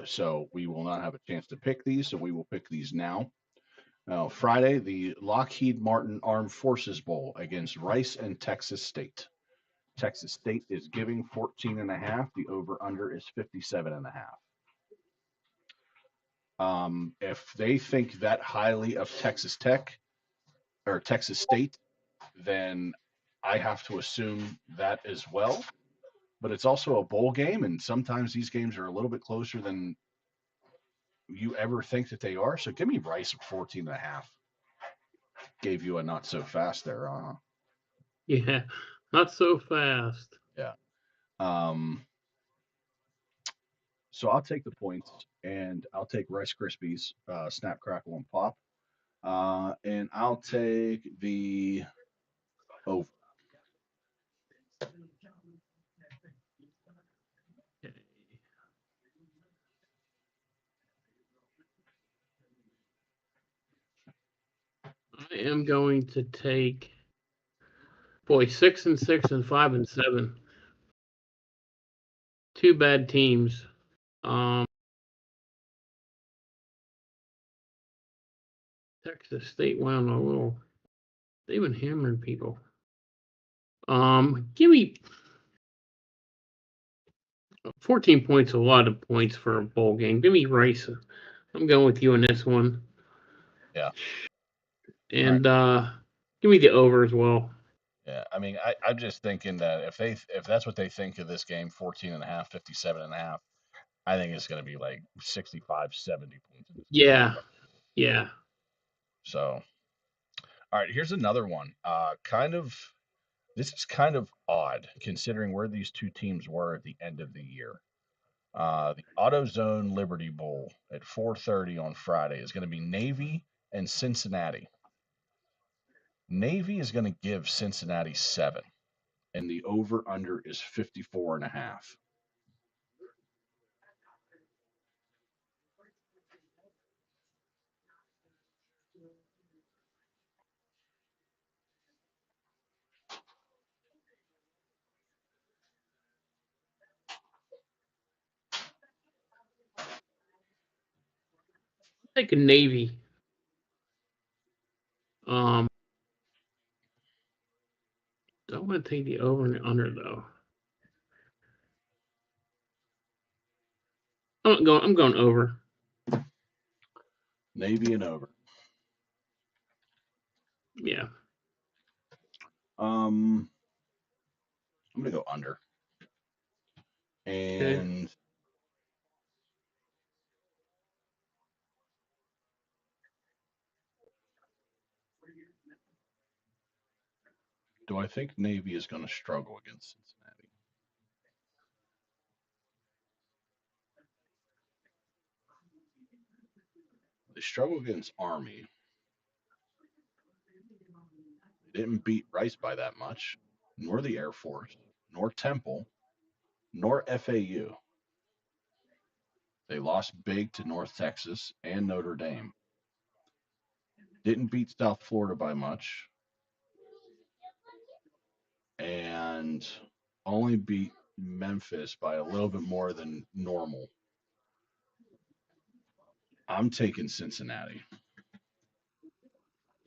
So we will not have a chance to pick these, so we will pick these now. Friday, the Lockheed Martin Armed Forces Bowl against Rice and Texas State. Texas State is giving 14.5. The over/under is 57.5. If they think that highly of Texas Tech, or Texas State, then I have to assume that as well. But it's also a bowl game, and sometimes these games are a little bit closer than you ever think that they are. So give me Rice at 14 and a half. Gave you a not so fast there. Yeah, not so fast. Yeah. So I'll take the points, and I'll take Rice Krispies, Snap, Crackle, and Pop. And I'll take the over. Okay. I am going to take 6 and 6 and 5 and 7. Two bad teams. Texas State went on a little. They've been hammering people. Give me 14 points. A lot of points for a bowl game. Give me Rice. I'm going with you on this one. Yeah. And give me the over as well. Yeah, I mean, I'm just thinking that if that's what they think of this game, 14 and a half, 57 and a half, I think it's going to be like 65, 70 points. Yeah. Yeah. So, all right, here's another one. This is kind of odd considering where these two teams were at the end of the year. The AutoZone Liberty Bowl at 4:30 on Friday is going to be Navy and Cincinnati. Navy is going to give Cincinnati 7, and the over under is 54 and a half. Take a Navy. I don't want to take the over and the under though. I'm going over. Navy and over. Yeah. I'm gonna go under. And do I think Navy is going to struggle against Cincinnati? They struggle against Army. They didn't beat Rice by that much, nor the Air Force, nor Temple, nor FAU. They lost big to North Texas and Notre Dame. Didn't beat South Florida by much. And only beat Memphis by a little bit more than normal. I'm taking Cincinnati.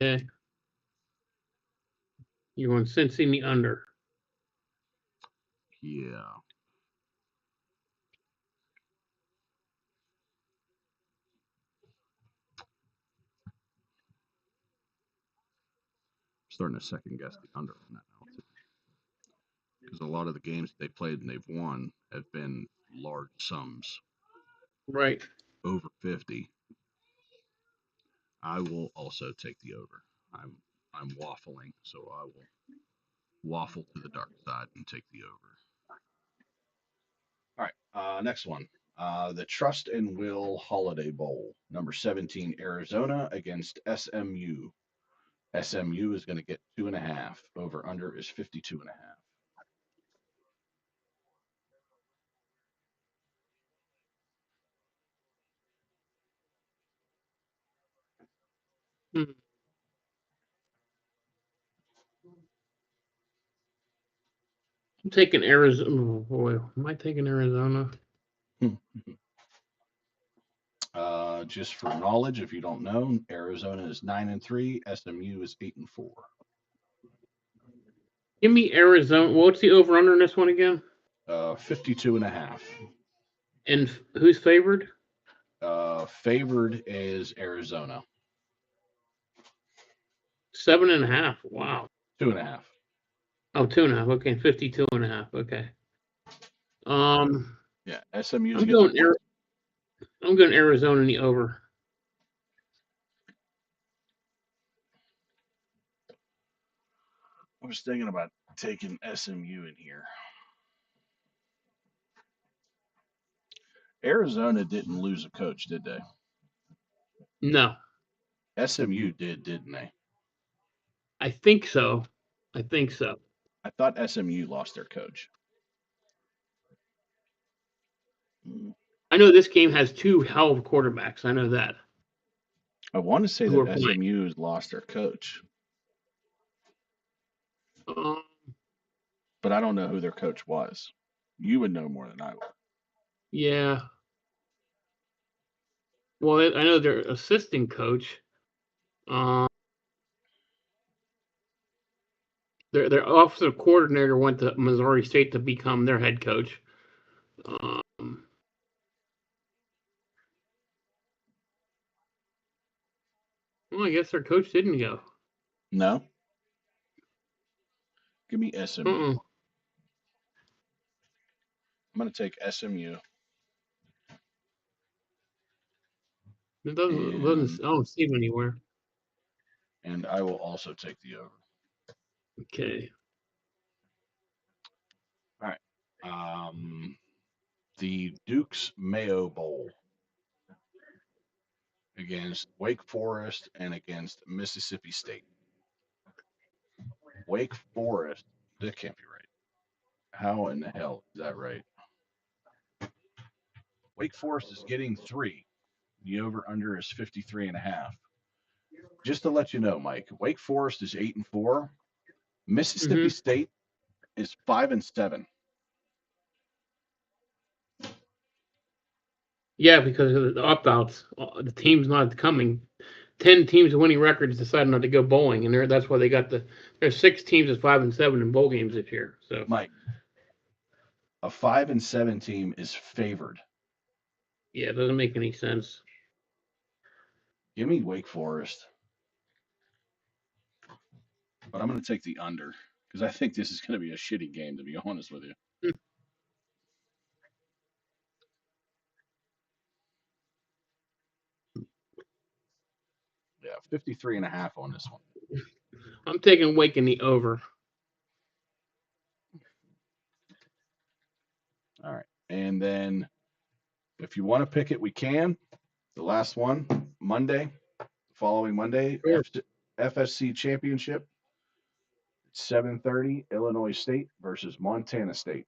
Okay. You want Cincinnati under? Yeah. Starting to second guess the under on that now too. Because a lot of the games they played and they've won have been large sums. Right. Over 50. I will also take the over. I'm waffling, so I will waffle to the dark side and take the over. All right, next one. The Trust and Will Holiday Bowl, number 17, Arizona against SMU. SMU is going to get 2.5. Over under is 52.5. Hmm. I'm taking Arizona. Oh boy, am I taking Arizona? Just for knowledge, if you don't know, Arizona is 9-3. SMU is 8-4. Give me Arizona. What's the over under in this one again? 52.5. And who's favored? Favored is Arizona. 7.5. Wow. 2.5. Oh, 2.5. Okay, 52.5. Okay. Yeah, SMU's I'm getting going. I'm going Arizona in the over. I was thinking about taking SMU in here. Arizona didn't lose a coach, did they? No, SMU did, didn't they? I think so. I think so. I thought SMU lost their coach. I know this game has two hell of quarterbacks. I know that. I want to say Who are that playing? SMU has lost their coach, but I don't know who their coach was. You would know more than I would. Yeah. Well, I know their assistant coach. Their offensive coordinator went to Missouri State to become their head coach. Well, I guess their coach didn't go. No? Give me SMU. I'm going to take SMU. It doesn't. I don't see him anywhere. And I will also take the over. Okay. All right. The Duke's Mayo Bowl against Wake Forest and against Mississippi State. Wake Forest, that can't be right. How in the hell is that right? Wake Forest is getting 3. The over under is 53.5. Just to let you know, Mike, Wake Forest is 8-4. Mississippi State is 5-7. Yeah, because of the opt-outs, the team's not coming. 10 teams with winning records decided not to go bowling, and that's why they got there's 6 teams at 5-7 in bowl games this year. So, Mike, a 5-7 team is favored. Yeah, it doesn't make any sense. Give me Wake Forest, but I'm going to take the under because I think this is going to be a shitty game, to be honest with you. Yeah, 53.5 on this one. I'm taking Wake in the over. All right. And then if you want to pick it, we can. The last one, following Monday, Sure. FSC Championship, 7:30, Illinois State versus Montana State.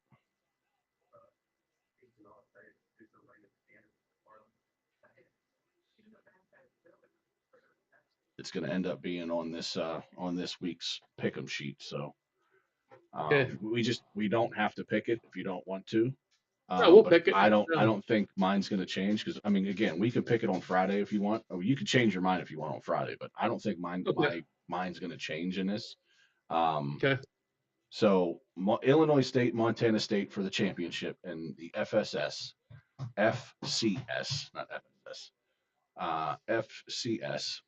It's going to end up being on this week's pick'em sheet. So Okay. we don't have to pick it if you don't want to. No, we'll but pick it. I don't think mine's going to change because I mean, again, we could pick it on Friday if you want. Or you could change your mind if you want on Friday, but I don't think mine's going to change in this. Okay. So Illinois State, Montana State for the championship and the FCS, not FSS, FCS,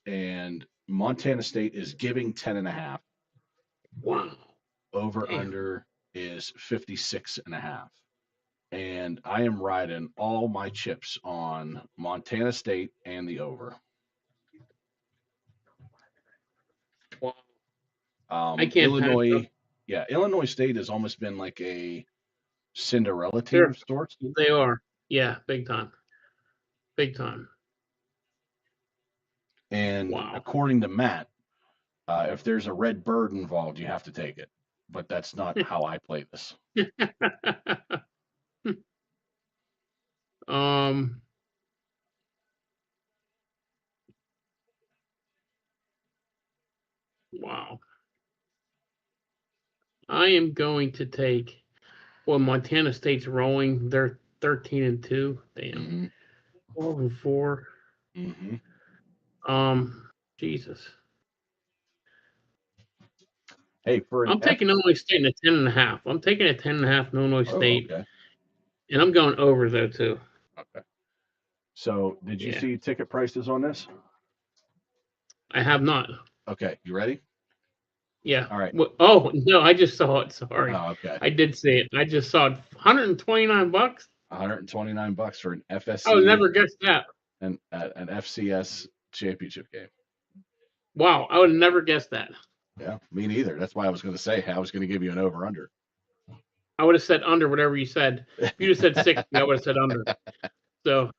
and Montana State is giving 10.5. Wow. Over under is 56.5. And I am riding all my chips on Montana State and the over. Wow. I can't Illinois, Illinois State has almost been like a Cinderella team of sorts. They are, yeah, big time, big time. And according to Matt, if there's a red bird involved, you have to take it. But that's not how I play this. Wow. I am going to take. Well, Montana State's rolling. They're 13-2. Damn. 12-4. Jesus. Hey, I'm taking Illinois State in a 10.5. I'm taking a 10.5 in Illinois State. Okay. And I'm going over though too. Okay. So, did you see ticket prices on this? I have not. Okay, you ready? Yeah. All right. Oh no, I just saw it. Sorry, Oh, okay. I did see it. I just saw it. $129. $129 for an I would FSC never guess that. and an FCS championship game. Wow, I would have never guessed that. Yeah, me neither. That's why I was going to say I was going to give you an over under. I would have said under whatever you said. If you just said 60, I would have said under. So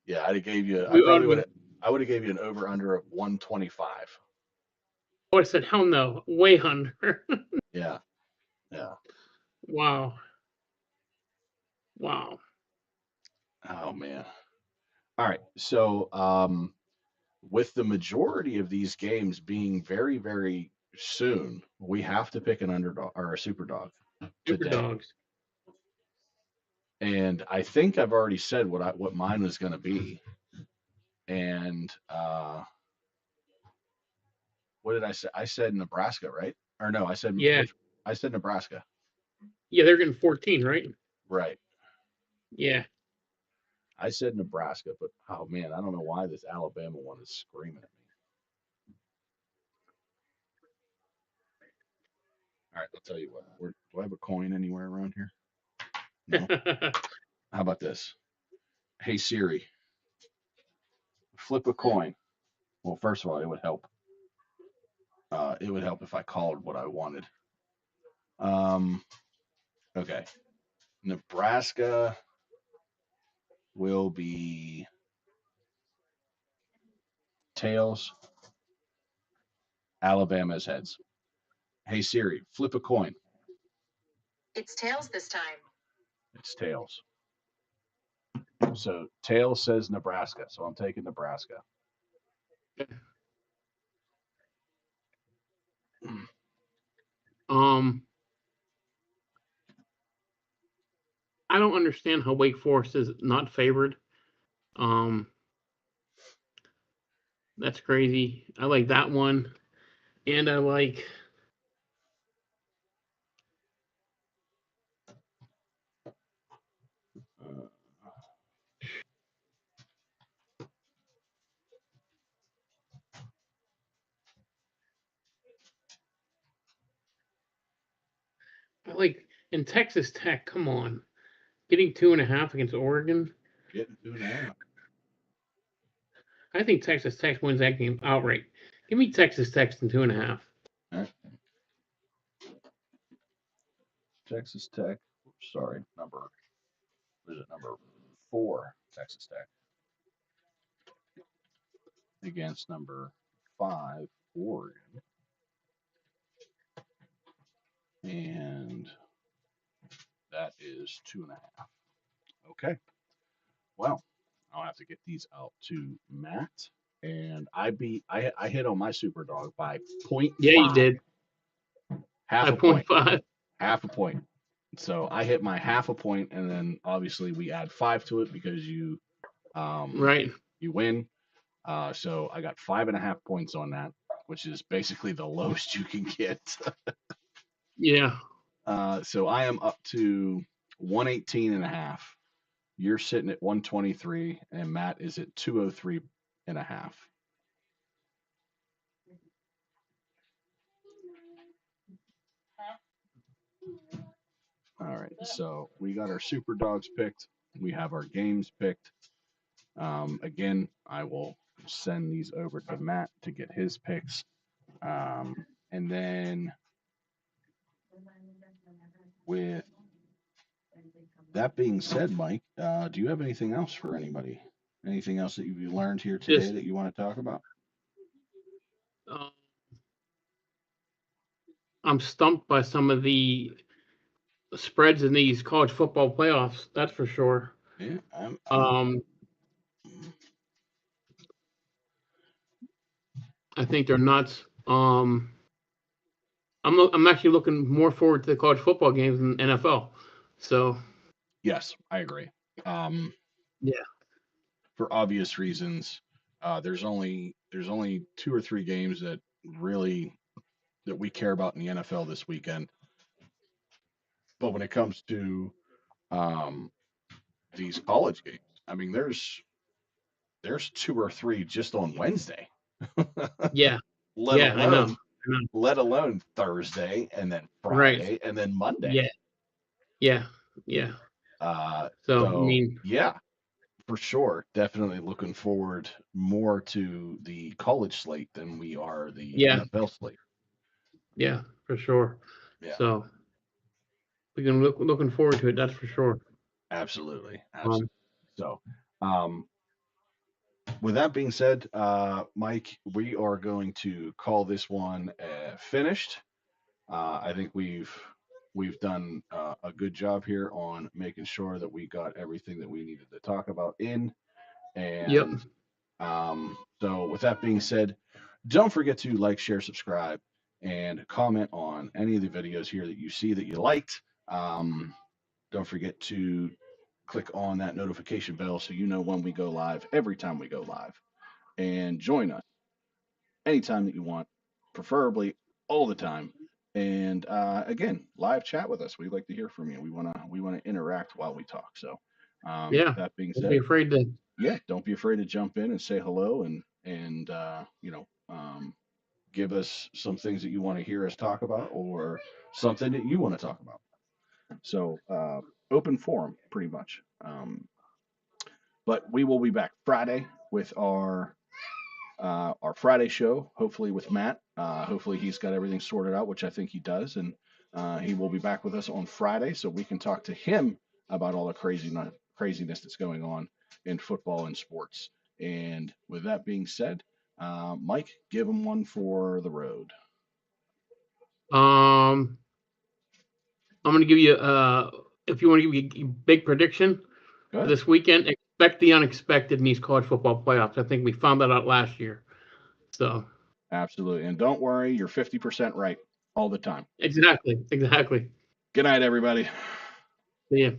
Yeah, I'd have gave you. I we probably would would have. I would have gave you an over under of 125. I would have said hell no, way under. Yeah, yeah. Wow. Wow. Oh man. All right. So, with the majority of these games being very, very soon, we have to pick an underdog or a super dog Super today. dogs. And I think I've already said what mine was going to be. And what did I say? I said Nebraska, right? Or no, I said Yeah. I said Nebraska. Yeah, they're getting 14, right? Right. Yeah. I said Nebraska, but oh man, I don't know why this Alabama one is screaming at me. All right, I'll tell you what. Do I have a coin anywhere around here? No. How about this? Hey Siri, flip a coin. Well, first of all, it would help. It would help if I called what I wanted. Okay. Nebraska will be tails. Alabama's heads. Hey Siri, flip a coin. It's tails this time. It's tails. So tails says Nebraska, so I'm taking Nebraska. I don't understand how Wake Forest is not favored. That's crazy. I like that one. And I like in Texas Tech, come on. Getting 2.5 against Oregon. Getting 2.5. I think Texas Tech wins that game outright. Give me Texas Tech in 2.5. All right. Texas Tech. Sorry, number 4, Texas Tech. Against number 5, Oregon. And that is 2.5. Okay. Well, I'll have to get these out to Matt. And I hit on my super dog by 0.5. Yeah, you did. Half by a point. 0.5. Half a point. So I hit my half a point, and then obviously we add 5 to it because you right. You win. So I got 5.5 points on that, which is basically the lowest you can get. Yeah. So I am up to 118.5. You're sitting at 123, and Matt is at 203.5. All right, so we got our super dogs picked. We have our games picked. Again, I will send these over to Matt to get his picks. And then with that being said, Mike, do you have anything else for anybody? Anything else that you learned here today that you want to talk about? I'm stumped by some of the spreads in these college football playoffs. That's for sure. Yeah. I think they're nuts. I'm actually looking more forward to the college football games than NFL. So. Yes, I agree. Yeah. For obvious reasons, there's only 2 or 3 games that we care about in the NFL this weekend. But when it comes to these college games, I mean, there's 2 or 3 just on Wednesday. Yeah. let Yeah, I know. alone Thursday and then Friday and then Monday. Yeah. So, I So mean, yeah, for sure. Definitely looking forward more to the college slate than we are the Yeah. NFL slate. yeah, for sure. Yeah. So we can looking forward to it. That's for sure. Absolutely. So, with that being said, Mike, we are going to call this one finished. I think we've done a good job here on making sure that we got everything that we needed to talk about in. And Yep. So, with that being said, don't forget to like, share, subscribe, and comment on any of the videos here that you see that you liked. Don't forget to click on that notification bell so you know when we go live, every time we go live. And join us anytime that you want, preferably all the time. And again, live chat with us. We'd like to hear from you. We wanna interact while we talk. So Yeah. that being Don't said, be afraid to. yeah, don't be afraid to jump in and say hello and give us some things that you want to hear us talk about or something that you want to talk about. So open forum, pretty much. But we will be back Friday with our Friday show, hopefully with Matt. Hopefully he's got everything sorted out, which I think he does, and he will be back with us on Friday so we can talk to him about all the craziness that's going on in football and sports. And with that being said, Mike, give him one for the road. I'm going to give you if you want to give you a big prediction for this weekend, expect the unexpected in these college football playoffs. I think we found that out last year. So absolutely, and don't worry, you're 50% right all the time. Exactly. Good night, everybody. See ya.